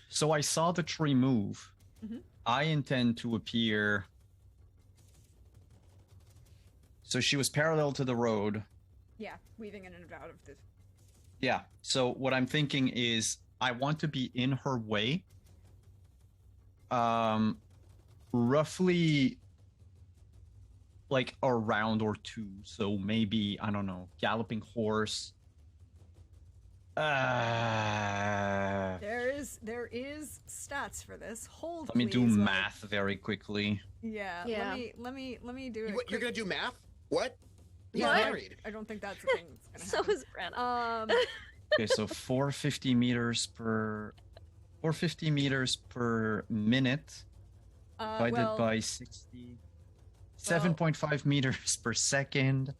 So I saw the tree move. Mhm. I intend to appear. So she was parallel to the road. Yeah, weaving in and out of the. Yeah. So what I'm thinking is I want to be in her way. Roughly like a round or two. So maybe, I don't know, galloping horse. There is stats for this. Hold. Let me do please, while I- math very quickly. Yeah. Yeah. Let me do it. You're quick. gonna do math? What? He's No, married. I don't think that's the thing that's gonna So happen. is Brenna. Okay, so 450 meters per 450 meters per minute divided well, by 60. 7.5 meters per second.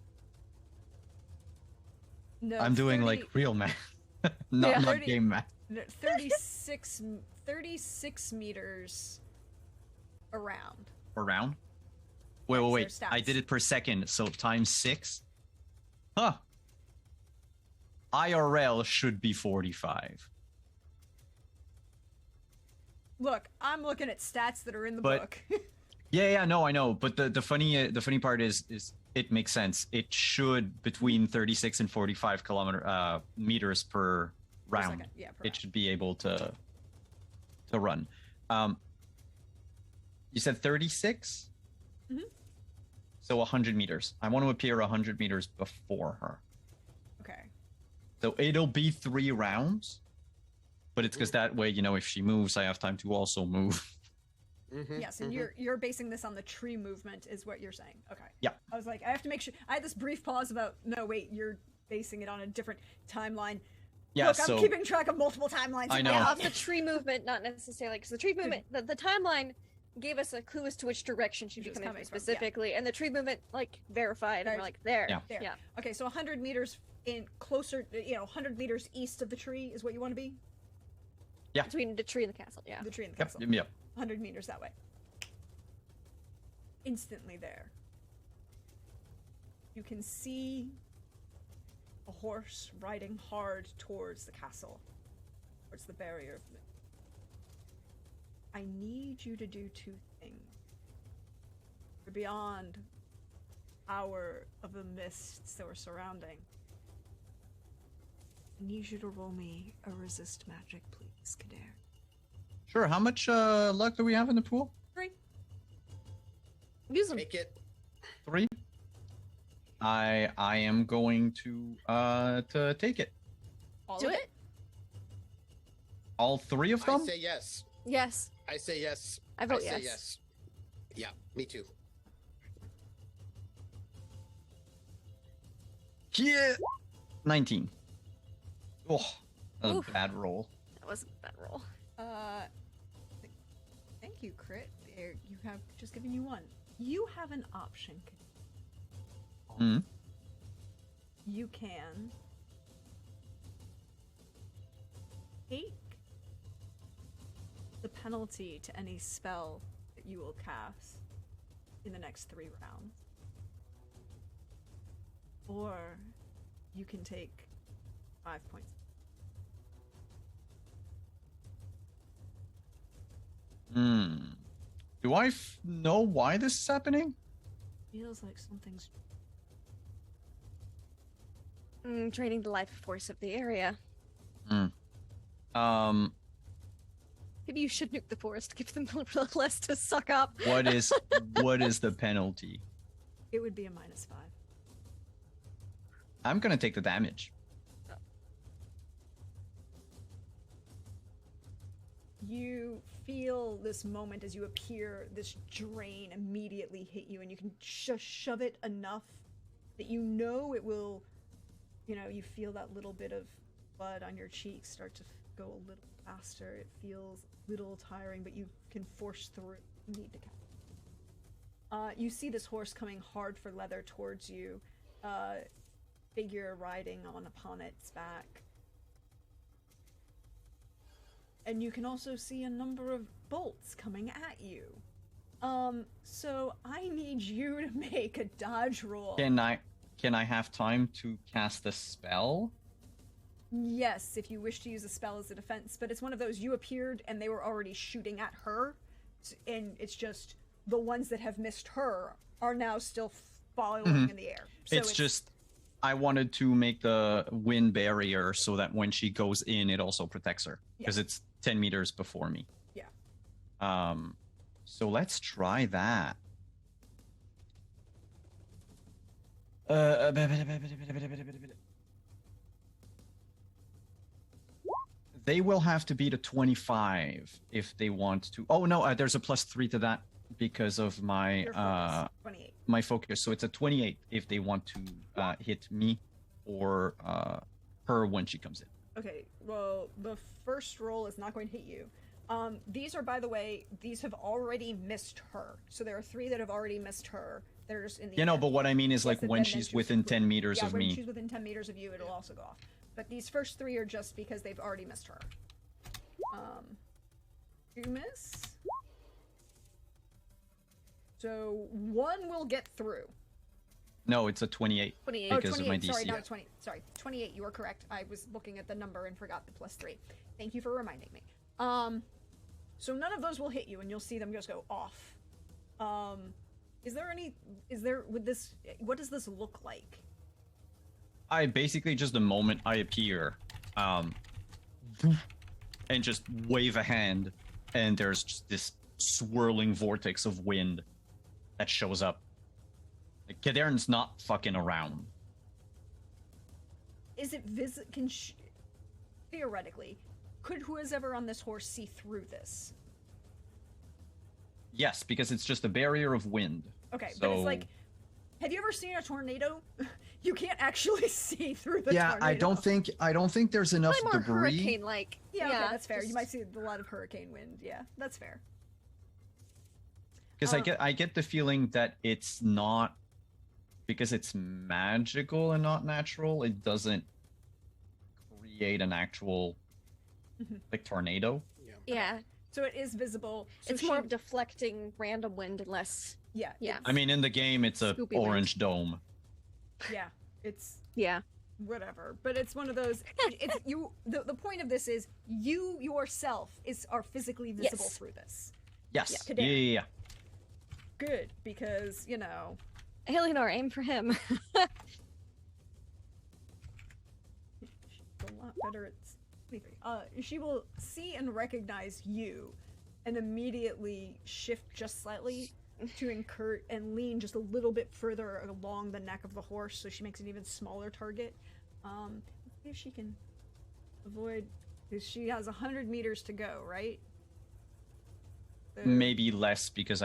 no, I'm doing 30 like real math, not Yeah. not 30 game math. no, 36 meters around. Around. Wait, That's wait, their wait. I stats. did it per second, so times 6. Huh. IRL should be 45. Look, I'm looking at stats that are in the But- book. Yeah, no, I know. But the funny part is it makes sense. It should between 36 and 45 meters per Per round. second. Yeah, per It round. should be able to run. You said 36? Mhm. So 100 meters. I want to appear 100 meters before her. Okay. So it'll be 3 rounds. But it's because that way, if she moves, I have time to also move. Mhm, Yes, and mhm. you're basing this on the tree movement, is what you're saying. Okay. Yeah. I was like, I have to make sure. I had this brief pause about. No, wait, you're basing it on a different timeline. Yeah, Look, so I'm keeping track of multiple timelines. I in my know. Yeah, head. of the tree movement, not necessarily, because the tree movement, the timeline gave us a clue as to which direction she'd be She was coming coming from from, yeah. specifically, and the tree movement, verified, and we're like, there. Yeah. There. Yeah. Okay, so 100 meters in closer, 100 meters east of the tree is what you want to be? Between the tree and the castle, yeah. The tree and the Yep, castle. yep. 100 meters that way. Instantly there. You can see a horse riding hard towards the castle, towards the barrier. I need you to do 2 things. beyond power of the mists that were surrounding. I need you to roll me a resist magic, please, Kader. Sure. How much luck do we have in the pool? 3. Use them. Make it. 3. I am going to take it. All Do of it. All 3 of I them. say yes. Yes. I say yes. I vote say yes. yes. Yeah, me too. Yeah. 19. Oh, a Oof. bad roll. That was a bad roll. Thank you, Crit. There, you have just given you 1. You have an option. Hmm. You can take the penalty to any spell that you will cast in the next 3 rounds. Or you can take 5 points. Hmm. Do I know why this is happening? Feels like something's. Draining the life force of the area. Um. Maybe you should nuke the forest, give them a little less to suck up. What is the penalty? It would be a -5. I'm gonna take the damage. You feel this moment as you appear, this drain immediately hit you, and you can just shove it enough that you know it will, you feel that little bit of blood on your cheeks start to go a little faster. It feels a little tiring, but you can force through it. You need to count. You see this horse coming hard for leather towards you, figure riding upon its back. And you can also see a number of bolts coming at you. So I need you to make a dodge roll. Can I have time to cast a spell? Yes, if you wish to use a spell as a defense, but it's one of those you appeared and they were already shooting at her, and it's just the ones that have missed her are now still following in the air. So it's just I wanted to make the wind barrier so that when she goes in, it also protects her because it's 10 meters before me. Yeah. So let's try that. They will have to beat a 25 if they want to. Oh no, there's a +3 to that because of my Your focus, 28. my focus. So it's a 28 if they want to hit me or her when she comes in. Okay, well, the first roll is not going to hit you. These are, by the way, these have already missed her. So there are 3 that have already missed her. They're just in the air. But what I mean is like Yes, when then she's she's within 10 meters yeah, of when me. she's within 10 meters of you, it'll also go off. But these first 3 are just because they've already missed her. You miss. So 1 will get through. No, it's a 28. 28. Oh, Because of my 28. Sorry, DC. not 20. Sorry, 28. You are correct. I was looking at the number and forgot the +3. Thank you for reminding me. So none of those will hit you, and you'll see them just go off. What does this look like? I basically just the moment I appear, and just wave a hand, and there's just this swirling vortex of wind that shows up. Like, Kaderan's not fucking around. Is it theoretically, could who is ever on this horse see through this? Yes, because it's just a barrier of wind. Okay, but it's So- like, have you ever seen a tornado? You can't actually see through the Yeah, tornado. I don't think there's enough Probably more debris. hurricane-like. Yeah, okay, that's fair. You just- might see a lot of hurricane wind. Yeah, that's fair. Because I get the feeling that it's not, because it's magical and not natural, it doesn't create an actual like tornado. Yeah, So it is visible. So it's more of deflecting random wind and less. yeah, Yeah. I mean, in the game, it's a Scoopy wind. orange dome. yeah. It's Yeah. whatever, but it's one of those. It's you. The point of this is you yourself are physically visible Yes. through this. Yes. Yeah, Yeah, Kadera. yeah, yeah. good because, you know, Alienor, aim for him. she's a lot better at sleeping. She will see and recognize you and immediately shift just slightly to incur and lean just a little bit further along the neck of the horse so she makes an even smaller target. Let's see if she can avoid, because she has 100 meters to go, right? So- Maybe less because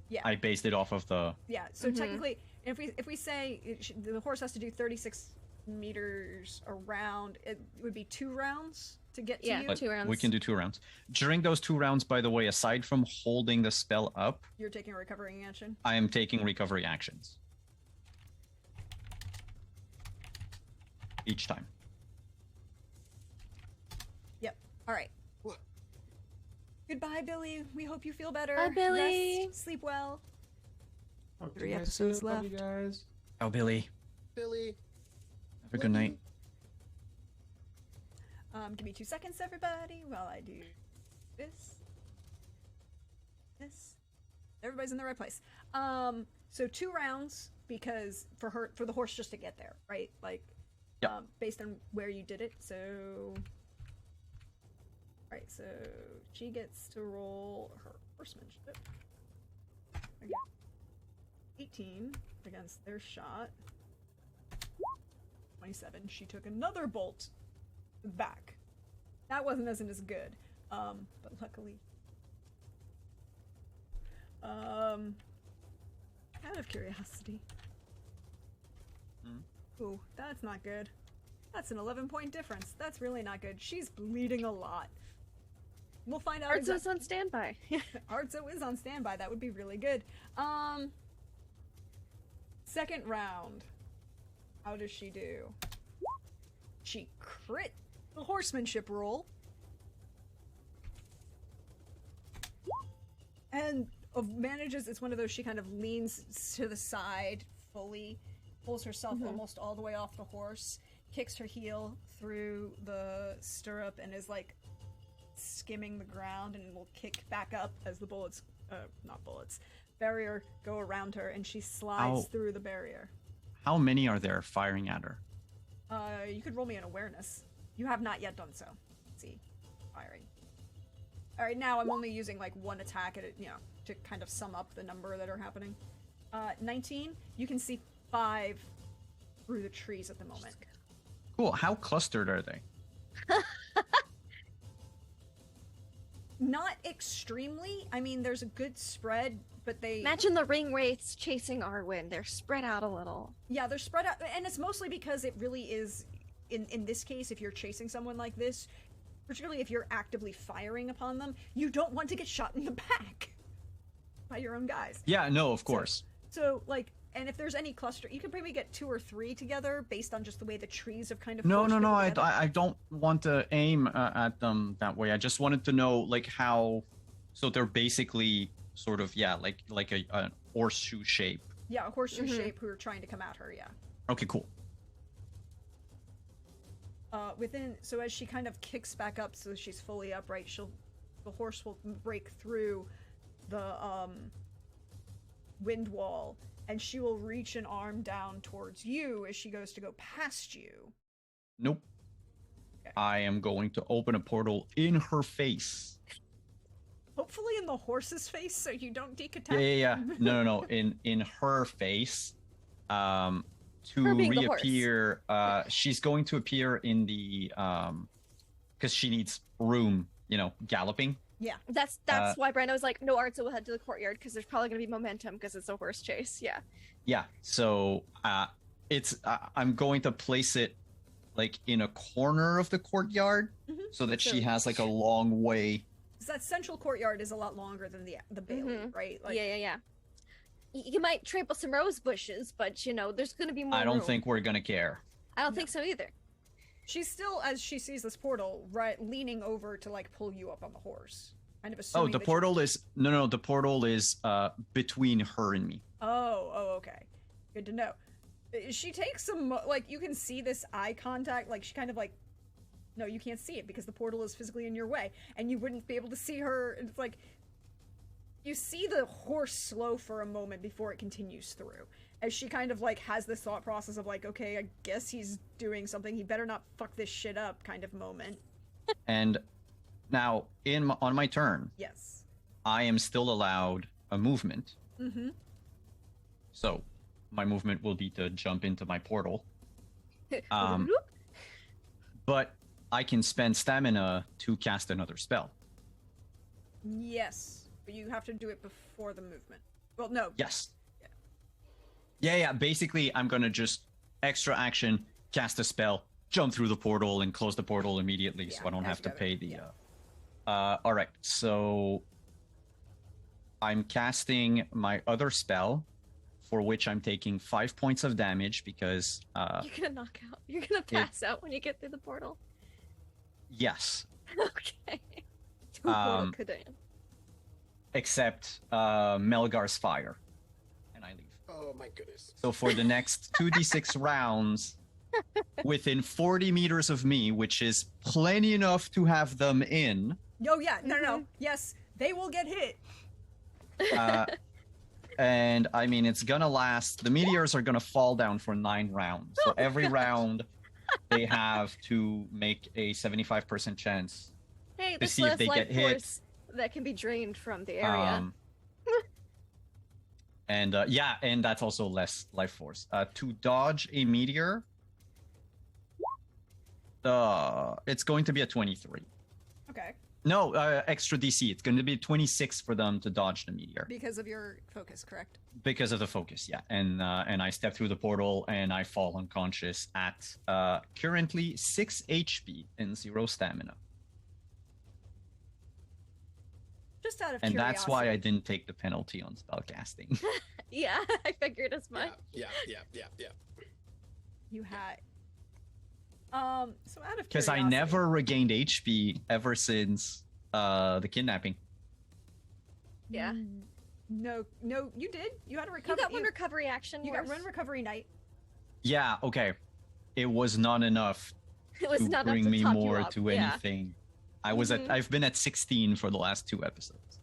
Yeah. I based it off of the. Yeah, so Mhm. technically, if we say the horse has to do 36 meters around, it would be 2 rounds to get to Yeah, you. But 2 rounds. we can do 2 rounds. During those 2 rounds, by the way, aside from holding the spell up, You're taking a recovering action. I am taking recovery actions. Each time. Yep. All right. Wha- Goodbye, Billy. We hope you feel better. Bye, Billy. Rest, sleep well. Talk to 3 you guys episodes soon. Love you left. guys. Oh, Billy. Billy. Have a good night. Give me 2 seconds, everybody, while I do this. This. Everybody's in the right place. So 2 rounds because for the horse just to get there, right? Like, Yep. based on where you did it. So, right. So she gets to roll her horsemanship. Again. 18 against their shot. 27. She took another bolt back. That wasn't as good. But luckily. Out of curiosity. Ooh, that's not good. That's an 11-point difference. That's really not good. She's bleeding a lot. We'll find out. Arzo's on standby. Arzo is on standby. That would be really good. Second round. How does she do? She crit the horsemanship roll. And manages, it's one of those, she kind of leans to the side fully, pulls herself almost all the way off the horse, kicks her heel through the stirrup, and is like skimming the ground, and will kick back up as the barrier go around her, and she slides Ow. through the barrier. How many are there firing at her? You could roll me an awareness. You have not yet done so. Let's see. Firing. Alright, now I'm only using like 1 attack at it, to kind of sum up the number that are happening. 19, you can see 5 through the trees at the moment. Cool. How clustered are they? Not extremely. I mean, there's a good spread, but they... Imagine the ring wraiths chasing Arwen. They're spread out a little. Yeah, they're spread out, and it's mostly because it really is, in this case, if you're chasing someone like this, particularly if you're actively firing upon them, you don't want to get shot in the back by your own guys. Yeah, no, of course. So, like, and if there's any cluster, you can maybe get 2 or 3 together based on just the way the trees have kind of... No, forced no, no. people I together. I don't want to aim at them that way. I just wanted to know, like, how. So they're basically sort of, yeah, like a horseshoe shape. Yeah, a horseshoe Mhm. shape who are trying to come at her, yeah. Okay, cool. So as she kind of kicks back up so she's fully upright, the horse will break through the wind wall, and she will reach an arm down towards you as she goes to go past you. Nope. Okay. I am going to open a portal in her face. Hopefully in the horse's face so you don't decapitate. Yeah. No. In her face. To Her being the horse. reappear. She's going to appear in the because she needs room. Galloping. Yeah. That's why Brando was like, no, Arzo will head to the courtyard because there's probably going to be momentum because it's a horse chase. Yeah. Yeah. So I'm going to place it like in a corner of the courtyard Mhm. so that she So- has like a long way. So that central courtyard is a lot longer than the bailey, Mhm. right? Yeah. You might trample some rose bushes, but there's going to be more I don't room. think we're gonna care. I don't think so either. She's still, as she sees this portal, right, leaning over to like pull you up on the horse. Kind of assuming Oh, the that portal is no. The portal is between her and me. Oh, okay. Good to know. She takes some, like, you can see this eye contact, like, she kind of, like, no, you can't see it because the portal is physically in your way, and you wouldn't be able to see her, and it's like, You see the horse slow for a moment before it continues through. As she kind of like has this thought process of like, okay, I guess he's doing something. He better not fuck this shit up kind of moment. And now, on my turn, Yes. I am still allowed a movement. Mm-hmm. So, my movement will be to jump into my portal. But I can spend stamina to cast another spell. Yes. But you have to do it before the movement. Well, no. Yes. Yeah. Basically, I'm gonna just extra action, cast a spell, jump through the portal, and close the portal immediately, so Yeah, I don't as have you to go to- pay the. yeah. All right. So I'm casting my other spell, for which I'm taking 5 points of damage because You're gonna knock out. You're gonna pass out when you get through the portal. yes, Okay. To a portal, Kadan. except Melgar's fire, and I leave. Oh my goodness. So for the next 2d6 rounds, within 40 meters of me, which is plenty enough to have them in. Oh, yeah. No. Yes, they will get hit. And I mean, it's gonna last. The meteors are gonna fall down for 9 rounds. So every round, they have to make a 75% chance. Hey, To this see if less they life get hit. force that can be drained from the area. And and that's also less life force. To dodge a meteor, it's going to be a 23. Okay. No, extra DC. It's going to be 26 for them to dodge the meteor Because of your focus, correct? because of the focus. Yeah, and I step through the portal and I fall unconscious at currently 6 HP and 0 stamina. Just out of And curiosity. that's why I didn't take the penalty on spellcasting. Yeah, I figured as much. Yeah. You had. So out of Because I curiosity- never regained HP ever since the kidnapping. Yeah. No, you did. You had a You recovery. got one recovery action. You got Morse. one recovery night. Yeah, okay. It was not enough It was to not enough bring to me top you more up. to Yeah. anything. I was Mhm. I've been at 16 for the last 2 episodes.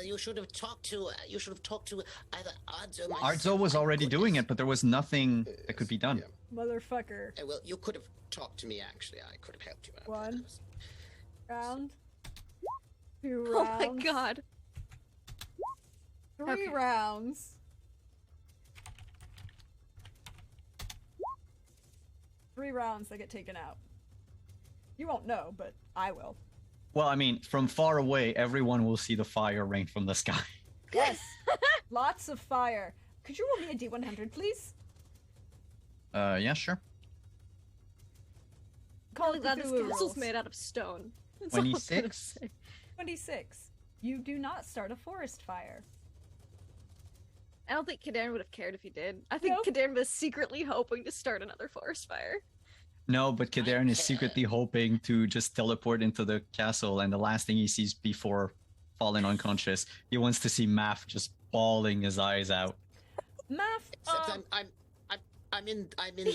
You should have talked to. You should have talked to either Ardzo. Well, myself, Ardzo was my already doing goodness. it, but there was nothing that could be done. Yeah. Motherfucker. Well, you could have talked to me. Actually, I could have helped you out. One. Round. 2 Oh rounds. my god. 3 Okay. rounds. 3 rounds that get taken out. You won't know, but I will. Well, I mean, from far away, everyone will see the fire rain from the sky. Yes. Lots of fire. Could you roll me a D100, please? Yeah, sure. Call Really it glad this Cthulhu castle's rolls. made out of stone. That's all I'm gonna 26? say. 26. You do not start a forest fire. I don't think Kadarn would have cared if he did. I think Nope. Kadarn was secretly hoping to start another forest fire. No, but Kadarn is care. secretly hoping to just teleport into the castle, and the last thing he sees before falling unconscious, he wants to see Math just bawling his eyes out. Math, Except I'm in.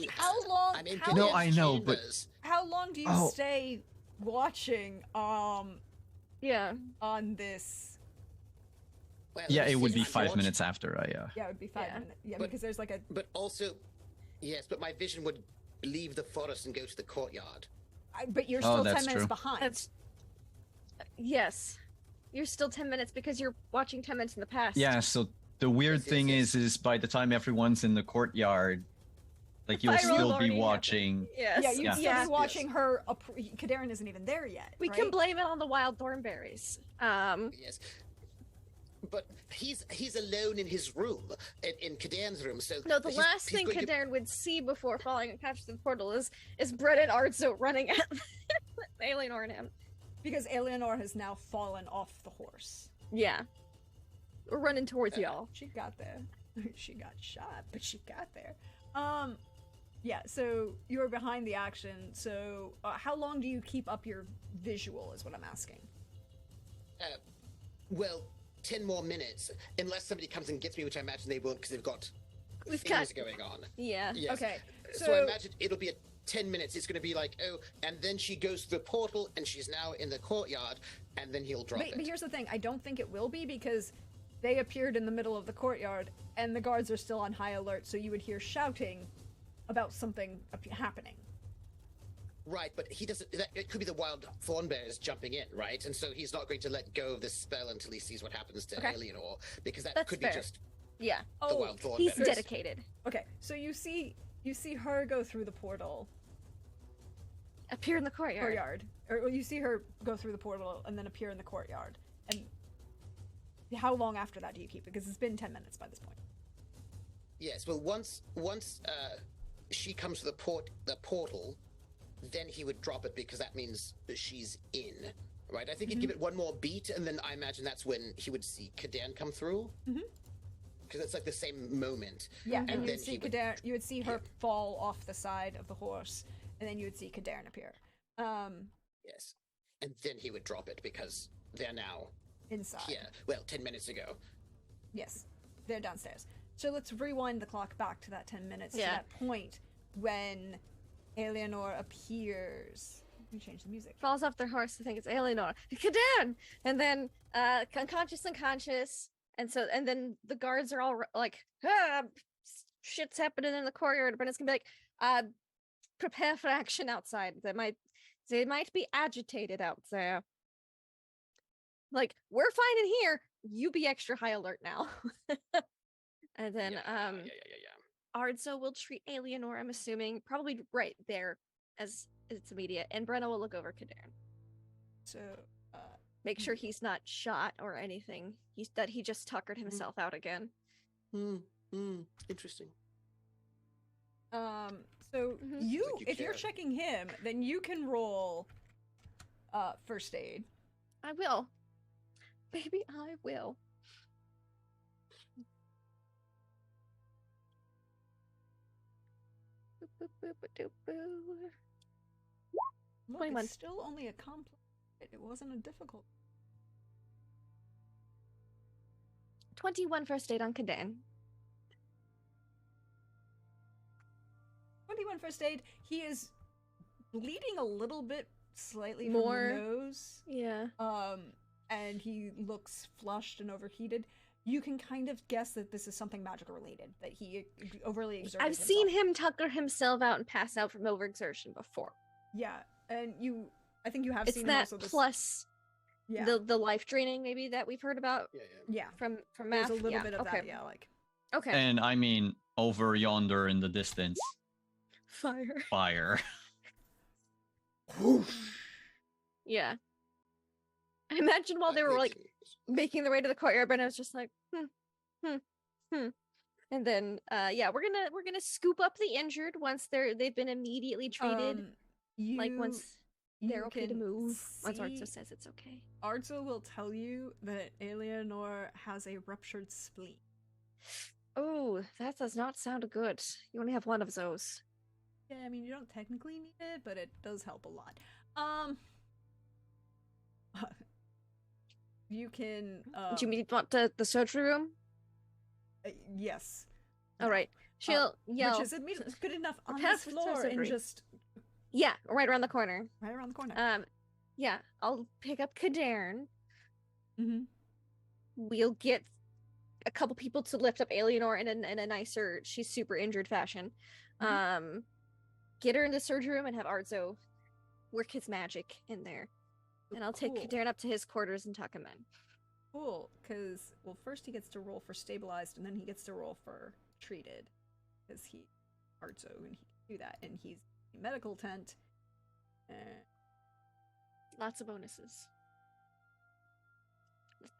how long? I'm in. how, No, Kadan's I know, but- chambers. how long do you Oh. stay watching Yeah. on this? Well, Yeah, you it would see, be I'm 5 watching- minutes after I. Yeah, it would be 5 Yeah. minutes. Yeah, But- because there's like a. But also, yes, but my vision would leave the forest and go to the courtyard. But you're Oh, still that's 10 minutes true. behind. That's yes. You're still 10 minutes because you're watching 10 minutes in the past. Yeah, so the weird Yes, yes, thing yes. is by the time everyone's in the courtyard, like you'll Fire will still be already happen. watching. Yes. Yeah, you'd Yeah. still Yeah. be watching her. Kadarn isn't even there yet. We right? can blame it on the wild thornberries. Yes. But he's alone in his room, in Kadan's room. So No, the he's- last he's thing going to- Kadarn would see before falling unconscious in the portal is Brett and Arzo running at Alienor and him. Because Eleanor has now fallen off the horse. Yeah. We're running towards y'all. She got there. She got shot, but she got there. Yeah. So you're behind the action. So how long do you keep up your visual? Is what I'm asking. Well, 10 more minutes, unless somebody comes and gets me, which I imagine they won't, because they've got We've things got- going on. Yeah. Yes. Okay. So I So imagine it'll be 10 minutes, it's going to be like, oh, and then she goes through the portal and she's now in the courtyard, and then he'll drop it. But here's the thing, I don't think it will be because they appeared in the middle of the courtyard and the guards are still on high alert, so you would hear shouting about something happening. Right, but he doesn't. It could be the wild thorn bears jumping in, right? And so he's not going to let go of this spell until he sees what happens to Eleanor, because that That's could fair. be just Yeah. the wild thorn He's bears. dedicated. Okay, so you see her go through the portal Appear in the courtyard. or you see her go through the portal and then appear in the courtyard. And how long after that do you keep it? Because it's been 10 minutes by this point. Yes, well, once she comes to the portal, then he would drop it because that means that she's in, right? I think he'd give it one more beat, and then I imagine that's when he would see Kadan come through. Because it's like the same moment. Yeah, and And you then would see he would- Kadarn, you would see her fall off the side of the horse, and then you would see Kadarn appear. Yes, and then he would drop it because they're now Inside. here. Well, 10 minutes ago. Yes, they're downstairs. So let's rewind the clock back to that 10 minutes, to Yeah. that point when Eleanor appears. Let me change the music. Falls off their horse. I think it's Eleanor. Kadan! And then unconscious, and then the guards are all like, shit's happening in the courtyard. But it's gonna be like, prepare for action outside. They might be agitated out there. Like, we're fine in here. You be extra high alert now. And then yeah. Ardzo will treat Eleanor, I'm assuming, probably right there as it's immediate, and Brenna will look over Kadarn. So, Make sure he's not shot or anything. That he just tuckered himself out again. Interesting. so Mhm. you, Like you if you're care. checking him, then you can roll first aid. I will. Baby, I will. Boop, boop, boop, ba, doop, boo. Look, 21. it's still only a complex. It wasn't a difficult. 21 first aid on Kadan. 21 first aid. He is bleeding a little bit slightly More. from the nose. Yeah. And he looks flushed and overheated. You can kind of guess that this is something magical related, that he overly exerted I've seen himself. him tucker himself out and pass out from overexertion before. Yeah, and I think you have It's seen him that also this. plus Yeah, the life draining maybe that we've heard about yeah. from There's math. a little Yeah, bit of okay. that. Yeah, like Okay. And I mean, over yonder in the distance, Fire. fire. Yeah. I imagine while they were like making their way to the courtyard, Brenna was just like, And then yeah, we're gonna scoop up the injured once they've been immediately treated. Like once they're you okay to can move. Once Arzo see- says it's okay. Arzo will tell you that Eleanor has a ruptured spleen. Oh, that does not sound good. You only have one of those. Yeah, I mean you don't technically need it, but it does help a lot. You can. Do you want the surgery room? Yes. All right. She'll yell. Which is immediately good enough on Prepare this for floor and surgery. just Yeah, right around the corner. right around the corner. Yeah, I'll pick up Kadarn. Mm-hmm. We'll get a couple people to lift up Eleanor in a nicer, she's super injured fashion. Get her in the surgery room and have Arzo work his magic in there. And I'll take Cool. Kadarn up to his quarters and tuck him in. Cool, because well, first he gets to roll for stabilized, and then he gets to roll for treated, because he Arzo and he can do that, and he's in a medical tent. Lots of bonuses.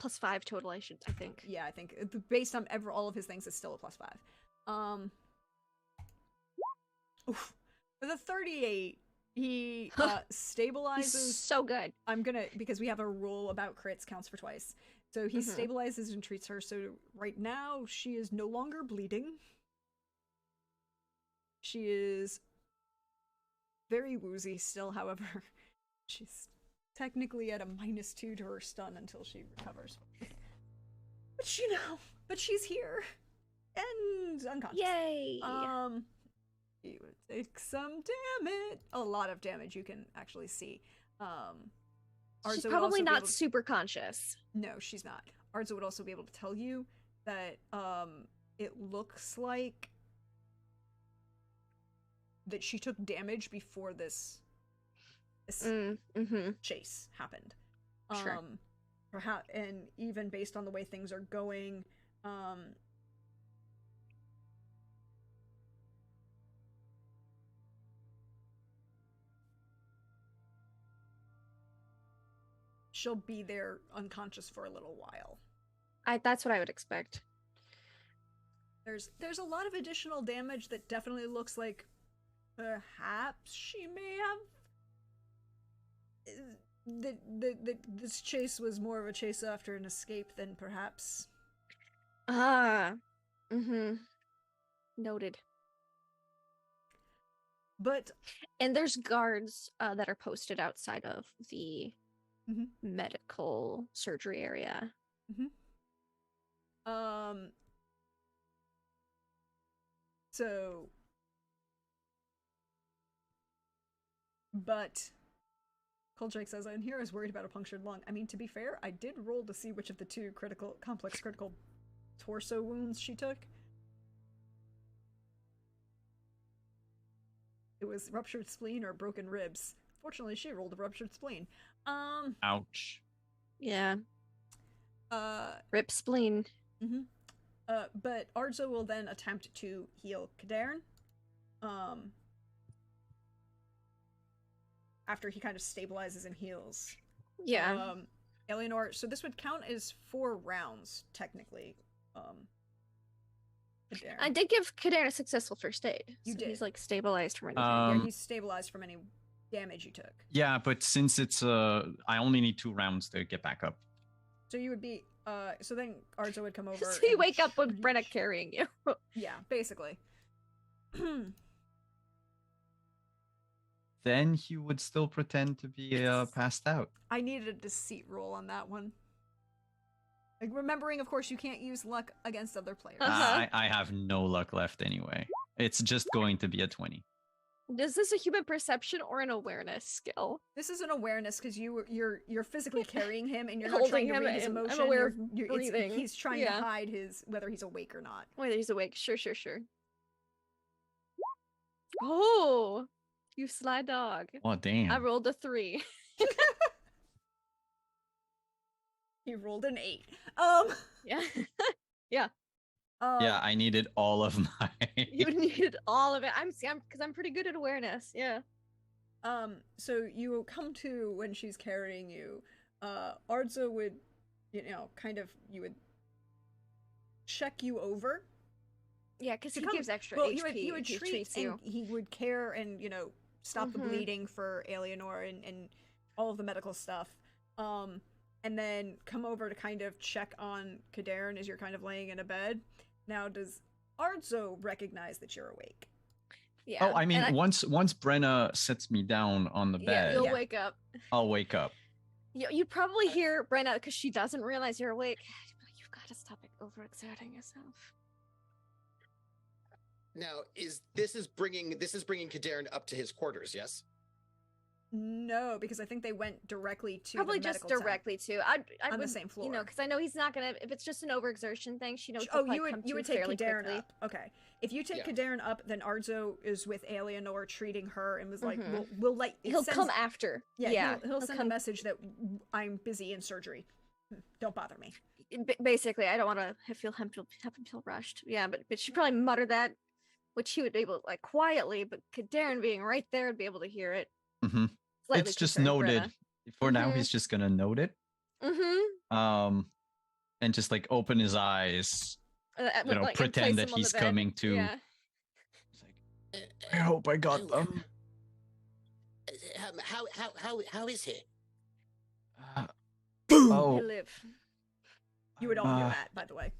+5 total, I think. Yeah, I think based on all of his things, it's still a +5. Oof. For the 38, he stabilizes. He's so good. I'm gonna, because we have a rule about crits counts for twice. So he stabilizes and treats her. So right now she is no longer bleeding. She is very woozy still, however. She's technically at a -2 to her stun until she recovers. But but she's here. And unconscious. Yay! He would take some damage. A lot of damage you can actually see. She's Arzo would probably also be not able to- super conscious. No, she's not. Arzo would also be able to tell you that it looks like that she took damage before this Mm-hmm. chase happened. Sure. Perhaps, and even based on the way things are going, she'll be there unconscious for a little while. That's what I would expect. There's a lot of additional damage that definitely looks like perhaps she may have this chase was more of a chase after an escape than perhaps. Mm-hmm. Noted. But And there's guards that are posted outside of the Mhm. medical surgery area. So but Kolchak says, I'm here is worried about a punctured lung. I mean, to be fair, I did roll to see which of the two complex critical torso wounds she took. It was ruptured spleen or broken ribs. Fortunately, she rolled a ruptured spleen. Ouch. Yeah. Uh, Rip spleen. but Arzo will then attempt to heal Kadern. After he kind of stabilizes and heals. Yeah. Eleanor, so this would count as 4 rounds, technically. Kadern. I did give Kadern a successful first aid. You so did. He's like stabilized from anything. Yeah, Um, he's stabilized from any damage you took. Yeah, but since it's I only need 2 rounds to get back up. So you would be, so then Arzo would come over. So you and wake up with Brenna carrying you. Yeah, basically. Then he would still pretend to be passed out. I needed a deceit roll on that one. Like, remembering, of course, you can't use luck against other players. Uh-huh. I have no luck left anyway. It's just going to be a 20. Is this a human perception or an awareness skill? This is an awareness because you're physically carrying him and you're not Holding trying to him read his and I'm emotion. aware of it's- breathing. he's trying Yeah. to hide his whether he's awake or not. Whether he's awake. Sure. Oh, you sly dog. Oh damn. I rolled a 3. He rolled an 8. Yeah. Yeah, I needed all of my. You needed all of it. Because I'm pretty good at awareness. Yeah. So you come to when she's carrying you. Arzo would, you would check you over. Yeah, because To he come- gives extra Well, HP. he would he treat treats and you. he would care and stop the Mhm. bleeding for Eleanor and all of the medical stuff. And then come over to kind of check on Kadern as you're kind of laying in a bed. Now, does Arzo recognize that you're awake? Yeah. Oh, I mean, and once Brenna sets me down on the yeah, bed, you'll Yeah. wake up. I'll wake up. You probably hear Brenna because she doesn't realize you're awake. You've got to stop overexerting yourself. Now, this is bringing Kadern up to his quarters? Yes. No, because I think they went directly to Probably the just medical tent. directly to. I On the would, same You know, floor. because I know he's not gonna. If it's just an overexertion thing, she knows. Oh, he'll you probably would come you to would take fairly Kadern quickly. up. Okay, if you take Yeah. Kadern up, then Arzo is with Eleanor treating her and was like, Mhm. "We'll let." it He'll sends- come after. Yeah, he'll send a come- message that I'm busy in surgery. Don't bother me. Basically, I don't want to have him feel rushed. Yeah, but she probably muttered that, which he would be able like quietly, but Kadern being right there would be able to hear it. hmm It's just noted. For now, he's just gonna note it. Mm-hmm. And just like open his eyes. Pretend that he's coming to. Yeah. It's like, I hope I got them. How is he? Oh, You live. You would all hear that, by the way.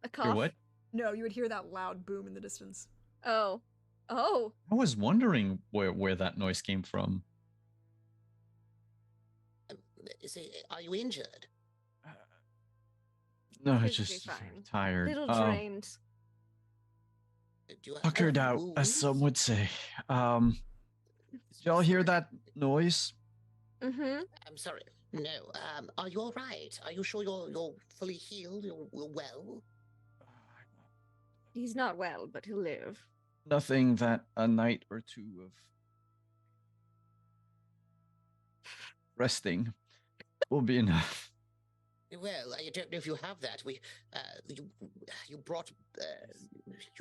A cough. you're what? No, you would hear that loud boom in the distance. Oh. I was wondering where that noise came from. Are you injured? No, I Physically just fine. very tired. Little drained. Do you have Puckered any out, as some wounds? would say. Did y'all hear that noise? Mm-hmm. I'm sorry. No. Are you all right? Are you sure you're fully healed? You're well? He's not well, but he'll live. Nothing that a night or two of resting will be enough. Well, I don't know if you have that. You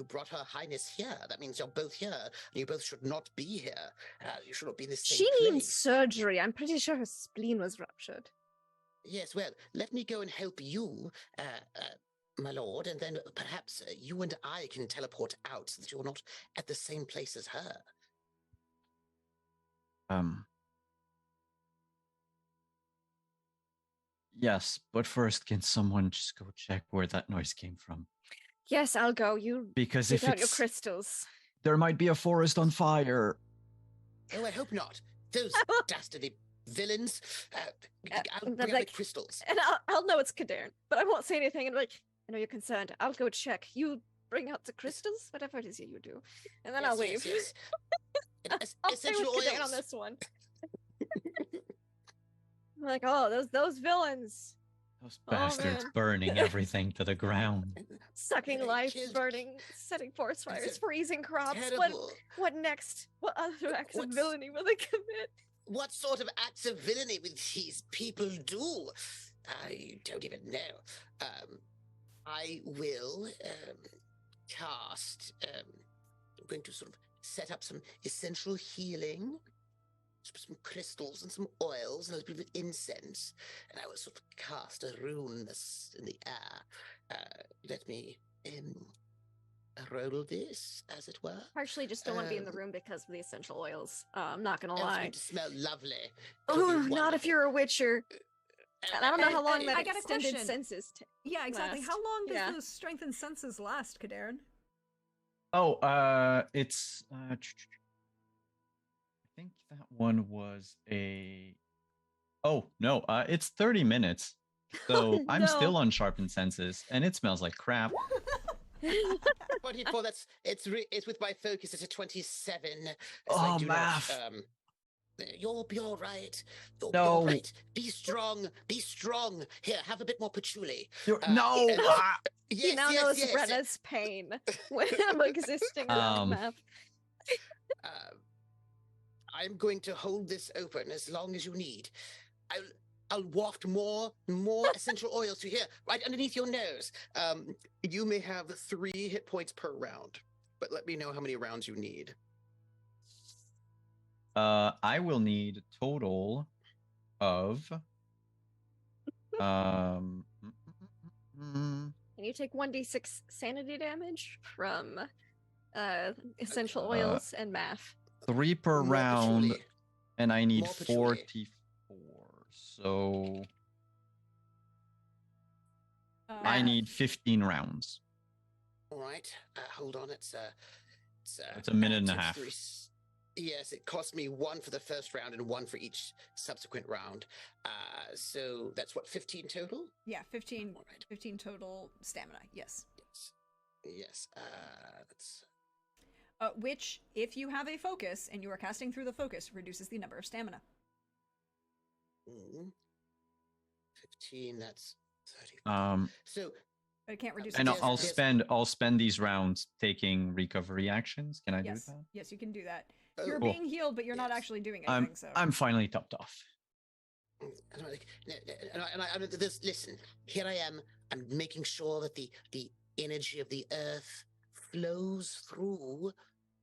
brought Her Highness here. That means you're both here, and you both should not be here. You should not be in the same She place. needs surgery. I'm pretty sure her spleen was ruptured. Yes, well, let me go and help you, my lord, and then perhaps you and I can teleport out so that you're not at the same place as her. Yes, but first, can someone just go check where that noise came from? Yes, I'll go. You Because get if out your it's crystals. there might be a forest on fire. Oh, I hope not. Those dastardly villains. I'll and bring then, out the crystals. And I'll know it's Kadern, but I won't say anything. And like, I know you're concerned. I'll go check. You bring out the crystals, whatever it is you do, and then I'll leave. Yes. I'll stay with Essential Kadern on oils. this one. I'm like, oh, those villains Those Oh, bastards man. burning everything to the ground. sucking They life, killed- burning, setting forest fires, It's freezing crops. Terrible. What next? What other acts of What's- villainy will they commit? What sort of acts of villainy will these people do? I don't even know. I will cast. I'm going to sort of set up some essential healing, some crystals and some oils and a little bit of incense, and I will sort of cast a rune in the air. Let me roll this, as it were. Partially just don't want to be in the Um, room because of the essential oils. I'm not gonna Oh, it's lie. going to smell lovely. It'll be Oh, not if wonderful. you're a witcher. And I don't know how long and that I got a extended question. senses Yeah, exactly. last. How long does Yeah. the strength and senses last, Kadaren? Oh, it's I think that one was a. Oh no, it's 30 minutes. So I'm No. still on sharpened senses, and it smells like crap. 24. It's with my focus. It's a 27. So I Oh, do math. Not, you'll be all right. You'll be No. all right. Be strong. Be strong. Here, have a bit more patchouli. No. and- ah! Yes, he now yes, knows yes. Brenna's pain when I'm existing around map. I'm going to hold this open as long as you need. I'll waft more essential oils to here, right underneath your nose. You may have 3 hit points per round, but let me know how many rounds you need. I will need a total of And you take 1d6 sanity damage from essential oils and math. 3 per More round, patchouli. and I need More patchouli. 44. So I Math. need 15 rounds. All right, hold on. It's That's a minute and a takes half. 3 Yes, it cost me 1 for the first round and 1 for each subsequent round. So that's what, 15 total? Yeah, 15, All right. 15 total stamina. Yes. Yes. That's Which, if you have a focus and you are casting through the focus, reduces the number of stamina. 15. That's 30. So But it can't reduce. And it Yes, to I'll zero. spend these rounds taking recovery actions. Can I Yes, do that? yes, you can do that. Oh, You're Cool. being healed, but you're not Yes. actually doing anything. So I'm finally topped off. And I'm like, listen, here I am. I'm making sure that the energy of the earth flows through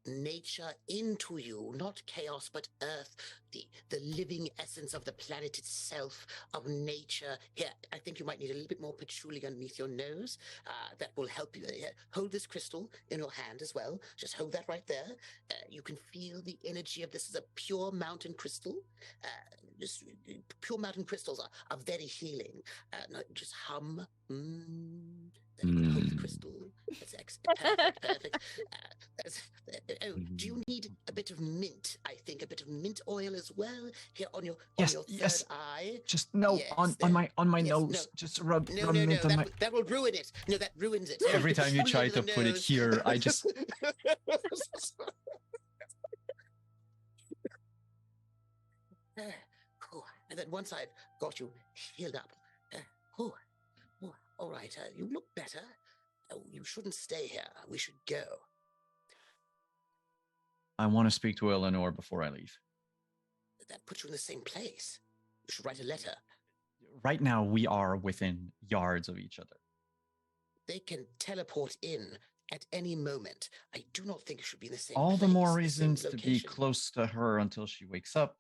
nature into you, not chaos, but earth, the living essence of the planet itself, of nature. Here, I think you might need a little bit more patchouli underneath your nose. That will help you. Hold this crystal in your hand as well. Just hold that right there. You can feel the energy of this is a pure mountain crystal. Just pure mountain crystals are very healing. Just hum. That holy Mm. crystal. That's perfect, perfect. Do you need a bit of mint? I think a bit of mint oil as well here on your Yes, third yes. eye. Just no Yes, on there- my yes, nose. no. Just rub No, rub no, no. mint on my. That will ruin it. No, that ruins it. Every time you Only try under to the put it nose. here, I just Cool. And then once I've got you healed up, all right, you look better. You shouldn't stay here. We should go. I want to speak to Eleanor before I leave. That puts you in the same place. You should write a letter. Right now, we are within yards of each other. They can teleport in at any moment. I do not think it should be in the same All place, the more same reasons to be location. close to her until she wakes up.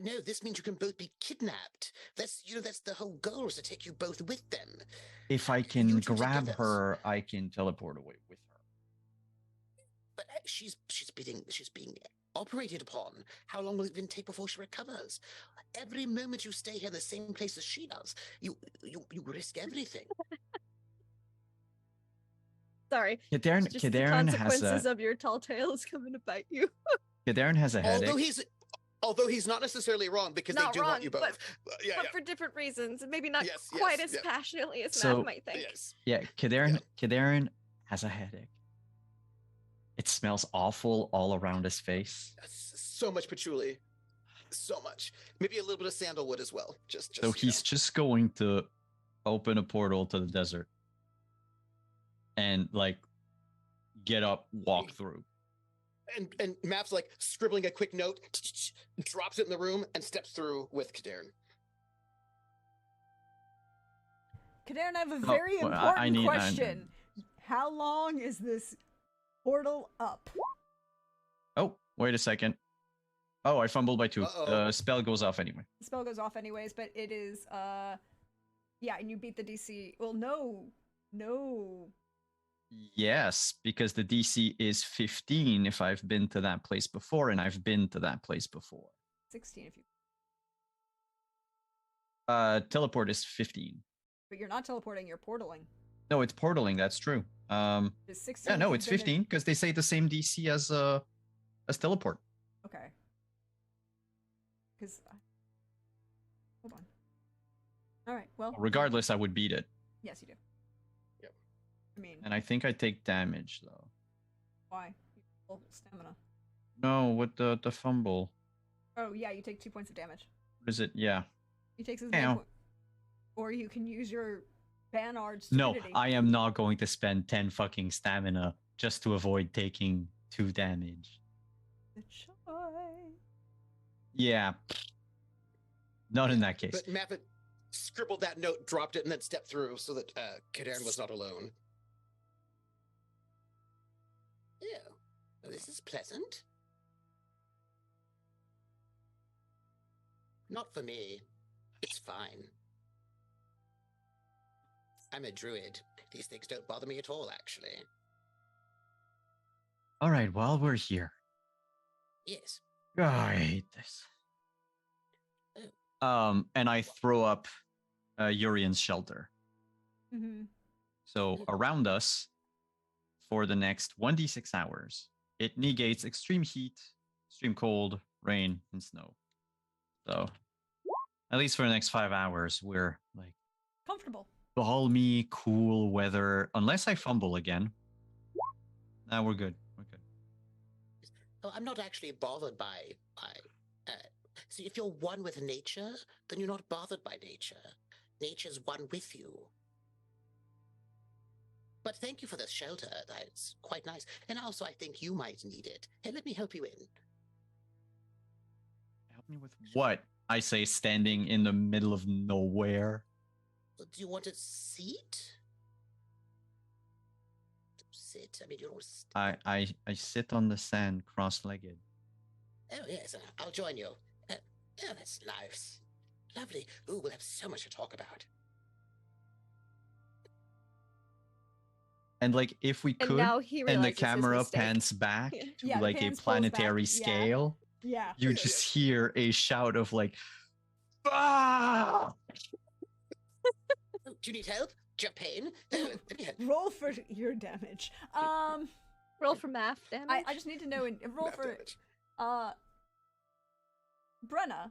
No, this means you can both be kidnapped. That's that's the whole goal, is to take you both with them. If I can You two grab together. her, I can teleport away with her. But she's being operated upon. How long will it even take before she recovers? Every moment you stay here in the same place as she does, you risk everything. Sorry. Kadarin, It's just the Kadarin has consequences a of your tall tales coming to bite you. Kadarin has a headache. Although he's not necessarily wrong, because Not they do wrong, want you both. but Yeah, for different reasons. and Maybe not Yes, quite yes, as yeah. passionately as So- Matt might think. Yes. Yeah, Kadarin has a headache. It smells awful all around his face. So much patchouli. So much. Maybe a little bit of sandalwood as well. Just So he's just going to open a portal to the desert and like get up, walk through. and Map's like scribbling a quick note, drops it in the room, and steps through with Kadarin. Kadarin, I have a Oh, very well, important I need- question. How long is this portal up? Oh, wait a second. Oh, I fumbled by 2. Uh-oh. The spell goes off anyway. The spell goes off anyways, but it is yeah, and you beat the DC. Well, no. Yes, because the DC is 15 if I've been to that place before, and I've been to that place before. 16 if you. Teleport is 15. But you're not teleporting, you're portaling. No, it's portaling. That's true. It's 16. Yeah, no, if it's you've been 15 because they say the same DC as teleport. Okay. Because. Hold on. All right. Well. Regardless, I would beat it, Yes, you do. Yep. I mean, and I think I take damage though. why? Full stamina. No, with the fumble. Oh yeah, you take 2 points of damage. What is it? Yeah. He takes his Ow. or you can use your Banard No, stupidity. I am not going to spend 10 fucking stamina just to avoid taking 2 damage. Good choice. Yeah. Not in that case. But Map had scribbled that note, dropped it, and then stepped through so that Kadarin was not alone. Yeah. Well, this is pleasant. Not for me. It's fine. I'm a druid. These things don't bother me at all, actually. All right, while we're here. Yes. Oh, I hate this. And I throw up Urian's shelter. Mm-hmm. So around us, for the next 1d6 hours, it negates extreme heat, extreme cold, rain, and snow. So at least for the next 5 hours, we're like Comfortable. balmy, cool weather. Unless I fumble again. Now we're good. We're good. Oh, I'm not actually bothered by see, if you're one with nature, then you're not bothered by nature. Nature's one with you. But thank you for this shelter. That's quite nice. And also, I think you might need it. Hey, let me help you in. Help me with what? I say, standing in the middle of nowhere. Do you want a seat? To sit? I mean, you don't. I sit on the sand, cross-legged. Oh yes, I'll join you. Oh, that's nice. Lovely. Ooh, we'll have so much to talk about. And like, if we And could, now he and the realizes his camera mistake. pans back Yeah. to Yeah, like a pans pulls planetary back, yeah. scale, Yeah. you just hear a shout of like, "Ah!" Oh, do you need help? Japan. Roll for your damage. Roll for math damage. I just need to know and roll Math for damage. Brenna.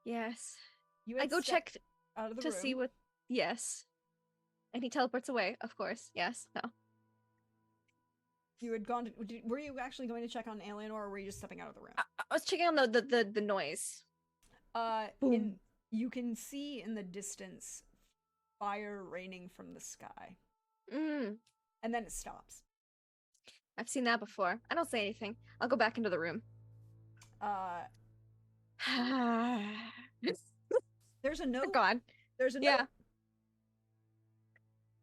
Yes. You I had go stepped check out of the to room. see what. Yes. And he teleports away, of course. Yes. No. You had gone to. Were you actually going to check on Alienor, or were you just stepping out of the room? I was checking on the noise. Boom. You can see in the distance fire raining from the sky, Mm. and then it stops. I've seen that before. I don't say anything. I'll go back into the room. There's a They're note. gone. There's a Yeah. note.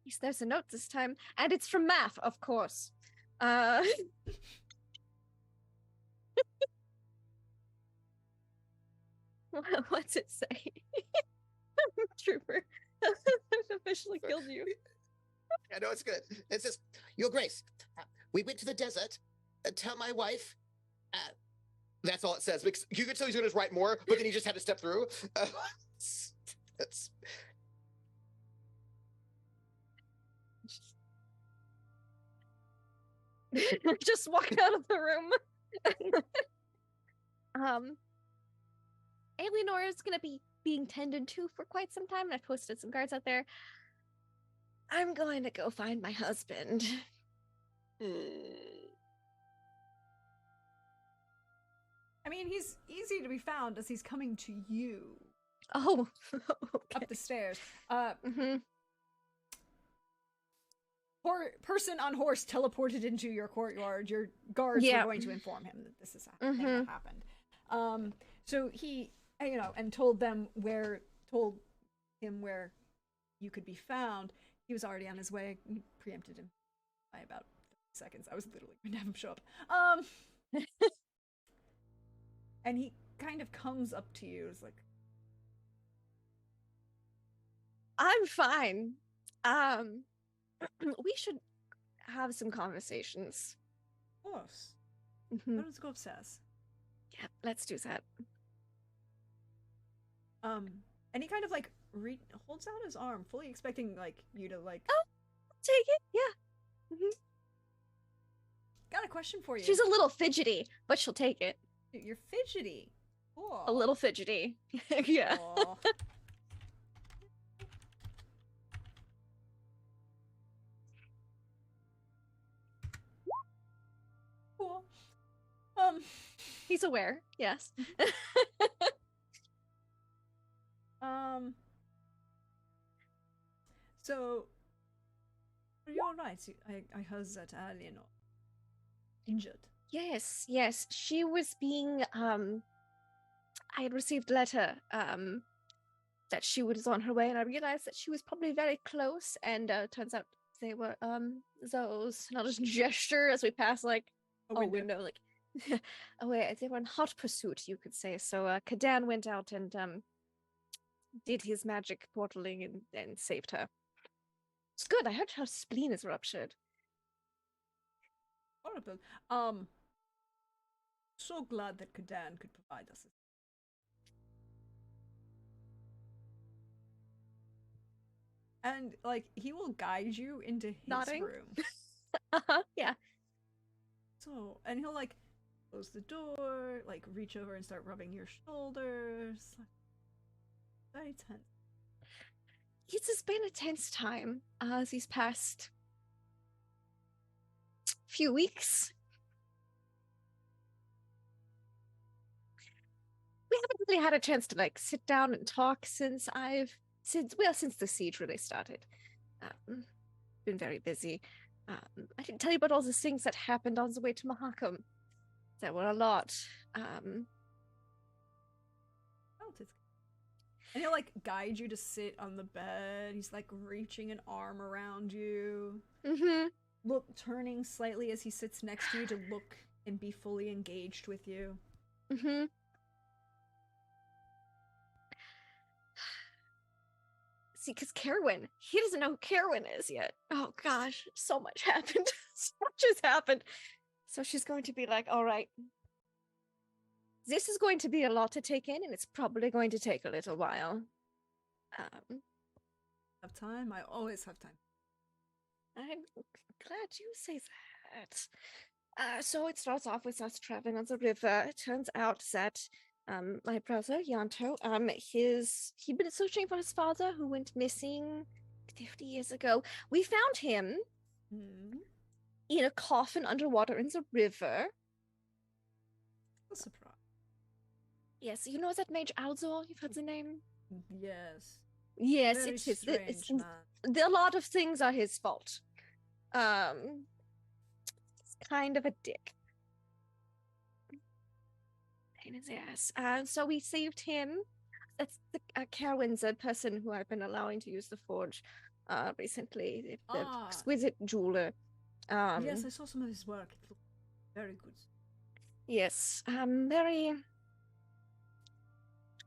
Yes, there's a note this time, and it's from Math, of course. What's it say? Trooper, I've officially killed you. I know it's good. It says, Your Grace, we went to the desert. Tell my wife. That's all it says. Because you could tell he's going to write more, but then he just had to step through. That's Just walk out of the room. Alienor is gonna be being tended to for quite some time, and I've posted some cards out there. I'm going to go find my husband. I mean, he's easy to be found as he's coming to you Oh, up okay. the stairs. Mm-hmm. Person on horse teleported into your courtyard. Your guards Yeah. were going to inform him that this is a thing that Mhm. happened. So he, and told him where you could be found. He was already on his way. You preempted him by about 30 seconds. I was literally going to have him show up. And he kind of comes up to you. It's like, I'm fine. We should have some conversations. of course. Mhm. What does go upstairs? Yeah, let's do that. And he kind of like holds out his arm, fully expecting like you to like. Oh, take it. Yeah. Mhm. Got a question for you. She's a little fidgety, but she'll take it. You're fidgety. Cool. A little fidgety. Yeah. Aw. Cool. He's aware. Yes. So, are you alright? I heard that Alienor injured. Yes, yes. She was being I had received a letter that she was on her way, and I realized that she was probably very close, and turns out they were those, and I'll just gesture as we pass like a window, like away. They were in hot pursuit, you could say. So Kadan went out and did his magic portaling and saved her. It's good. I heard her spleen is ruptured. Horrible. So glad that Kadan could provide us. And like he will guide you into his Nodding. room. Yeah. So, and he'll like close the door, like reach over and start rubbing your shoulders. Very tense. It has been a tense time these past few weeks. We haven't really had a chance to like sit down and talk since the siege really started. Been very busy. I didn't tell you about all the things that happened on the way to Mahakam. There were a lot. And he'll like guide you to sit on the bed. He's like reaching an arm around you. Mm-hmm. Look, turning slightly as he sits next to you to look and be fully engaged with you. Mm-hmm. See, because Kerwin, he doesn't know who Kerwin is yet. Oh gosh, so much happened. So much has happened. So she's going to be like, all right, this is going to be a lot to take in, and it's probably going to take a little while. Have time? I always have time. I'm glad you say that. So it starts off with us traveling on the river. It turns out that my brother Yanto, he'd been searching for his father who went missing 50 years ago. We found him Hmm. in a coffin underwater in the river. A surprise. Yes, you know that Mage Alzor? You've heard the name? Yes. Yes, Very it's his. strange man. A lot of things are his fault. He's kind of a dick. Pain in the ass. So we saved him. That's the Carwin's a person who I've been allowing to use the forge recently. The Ah. exquisite jeweler. Yes, I saw some of his work. It looked very good. Yes, very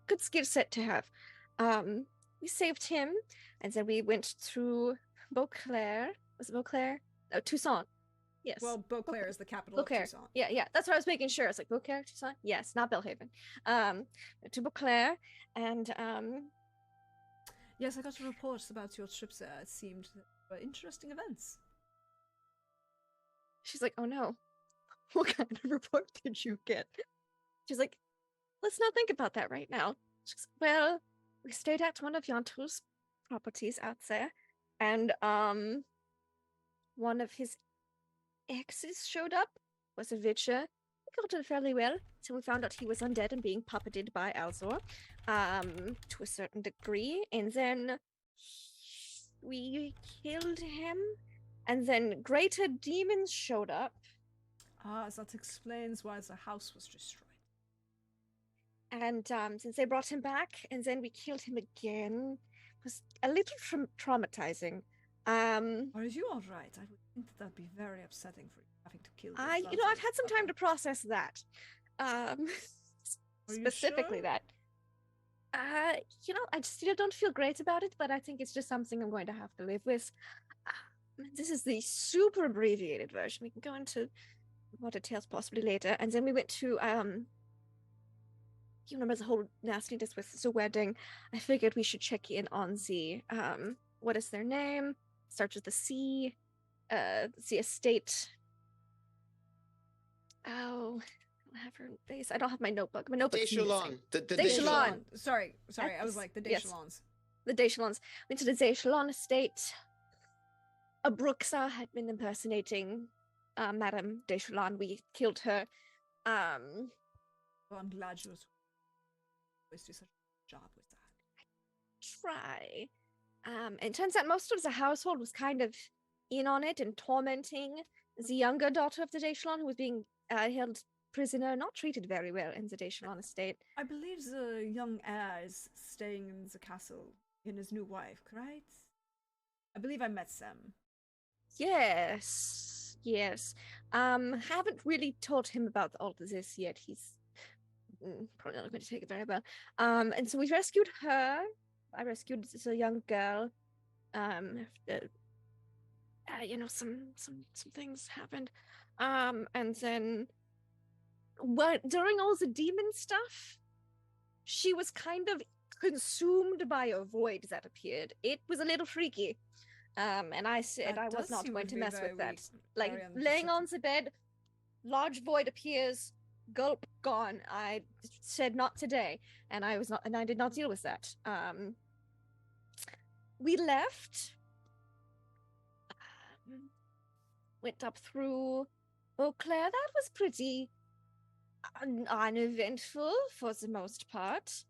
good skill set to have. We saved him, and then we went through Beauclair. Was it Beauclair? No, Toussaint. Yes. Well, Beauclair is the capital Beauclair. of Toussaint. Yeah, that's what I was making sure. It's like Beauclair, Toussaint. Yes, not Belhaven. To Beauclair, and Yes, I got reports about your trips there. It seemed were interesting events. she's like, "Oh no, what kind of report did you get?" She's like, "Let's not think about that right now." She's well, we stayed at one of Yanto's properties out there, and one of his exes showed up. Was a Witcher. We got on fairly well, so we found out he was undead and being puppeted by Alzor, to a certain degree, and then we killed him, and then greater demons showed up. Ah, that explains why the house was destroyed. And since they brought him back, and then we killed him again, it was a little traumatizing. Are you all right? I would think that'd be very upsetting for you having to kill. I've had some time to process that. Specifically sure? that. I still don't feel great about it, but I think it's just something I'm going to have to live with. This is the super abbreviated version. We can go into more details possibly later. And then we went to you remember the whole nastiness with the wedding. I figured we should check in on the what is their name? Starts with the C. The estate. Oh, I don't have her face. I don't have my notebook. My notebook's missing. Deschalon. The Deschalon. Sorry. I was Yes, like the yes. Deschalons. The Deschalons. Went to the Deschalon estate. A Bruxa had been impersonating Madame Deschalon. We killed her. Well, I'm glad you always do such a job with that. Try. And turns out most of the household was kind of in on it and tormenting the younger daughter of the Deschalon, who was being held prisoner, not treated very well in the Deschalon estate. I believe the young heir is staying in the castle in his new wife, right? I believe I met them. Yes. Haven't really told him about all of this yet. He's probably not going to take it very well. And so we rescued her. I rescued the young girl. Some things happened. And then during all the demon stuff, she was kind of consumed by a void that appeared. It was a little freaky. And I said That I was does not seem going to to be mess very with that. weak, Like very laying on unsettling. the bed, large void appears, gulp, gone. I said not today, and I did not deal with that. We left. Went up through Beauclair. That was pretty uneventful for the most part.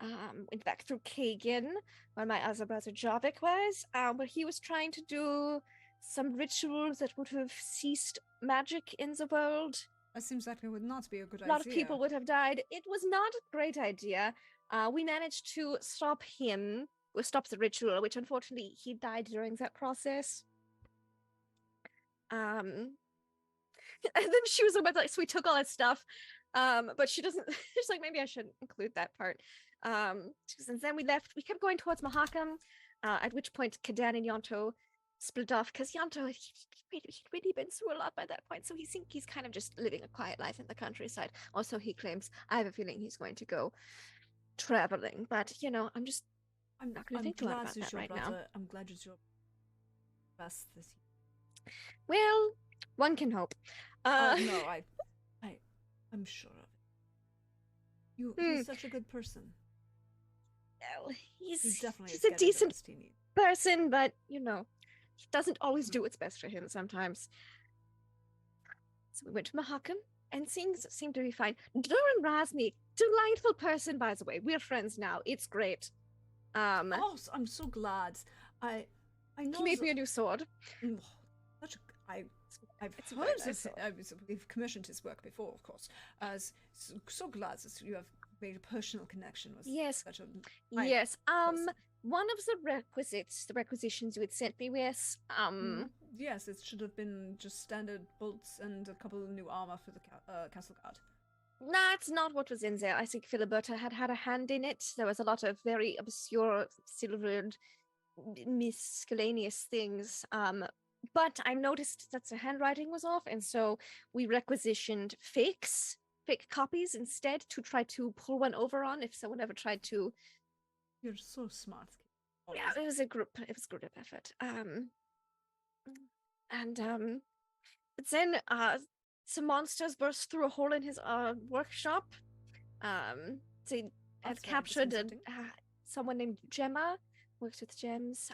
Went back through Kagan, where my other brother Jarvik was, where he was trying to do some rituals that would have ceased magic in the world. That seems like it would not be a good A idea. lot of people would have died. It was not a great idea. We managed to stop him. We stopped the ritual, which unfortunately he died during that process. And then she was about like, so we took all that stuff. But she doesn't. She's like, maybe I shouldn't include that part. And then we left. We kept going towards Mahakam. At which point, Kadan and Yanto split off because Yanto he'd really been through a lot by that point. So he's kind of just living a quiet life in the countryside. Also, he claims I have a feeling he's going to go traveling. But I'm just I'm Not gonna I'm think too hard glad about it's that your right now. brother. I'm glad it's your best this year. Well, one can hope. No, I'm sure of it. He's such a good person. Well, He he's definitely is a getting the decent rest he needs. person, but he doesn't always do what's best for him sometimes. So we went to Mahakam, and things seem to be fine. Duran Rasmi, delightful person, by the way. We're friends now. It's great. Oh, I'm so glad. I know He made me a new sword. Such a, I've It's a heard very of nice it. We've commissioned his work before, of course. So glad that you have made a personal connection with Yes. such a Yes. person. One of the requisitions you had sent me with, Yes, it should have been just standard bolts and a couple of new armor for the castle guard. That's not what was in there. I think Filiberta had a hand in it. There was a lot of very obscure, silvered, miscellaneous things. But I noticed that the handwriting was off, and so we requisitioned fake copies instead to try to pull one over on if someone ever tried to. You're so smart. Yeah, it was a group effort. But then some monsters burst through a hole in his workshop. They had That's very captured disconcerting. someone named Gemma, works with gems.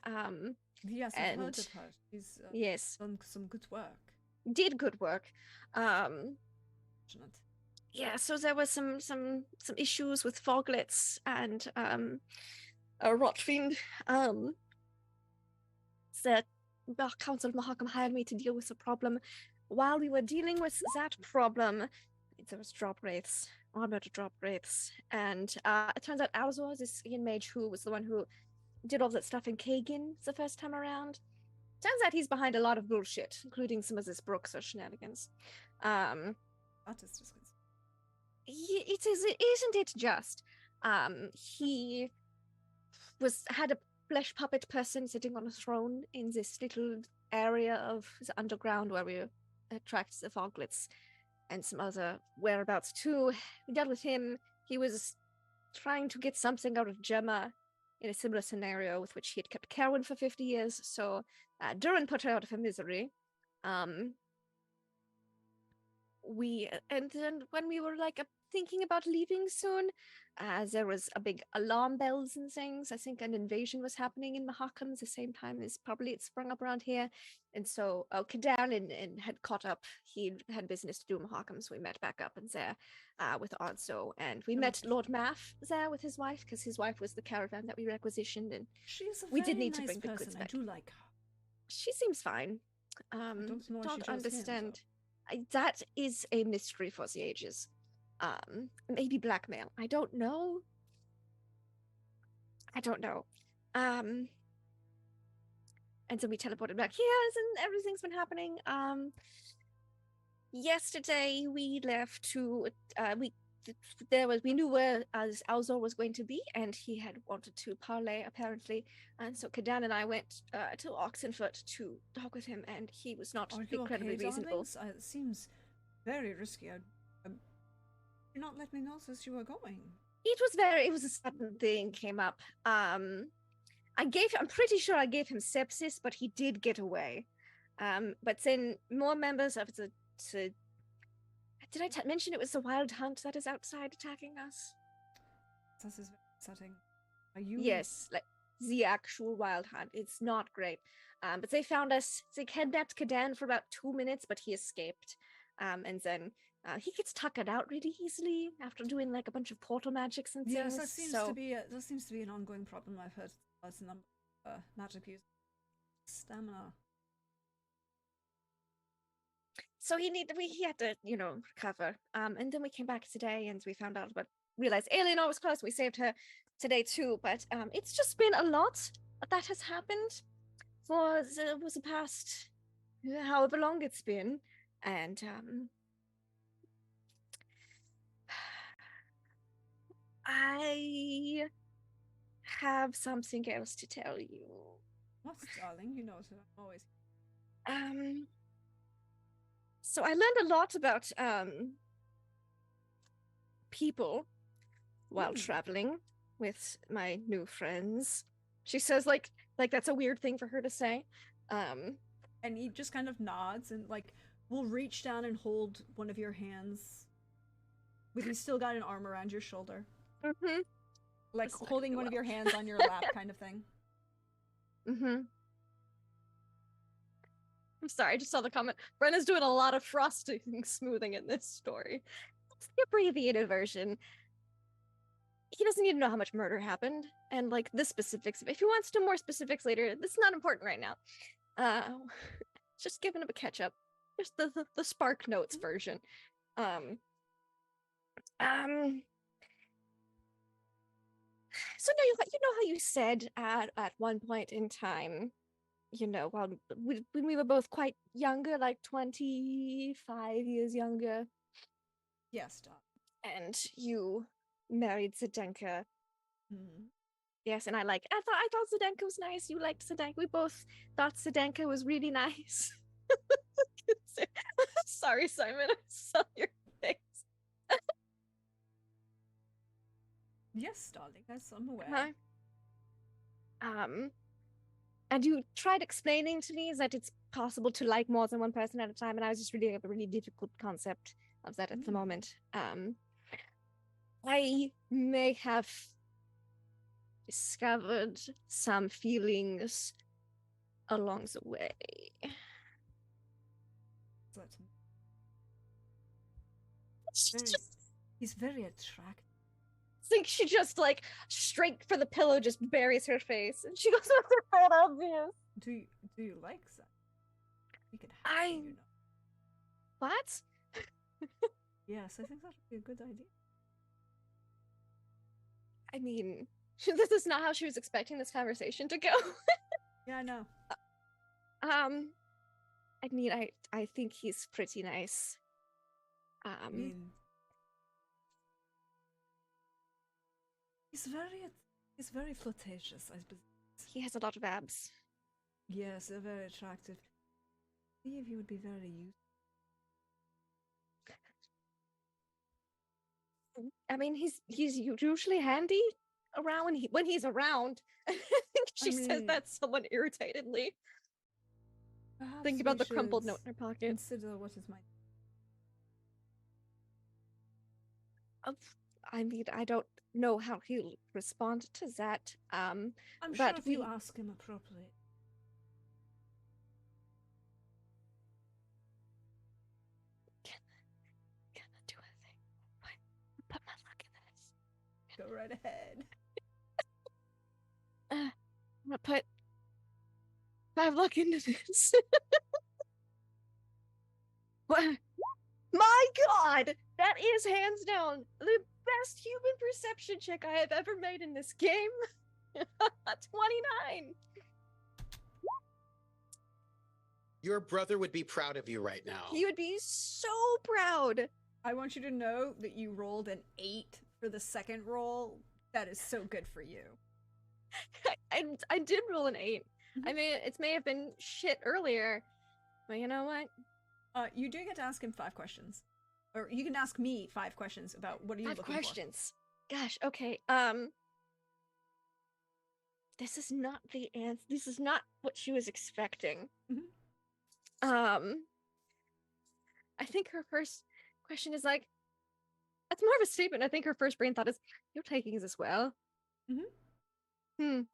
Yes, I've heard and of her. She's yes, done some good work. did good work. Fortunate. Yeah, so there was some issues with foglets and a rotfiend. The Council of Mahakam hired me to deal with the problem. While we were dealing with that problem, there was armored drop wraiths, and it turns out Alzor, this Ian Mage, who was the one who did all that stuff in Kagan the first time around. Turns out he's behind a lot of bullshit, including some of this Brooks shenanigans. That is just good. Isn't it just? He had a flesh puppet person sitting on a throne in this little area of the underground where we attract the foglets and some other whereabouts too. We dealt with him. He was trying to get something out of Gemma in a similar scenario with which he had kept Carwyn for 50 years, so Duran put her out of her misery. And then when we were thinking about leaving soon, there was a big alarm bells and things. I think an invasion was happening in Mahakam at the same time as probably it sprung up around here. And so Kadan and had caught up. He had business to do in Mahakam, so we met back up and there with Arzo. And we met Lord Maff there with his wife, because his wife was the caravan that we requisitioned. And She's a we very did need nice to bring the person. goods I back. do like her. She seems fine. I don't know why she chose him, understand. That is a mystery for the ages. Maybe blackmail. I don't know. And so we teleported back here, and everything's been happening. Yesterday we left to we knew where Alzor was going to be, and he had wanted to parley apparently, and so Kadan and I went to Oxenfoot to talk with him, and he was not Are you incredibly okay, reasonable. darlings? It seems very risky. You're not letting me know since you were going. It was a sudden thing came up. I'm pretty sure I gave him sepsis, but he did get away. But then more members of did I mention it was the Wild Hunt that is outside attacking us? This is very upsetting. Are you? Yes, the actual Wild Hunt. It's not great. But they found us. They kidnapped Kadan for about 2 minutes, but he escaped. And then he gets tuckered out really easily after doing a bunch of portal magics and things. Yes, that seems to be an ongoing problem. I've heard lots of magic use stamina. So he had to, recover. And then we came back today and we realized Eleanor was close. We saved her today too. But it's just been a lot that has happened for the past however long it's been. And I have something else to tell you. What, darling? You know that I'm always. So I learned a lot about people while traveling with my new friends. She says like that's a weird thing for her to say. And he just kind of nods and like will reach down and hold one of your hands. With you still got an arm around your shoulder. Mm-hmm. Like That's not holding gonna one go of your well. hands on your lap kind of thing. Mm-hmm. I'm sorry, I just saw the comment. Brenna's doing a lot of frosting smoothing in this story. That's the abbreviated version. He doesn't need to know how much murder happened and like the specifics. If he wants to know more specifics later, this is not important right now. Just giving him a catch up. Just the Spark Notes version. So now you know how you said at one point in time, you know, when we were both quite younger, like 25 years younger, Yes, Doc. and you married Zdenka. Mhm. Yes, and I thought Zdenka was nice. You liked Zdenka. We both thought Zdenka was really nice. Sorry, Simon. I saw your face. Yes, darling, as I'm aware. Huh? And you tried explaining to me that it's possible to like more than one person at a time, and I was just reading a really difficult concept of that at the Mm. moment. I may have discovered some feelings along the way. That's She very, just he's very attractive. think she just like straight for the pillow just buries her face, and she goes, "That's so obvious." Do you like that? We could have him, you know. What? Yes, I think that would be a good idea. I mean, this is not how she was expecting this conversation to go. Yeah, I know. I mean, I think he's pretty nice. I mean, he's very flirtatious, I suppose. He has a lot of abs. Yes, they're very attractive. I believe he would be very useful. I mean, he's usually handy around when he's around. I think she says mean, that somewhat irritatedly. Perhaps Think about we the crumpled should note in her pocket. Consider what is my. I mean, I don't know how he'll respond to that. I'm but sure if you we- ask him appropriately. Can I do a thing? Fine. Put my luck in this. Go right ahead. I'm gonna put 5 luck into this. What? My God, that is hands down the best human perception check I have ever made in this game. 29. Your brother would be proud of you right now. He would be so proud. I want you to know that you rolled an 8 for the second roll. That is so good for you. I did roll an 8. Mhm. I mean, it may have been shit earlier, but you know what? You do get to ask him 5 questions. Or you can ask me 5 questions about what are you 5 looking questions. Gosh, okay. This is not the answer. This is not what she was expecting. Mhm. I think her first question is like, that's more of a statement. I think her first brain thought is, "You're taking this well." for?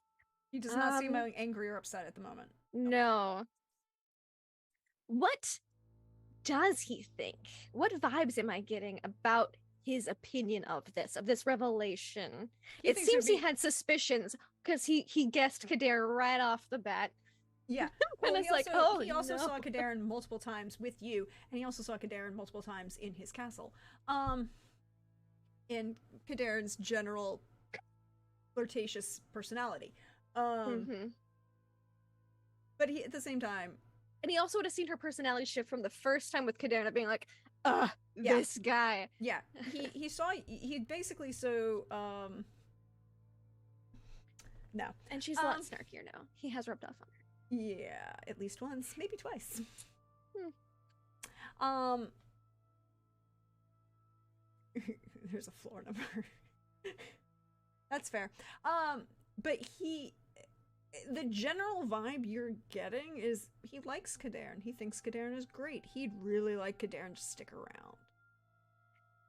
He does not seem Um, angry or upset at the moment. No. What does he think? What vibes am I getting about his opinion of this revelation? He It thinks seems it'd he be- had suspicions because he guessed Kader right off the bat. Yeah. And Well, it's like, oh, he also no. saw Kadarin multiple times with you, and he also saw Kadarin multiple times in his castle. In Kadarin's general flirtatious personality. Mhm. But he, at the same time, And he also would have seen her personality shift from the first time with Kaderna being like, Yeah. this guy. yeah, he saw, he basically no. And she's a lot Um, snarkier now. He has rubbed off on her. Yeah, at least once, maybe twice. Hmm. There's a floor number. That's fair. But the general vibe you're getting is he likes Kadern. He thinks Kadern is great. He'd really like Kadern to stick around.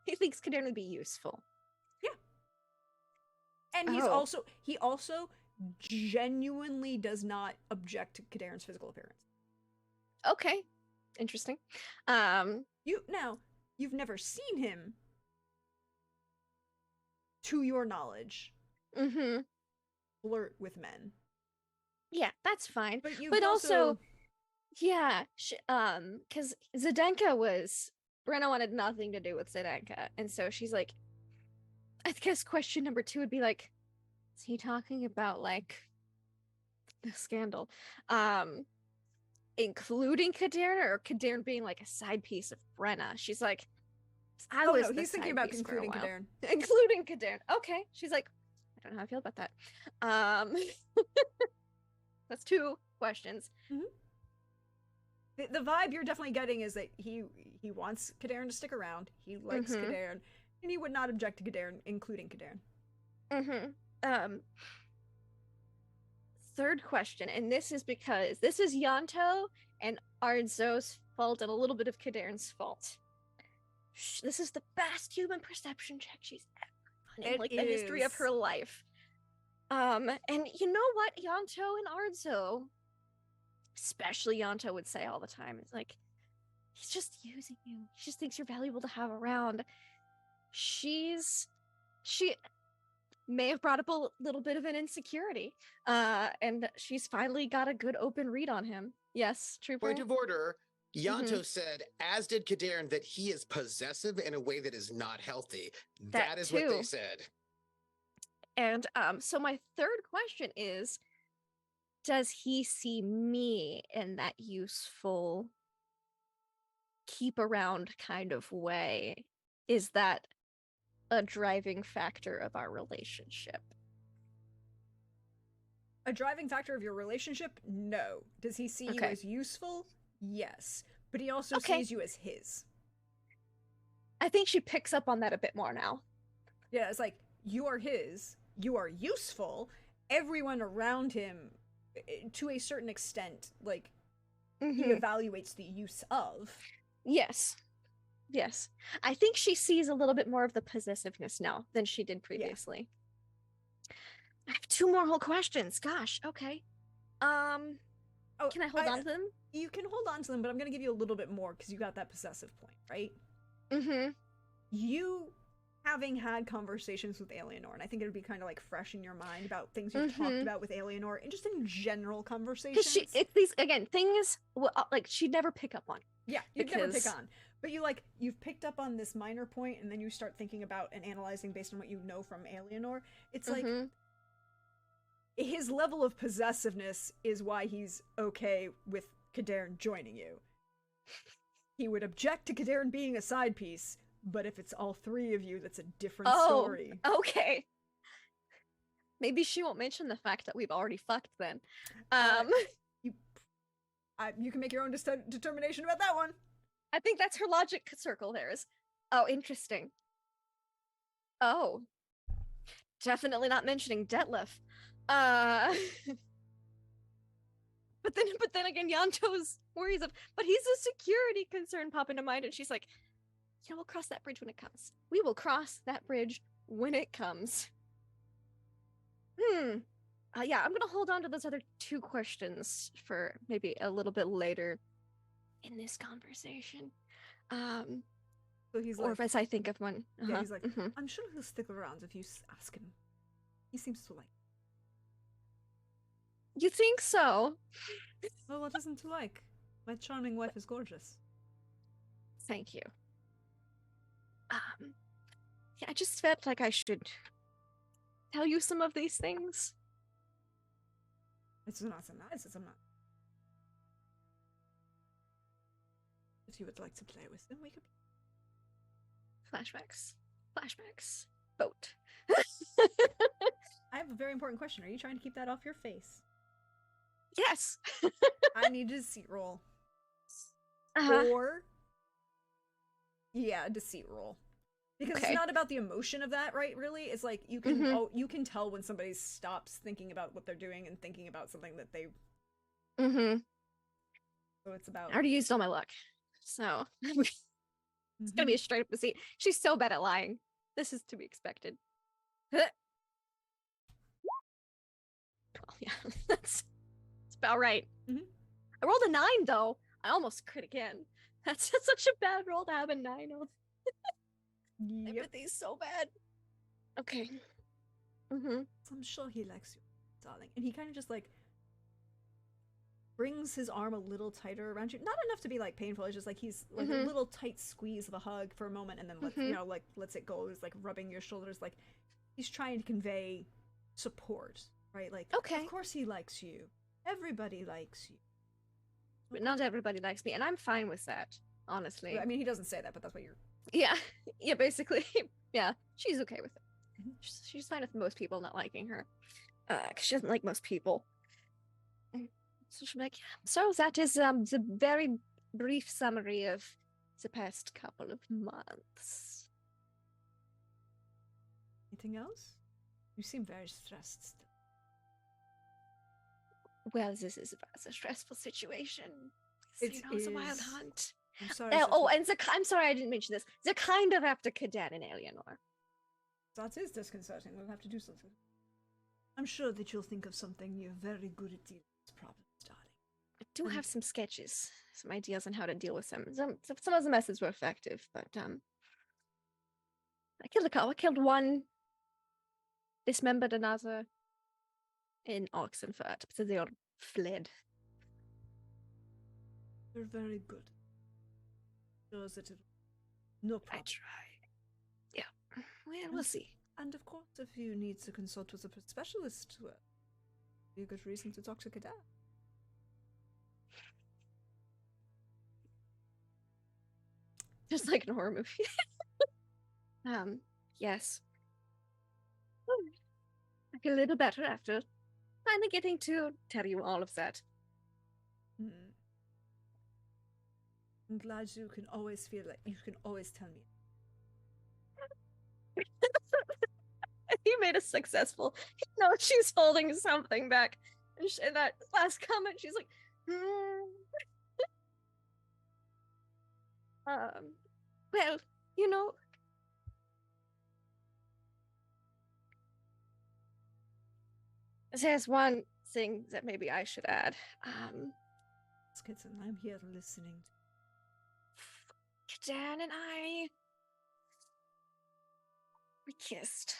He thinks Kadern would be useful. And Oh. he also genuinely does not object to Kadern's physical appearance. Okay. Interesting. You've never seen him, to your knowledge, Mm-hmm. flirt with men. Yeah, that's fine. But you've But also, also yeah, because Zdenka was Brenna wanted nothing to do with Zdenka, and so she's like, I guess question number 2 would be like, is he talking about like the scandal, including Kadern, or Kadern being like a side piece of Brenna? She's like, I oh was. no, the he's thinking side about piece for a including while." Kadern. Including Kadern. Okay, she's like, I don't know how I feel about that. That's 2 questions. The vibe you're definitely getting is that he wants Kadern to stick around. He likes Mhm. Kadern, and he would not object to Kadern, including Kadern. Mm-hmm. Third question, and this is because this is Yanto and Ardzo's fault and a little bit of Kadern's fault. This is the best human perception check she's ever done in like the history of is. her life. And you know what Yanto and Ardzo, especially Yanto, would say all the time is like, he's just using you. He just thinks you're valuable to have around. She may have brought up a little bit of an insecurity, and she's finally got a good open read on him. Yes, Trooper. Point of order. Yanto said, as did Kadern, that he is possessive in a way that is not healthy. That That is what they too. said. And so my third question is, does he see me in that useful keep around kind of way? Is that a driving factor of our relationship? A driving factor of your relationship? No. Does he see you Okay. as useful? Yes. But he also Okay. sees you as his. I think she picks up on that a bit more now. Yeah, it's like, you are his, you are useful, everyone around him, to a certain extent, like, he Mhm. evaluates the use of. Yes. Yes. I think she sees a little bit more of the possessiveness now than she did previously. I have 2 more whole questions. Gosh, okay. Oh, Can I hold on to them? You can hold on to them, but I'm going to give you a little bit more because you got that possessive point, right? Mm-hmm. You having had conversations with Alienor, and I think it would be kind of like fresh in your mind about things you've talked Mhm. about with Alienor, and just in general conversations. Because it's these, again, things like she'd never pick up on. Yeah, you'd never pick because- on. But you've picked up on this minor point, and then you start thinking about and analyzing based on what you know from Alienor. It's like, Mhm. his level of possessiveness is why he's okay with Kadern joining you. He would object to Kadern being a side piece, but if it's all 3 of you, that's a different story. Okay. Maybe she won't mention the fact that we've already fucked then. You can make your own determination about that one. I think that's her logic circle there is. Oh, interesting. Oh. Definitely not mentioning Detlef. But then again, Yanto's worries of, but he's a security concern pop into mind, and she's like, yeah, we'll cross that bridge when it comes. We will cross that bridge when it comes. Yeah, I'm gonna hold on to those other 2 questions for maybe a little bit later in this conversation. So he's Or like, as I think of one. yeah, he's like, Mhm. I'm sure he'll stick around if you ask him. He seems to like. You think so? Well, what isn't to like? My charming wife is gorgeous. Thank you. Yeah, I just felt like I should tell you some of these things. It's not so nice, it's not. If you would like to play with them, we could. Flashbacks. Flashbacks. Boat. I have a very important question. Are you trying to keep that off your face? Yes. I need a deceit roll. Uh-huh. Or. Yeah, a deceit roll. Because Okay. it's not about the emotion of that, right? Really, it's like you can Mhm. you can tell when somebody stops thinking about what they're doing and thinking about something that they. Mm-hmm. So it's about. I already used all my luck. So it's gonna Mhm. be a straight up deceit. She's so bad at lying. This is to be expected. Well, yeah, that's about right. Mhm. I rolled a 9 though. I almost crit again. That's just such a bad roll to have a 9 on. Yep. Empathy's so bad. Okay. Mm-hmm. I'm sure he likes you, darling. And he kind of just like brings his arm a little tighter around you. Not enough to be like painful. It's just like he's like a Mhm. little tight squeeze of a hug for a moment, and then lets Mhm. like lets it go. He's like rubbing your shoulders, like he's trying to convey support, right? Like, Okay. of course he likes you. Everybody likes you. But not everybody likes me, and I'm fine with that, honestly. I mean, he doesn't say that, but that's what you're. Yeah. Yeah, basically. Yeah. She's okay with it. Mhm. She's fine with most people not liking her. 'Cause she doesn't like most people. So she's like, yeah. So that is the very brief summary of the past couple of months. Anything else? You seem very stressed. Still. Well, this is a rather stressful situation. It You know, it's a wild is. hunt. I'm sorry. And I'm sorry I didn't mention this. They're kind of after Kadan and Eleanor. that is disconcerting. We'll have to do something. I'm sure that you'll think of something. You're very good at dealing with problems, darling. I do And- have some sketches, some ideas on how to deal with them. Some of the methods were effective, but I killed a couple. I killed one, dismembered another in Oxenfurt, so they all fled. You're very good. Shows that it. No I problem. tried. Yeah. Well, we'll see. And of course, if you need to consult with a specialist, be a good reason to talk to Kadan. Just like in a horror movie. Yes. I feel a little better after finally getting to tell you all of that. Hmm. I'm glad you can always feel like you can always tell me. He made a successful. You know, she's holding something back. And that last comment, she's like, well, you know, there's one thing that maybe I should add. Skitson, I'm here listening. Dan and I, we kissed.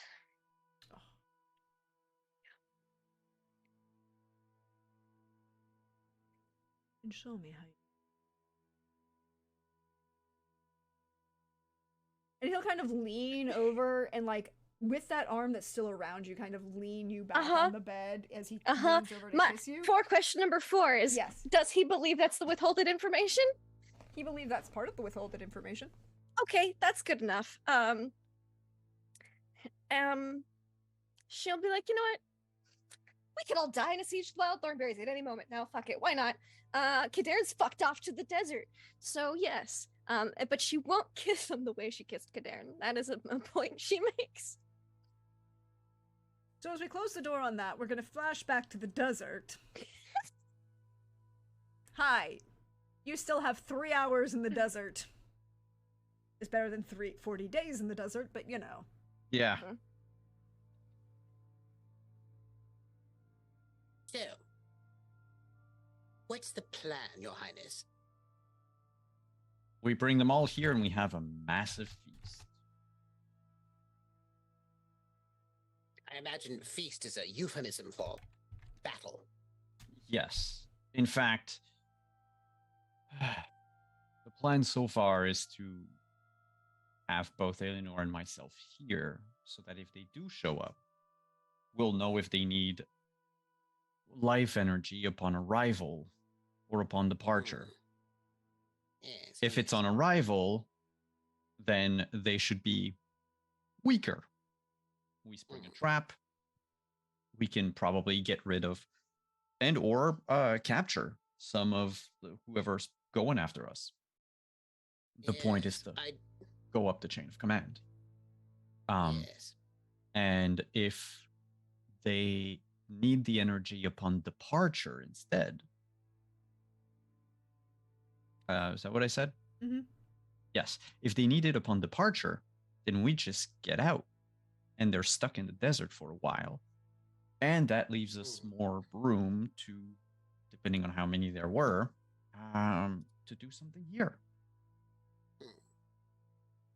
Oh. And show me how. And he'll kind of lean over and like with that arm that's still around you, kind of lean you back on the bed as he leans over to kiss you. For question number 4 is, Yes. does he believe that's the withholded information? He believes that's part of the withholded information. Okay, that's good enough. She'll be like, you know what? We could all die in a siege of wild thornberries at any moment now. Fuck it, why not? Kadarn's fucked off to the desert, so yes. But she won't kiss him the way she kissed Kadarn. That is a point she makes. So as we close the door on that, we're going to flash back to the desert. Hi. You still have 3 hours in the desert. It's better than 40 days in the desert, but you know. Yeah. So, what's the plan, Your Highness? We bring them all here and we have a massive feast. I imagine feast is a euphemism for battle. Yes. In fact, the plan so far is to have both Eleanor and myself here so that if they do show up, we'll know if they need life energy upon arrival or upon departure. Yes, If it's yes. on arrival, then they should be weaker. We spring a trap. We can probably get rid of and or capture some of whoever's going after us. The point is Yes, to go up the chain of command. Yes. And if they need the energy upon departure instead, is that what I said? Mhm. Yes. If they need it upon departure, then we just get out, and they're stuck in the desert for a while, and that leaves us more room to, depending on how many there were, to do something here.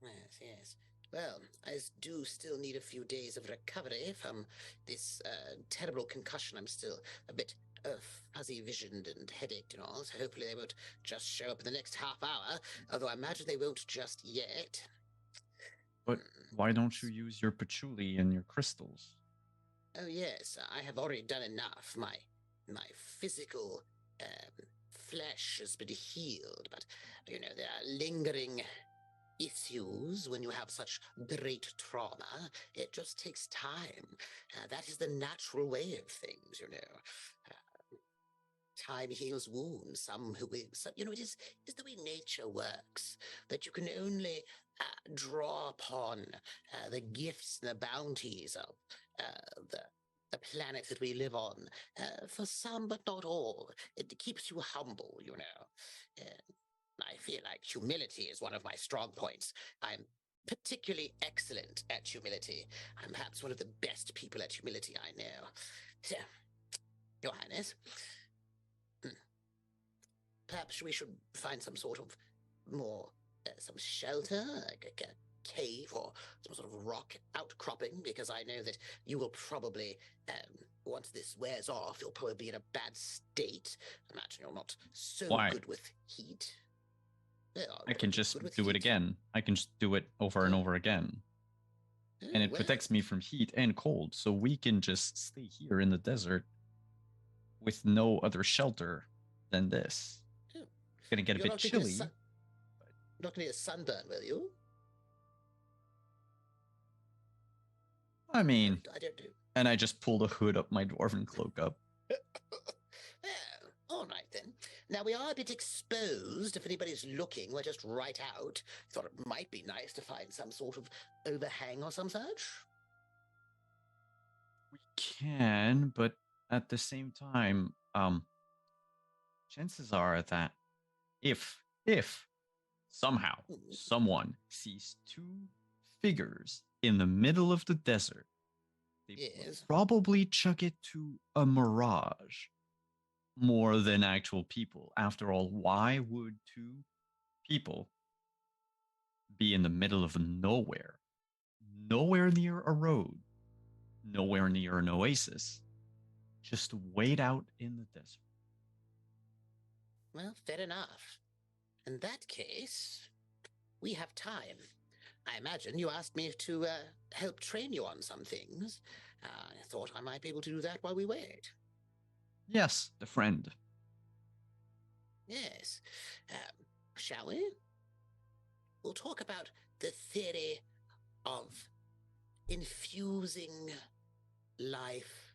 Yes, yes. Well, I do still need a few days of recovery from this terrible concussion. I'm still a bit fuzzy visioned and headache and all, so hopefully they won't just show up in the next half hour, although I imagine they won't just yet. But why don't you use your patchouli and your crystals? Oh, yes, I have already done enough. My physical flesh has been healed, but, you know, there are lingering issues when you have such great trauma. It just takes time. That is the natural way of things, you know. Time heals wounds. You know, it is the way nature works. That you can only draw upon the gifts and the bounties of the planet that we live on. For some, but not all. It keeps you humble, you know. I feel like humility is one of my strong points. I'm particularly excellent at humility. I'm perhaps one of the best people at humility I know. So, Your Highness, perhaps we should find some sort of more, some shelter, like a cave or some sort of rock outcropping, because I know that you will probably, once this wears off, you'll probably be in a bad state. I imagine you're not so Why? good with heat. Well, I can good just with do it heat. again. I can just do it over and Oh. over again. Oh, And it well, protects me from heat and cold, so we can just stay here in the desert with no other shelter than this. Oh. It's gonna get a You're bit not going to chilly. not going to get a sunburn, will you? I mean, I don't know. and I just pull the hood up my dwarven cloak up. Well, all right then. Now we are a bit exposed. If anybody's looking, we're just right out. Thought it might be nice to find some sort of overhang or some such. We can, but at the same time, chances are that if somehow someone sees two figures in the middle of the desert, they Yes. probably chuck it to a mirage more than actual people. After all, why would two people be in the middle of nowhere? Nowhere near a road, nowhere near an oasis. Just wait out in the desert. Well, fair enough. In that case, we have time. I imagine you asked me to help train you on some things. I thought I might be able to do that while we wait. Yes, the friend. Yes. Shall we? We'll talk about the theory of infusing life,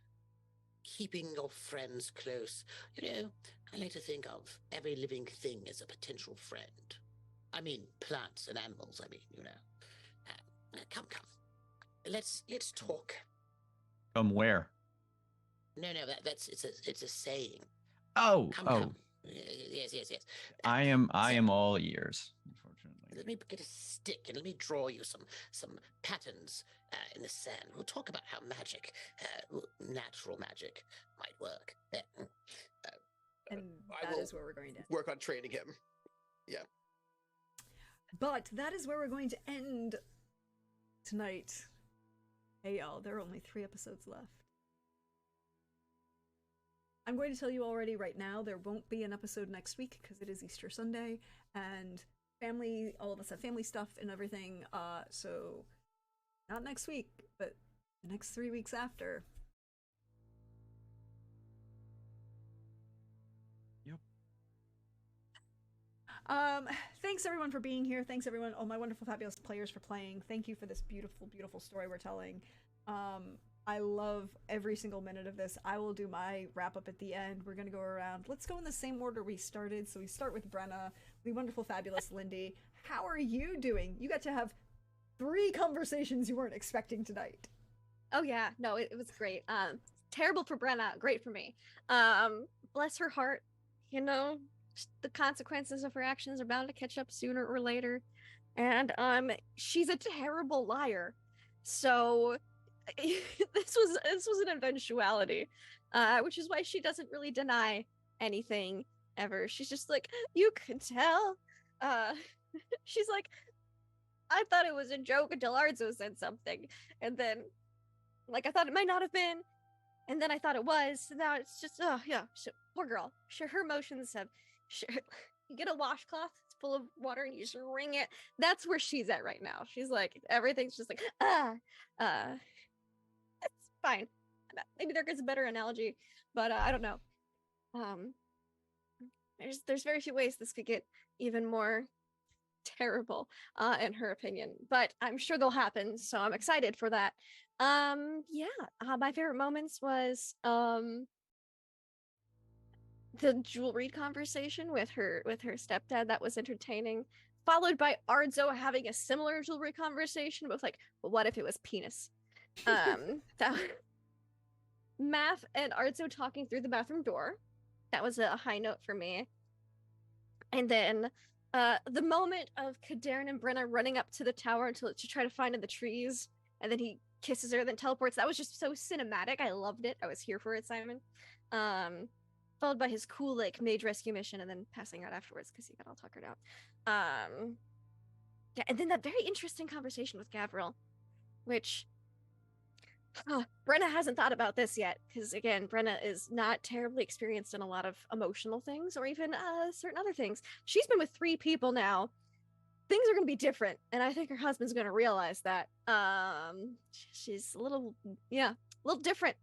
keeping your friends close. You know, I like to think of every living thing as a potential friend. I mean, plants and animals, I mean, you know. Come. Let's talk. Come where? No, it's a saying. Oh, Come. Yes. I am all ears, unfortunately. Let me get a stick and let me draw you some patterns in the sand. We'll talk about how magic, natural magic, might work. And I that will is where we're going to end. work on training him. Yeah. But that is where we're going to end tonight. Hey y'all, there are only 3 episodes left. I'm going to tell you already right now, there won't be an episode next week because it is Easter Sunday and family, all of us have family stuff and everything. So not next week, but the next 3 weeks after. Thanks everyone for being here. Thanks everyone, all my wonderful, fabulous players for playing. Thank you for this beautiful, beautiful story we're telling. I love every single minute of this. I will do my wrap up at the end. We're gonna go around. Let's go in the same order we started. So we start with Brenna, the wonderful, fabulous Lindy. How are you doing? You got to have 3 conversations you weren't expecting tonight. Oh yeah, no, it was great. Terrible for Brenna, great for me. Bless her heart. You know, the consequences of her actions are bound to catch up sooner or later. And she's a terrible liar. So this was an eventuality. Which is why she doesn't really deny anything ever. She's just like, you can tell. She's like, I thought it was a joke until Arzo said something. And then like I thought it might not have been, and then I thought it was. So now it's just so, poor girl. Sure, her emotions have. Sure, you get a washcloth full of water and you just wring it. That's where she's at right now. She's like everything's just like it's fine. Maybe there is a better analogy, but I don't know. There's very few ways this could get even more terrible, in her opinion, but I'm sure they'll happen. So I'm excited for that. My favorite moments was the jewelry conversation with her stepdad. That was entertaining, followed by Arzo having a similar jewelry conversation with like, well, what if it was penis? That Math and Arzo talking through the bathroom door. That was a high note for me. And then the moment of Kadarn and Brenna running up to the tower to try to find in the trees, and then he kisses her, then teleports. That was just so cinematic. I loved it. I was here for it, Simon. Followed by his cool like mage rescue mission, and then passing out afterwards because he got all tuckered out. Yeah, and then that very interesting conversation with Gavril, which Brenna hasn't thought about this yet, because again, Brenna is not terribly experienced in a lot of emotional things or even certain other things. She's been with 3 people now. Things are going to be different, and I think her husband's going to realize that. She's a little different.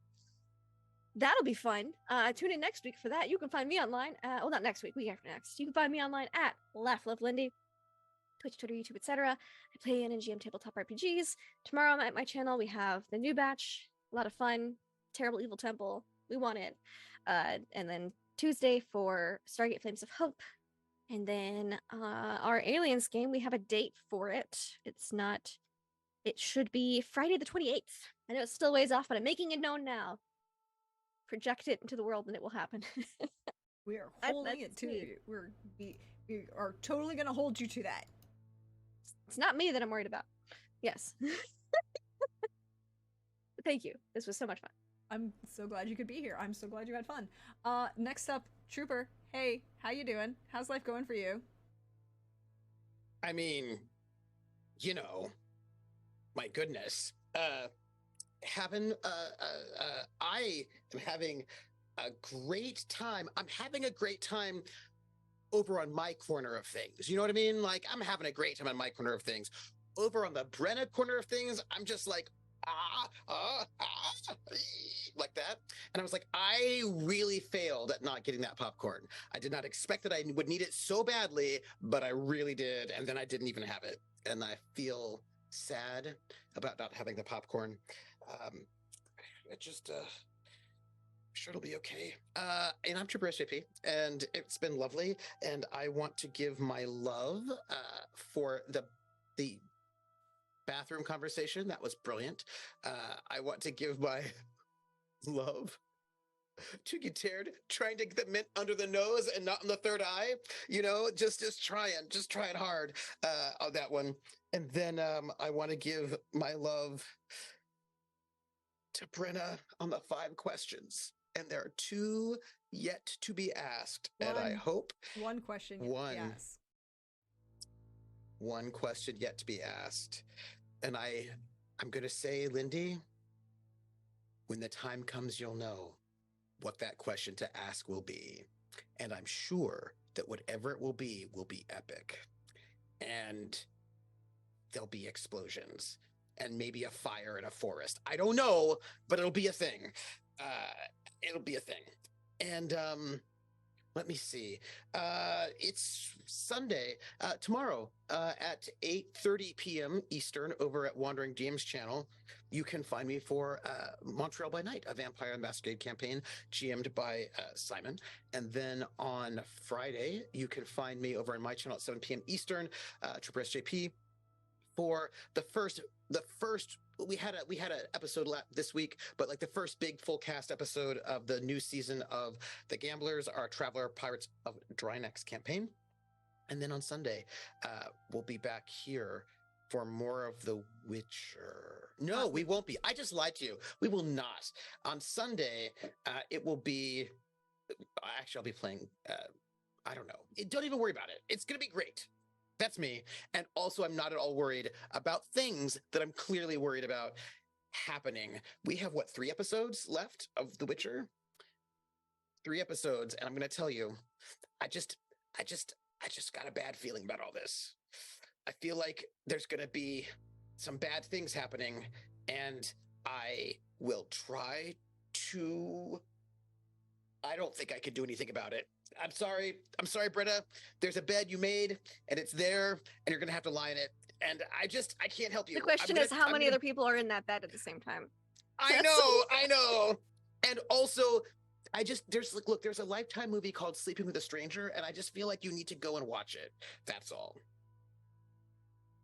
That'll be fun. Tune in next week for that. You can find me online. Not next week, week after next. You can find me online at LaughLoveLindy, Twitch, Twitter, YouTube, etc. I play in GM tabletop RPGs. Tomorrow at my channel, we have the new batch. A lot of fun. Terrible Evil Temple. We want it. And then Tuesday for Stargate Flames of Hope. And then our Aliens game, we have a date for it. It should be Friday the 28th. I know it's still ways off, but I'm making it known now. Project it into the world and it will happen. We are holding it to you. We are totally going to hold you to that. It's not me that I'm worried about. Yes. Thank you. This was so much fun. I'm so glad you could be here. I'm so glad you had fun. Next up, Trooper. Hey, how you doing? How's life going for you? I mean, my goodness. I am having a great time. I'm having a great time over on my corner of things. You know what I mean? Like, I'm having a great time on my corner of things. Over on the Brenna corner of things, I'm just like, like that. And I was like, I really failed at not getting that popcorn. I did not expect that I would need it so badly, but I really did. And then I didn't even have it. And I feel sad about not having the popcorn. It just, sure it'll be okay. And I'm Trooper SJP, and it's been lovely. And I want to give my love for the bathroom conversation. That was brilliant. I want to give my love to Gutierrez, trying to get the mint under the nose and not in the third eye. Just trying hard on that one. And then I want to give my love to Brenna on the 5 questions. And there are 2 yet to be asked. And I hope one question. Yes. One question yet to be asked. And I'm going to say, Lindy, when the time comes, you'll know what that question to ask will be. And I'm sure that whatever it will be epic. And there'll be explosions and maybe a fire in a forest. I don't know, but it'll be a thing. It'll be a thing. And let me see. It's Sunday, tomorrow at 8:30 p.m. Eastern over at Wandering James channel. You can find me for Montreal by Night, a Vampire the Masquerade campaign GM'd by Simon. And then on Friday, you can find me over on my channel at 7 p.m. Eastern, Trooper SJP, for the first we had a episode this week, but like the first big full cast episode of the new season of The Gamblers, our Traveler Pirates of Drynex campaign. And then on Sunday, we'll be back here for more of The Witcher. No, we won't be. I just lied to you. We will not. On Sunday, it will be. Actually, I'll be playing. I don't know. Don't even worry about it. It's going to be great. That's me. And also, I'm not at all worried about things that I'm clearly worried about happening. We have, 3 episodes left of The Witcher? 3 episodes. And I'm going to tell you, I just got a bad feeling about all this. I feel like there's going to be some bad things happening, and I will try to. I don't think I can do anything about it. I'm sorry, Britta. There's a bed you made, and it's there, and you're going to have to lie in it. And I can't help you. The question is, how many other people are in that bed at the same time? I know. And also, there's a Lifetime movie called Sleeping with a Stranger, and I just feel like you need to go and watch it. That's all.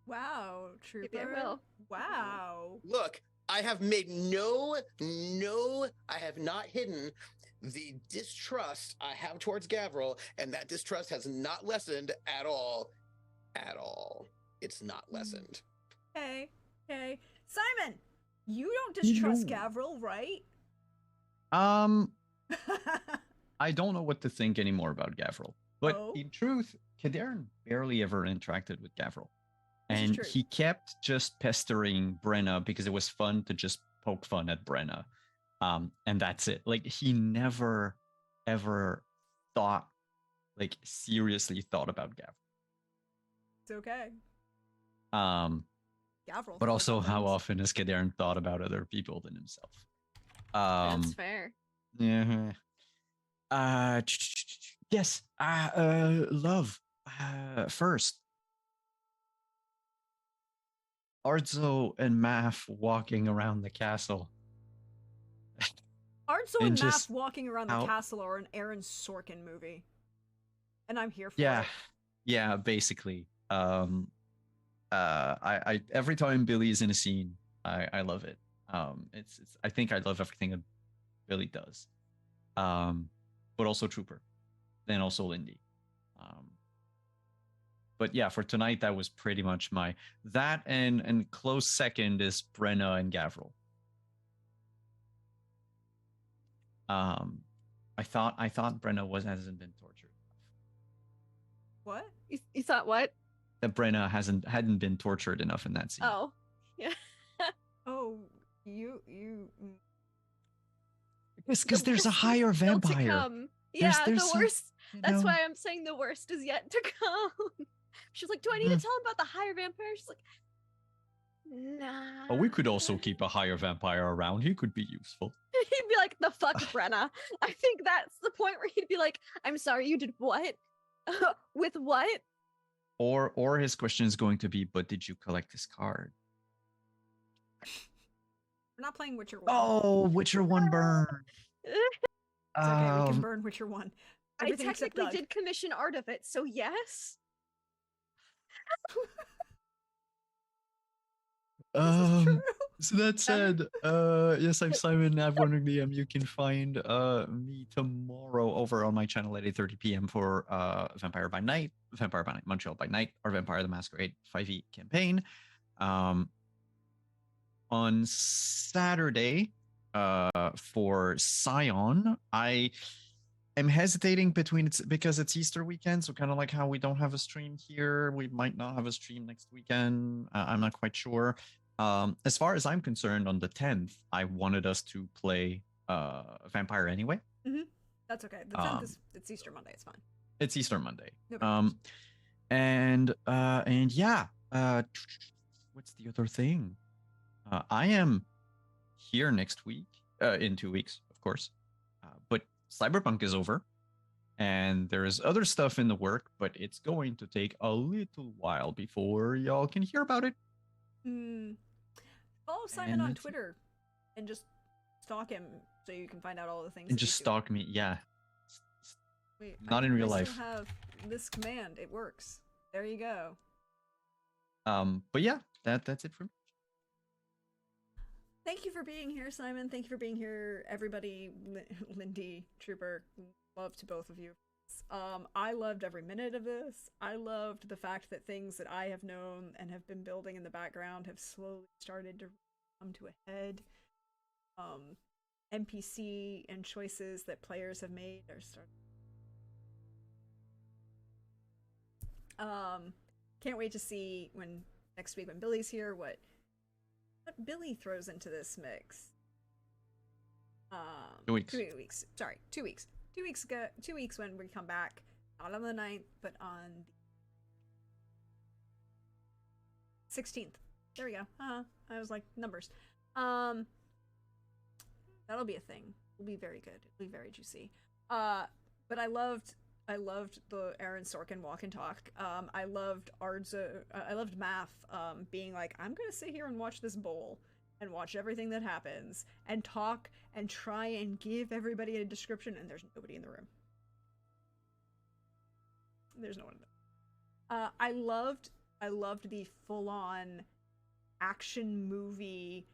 Wow, Trooper. Maybe I will. Wow. Look, I have not hidden the distrust I have towards Gavril, and that distrust has not lessened at all. At all. It's not lessened. Hey, Simon, you don't distrust Gavril, right? I don't know what to think anymore about Gavril. But in truth, Kaderin barely ever interacted with Gavril. And he kept just pestering Brenna because it was fun to just poke fun at Brenna. And that's it. Like, he never, ever seriously thought about Gavril. It's okay. Gavril. But also, how often has Kaderin thought about other people than himself? That's fair. Yeah. Yes. Love. First. Ardzo and Math walking around the castle. Ardzo and Math walking around the castle are an Aaron Sorkin movie. And I'm here for it. Yeah, basically. I every time Billy is in a scene, I love it. It's I think I love everything that Billy does. But also Trooper. Then also Lindy. But yeah, for tonight, that was pretty much that and close second is Brenna and Gavril. I thought Brenna hasn't been tortured. What? You thought what? That Brenna hadn't been tortured enough in that scene. Oh, yeah. Oh, you. Because there's a higher vampire. Yeah, the worst. That's why I'm saying the worst is yet to come. She's like, do I need to tell him about the higher vampire? She's like, nah. Oh, we could also keep a higher vampire around. He could be useful. He'd be like, the fuck, Brenna. I think that's the point where he'd be like, I'm sorry, you did what? With what? Or his question is going to be, but did you collect this card? We're not playing Witcher 1. Oh, Witcher 1 burn. It's okay, we can burn Witcher 1. Everything I technically did commission art of it, so yes. So that said, yes, I'm Simon. I'm wondering DM. You can find me tomorrow over on my channel at 8:30 p.m. for Vampire by Night Montreal by Night, or Vampire the Masquerade 5e campaign. On Saturday, for Scion, I am hesitating because it's Easter weekend, so kind of like how we don't have a stream here, we might not have a stream next weekend. I'm not quite sure. As far as I'm concerned, on the 10th, I wanted us to play Vampire anyway. Mm-hmm. That's okay. The 10th it's Easter Monday. It's fine. It's Easter Monday. Nobody and yeah. What's the other thing? I am here next week. In 2 weeks, of course. But Cyberpunk is over, and there is other stuff in the work, but it's going to take a little while before y'all can hear about it. Follow Simon on Twitter and just stalk him so you can find out all the things. And just stalk me, yeah. Wait, not in real life. I still have this command. It works. There you go. But yeah, that's it for me. Thank you for being here, Simon. Thank you for being here, everybody. Lindy, Trooper, love to both of you. I loved every minute of this. I loved the fact that things that I have known and have been building in the background have slowly started to come to a head. NPC and choices that players have made are starting. Can't wait to see when next week when Billy's here what Billy throws into this mix. 2 weeks. 2 weeks. Sorry, 2 weeks. 2 weeks ago. 2 weeks when we come back, not on the 9th, but on the 16th. There we go. I was like numbers. That'll be a thing. It'll be very good. It'll be very juicy. But I loved the Aaron Sorkin walk and talk. I loved I loved Math being like, I'm gonna sit here and watch this bowl and watch everything that happens and talk and try and give everybody a description, and there's nobody in the room. There's no one in there. I loved the full-on action movie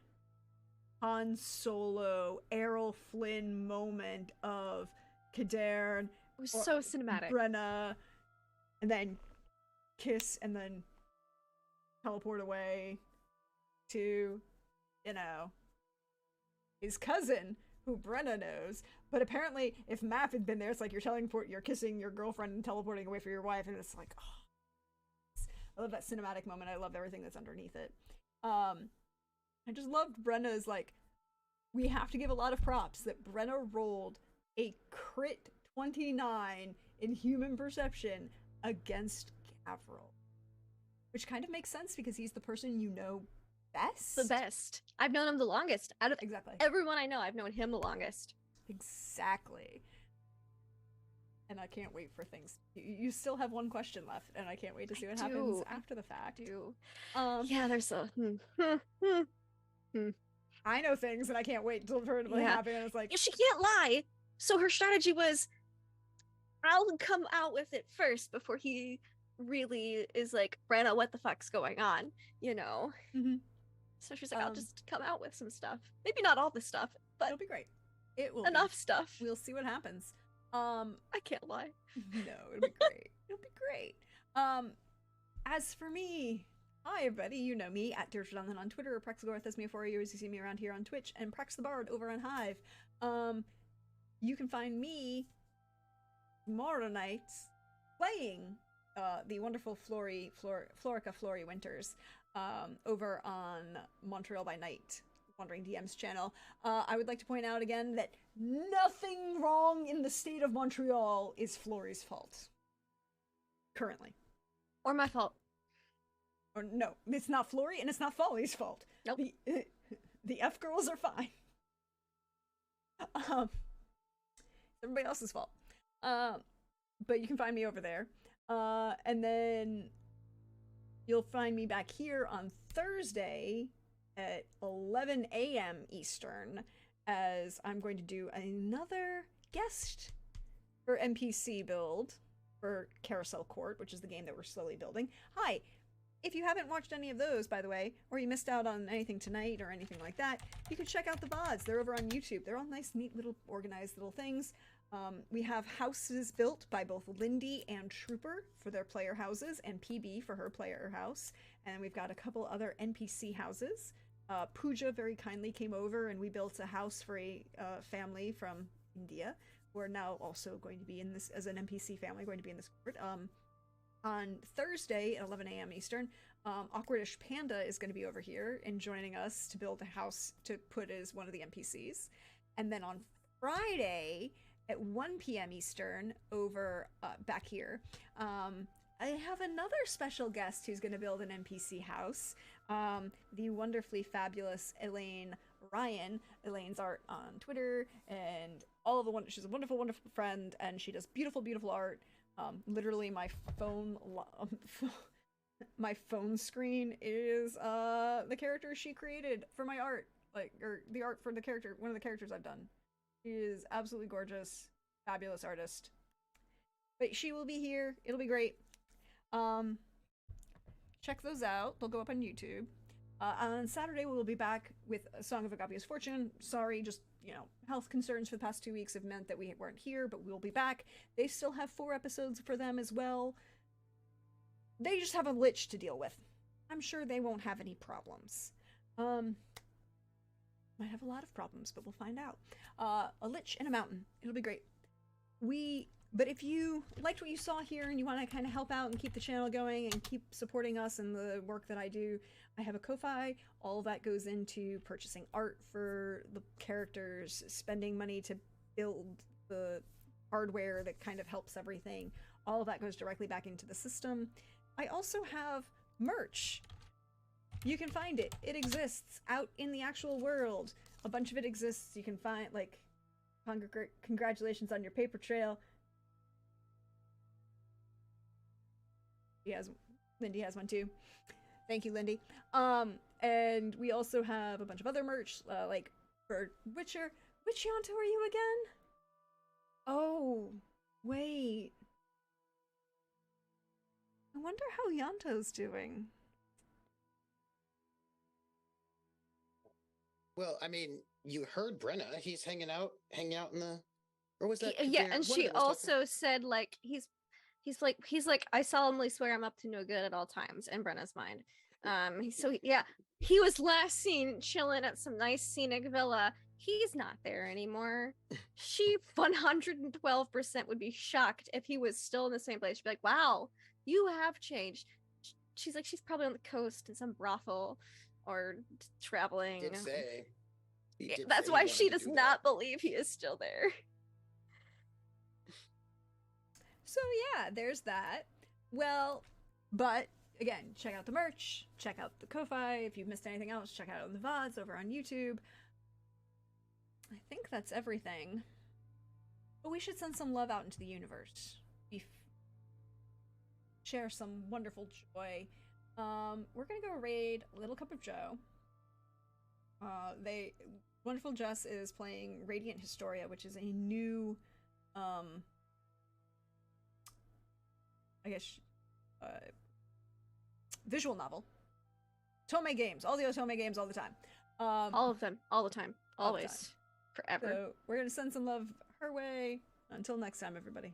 Han Solo, Errol Flynn moment of Kader. It was so cinematic. Brenna, and then kiss, and then teleport away to, his cousin, who Brenna knows. But apparently, if Math had been there, it's like you're kissing your girlfriend and teleporting away for your wife, and it's like, oh. I love that cinematic moment. I love everything that's underneath it. I just loved Brenna's, like, we have to give a lot of props that Brenna rolled a crit 29 in human perception against Gavril. Which kind of makes sense because he's the person you know best. The best. I've known him the longest. Out of Exactly. everyone I know, I've known him the longest. Exactly. And I can't wait for things. You still have one question left, and I can't wait to see what happens after the fact. Yeah, there's a. I know things, and I can't wait until it happen. And it's like, she can't lie. So her strategy was, I'll come out with it first before he really is like, Brenna, what the fuck's going on? Mm-hmm. So she's like, I'll just come out with some stuff. Maybe not all the stuff, but it'll be great. It will enough stuff. We'll see what happens. I can't lie. No, it'll be great. It'll be great. As for me, hi everybody, you know me at Deirdre Donlan on Twitter, or Prexagorth as me for you as you see me around here on Twitch, and Prex the Bard over on Hive. You can find me tomorrow night playing the wonderful Florica Flory Winters over on Montreal by Night, Wandering DM's channel. I would like to point out again that nothing wrong in the state of Montreal is Flory's fault. Currently. Or my fault. Or no, it's not Flory and it's not Folly's fault. Nope. The F girls are fine. Everybody else's fault. But you can find me over there. And then you'll find me back here on Thursday at 11 a.m. Eastern, as I'm going to do another guest for NPC build for Carousel Court, which is the game that we're slowly building. Hi! If you haven't watched any of those, by the way, or you missed out on anything tonight or anything like that, you can check out the VODs. They're over on YouTube. They're all nice, neat, little, organized little things. We have houses built by both Lindy and Trooper for their player houses, and PB for her player house. And we've got a couple other NPC houses. Pooja very kindly came over and we built a house for a family from India. We're now also going to be in this, as an NPC family, going to be in this court. On Thursday at 11 a.m. Eastern, Awkwardish Panda is going to be over here and joining us to build a house to put as one of the NPCs. And then on Friday at 1 p.m. Eastern, over back here, I have another special guest who's going to build an NPC house. The wonderfully fabulous Elaine Ryan. Elaine's art on Twitter and all of the she's a wonderful, wonderful friend, and she does beautiful, beautiful art. Literally my phone screen is the character she created for my art, or the art for the character, one of the characters I've done. She is absolutely gorgeous, fabulous artist. But she will be here. It'll be great. check those out. They'll go up on YouTube. On Saturday, we'll be back with A Song of Agapia's Fortune. Sorry, just, health concerns for the past 2 weeks have meant that we weren't here, but we'll be back. They still have 4 episodes for them as well. They just have a lich to deal with. I'm sure they won't have any problems. Might have a lot of problems, but we'll find out. A lich and a mountain. It'll be great. But if you liked what you saw here and you want to kind of help out and keep the channel going and keep supporting us and the work that I do, I have a Ko-Fi. All of that goes into purchasing art for the characters, spending money to build the hardware that kind of helps everything. All of that goes directly back into the system. I also have merch. You can find it. It exists out in the actual world. A bunch of it exists. You can find, like, congratulations on your paper trail. Lindy has one too. Thank you, Lindy. And we also have a bunch of other merch, like for Witcher. Which Yanto are you again? Oh, wait. I wonder how Yanto's doing. Well, I mean, you heard Brenna. He's hanging out in the, or was that? Yeah, Kadira? and One she of them was talking- also said like he's like I solemnly swear I'm up to no good at all times in Brenna's mind. He was last seen chilling at some nice scenic villa. He's not there anymore. She 112% would be shocked if he was still in the same place. She'd be like, "Wow, you have changed." She's like, she's probably on the coast in some brothel or traveling. Did say. He did That's say why he she wanted to does do not that. believe he is still there. So yeah, there's that. Well, but again, check out the merch, check out the Ko-Fi. If you've missed anything else, check out the VODs over on YouTube. I think that's everything. But we should send some love out into the universe. Share some wonderful joy. We're gonna go raid Little Cup of Joe. Wonderful Jess is playing Radiant Historia, which is a new visual novel. Tomei games, all the Otome games, all the time. All of them, all the time, all the always, forever. So we're gonna send some love her way. Until next time, everybody.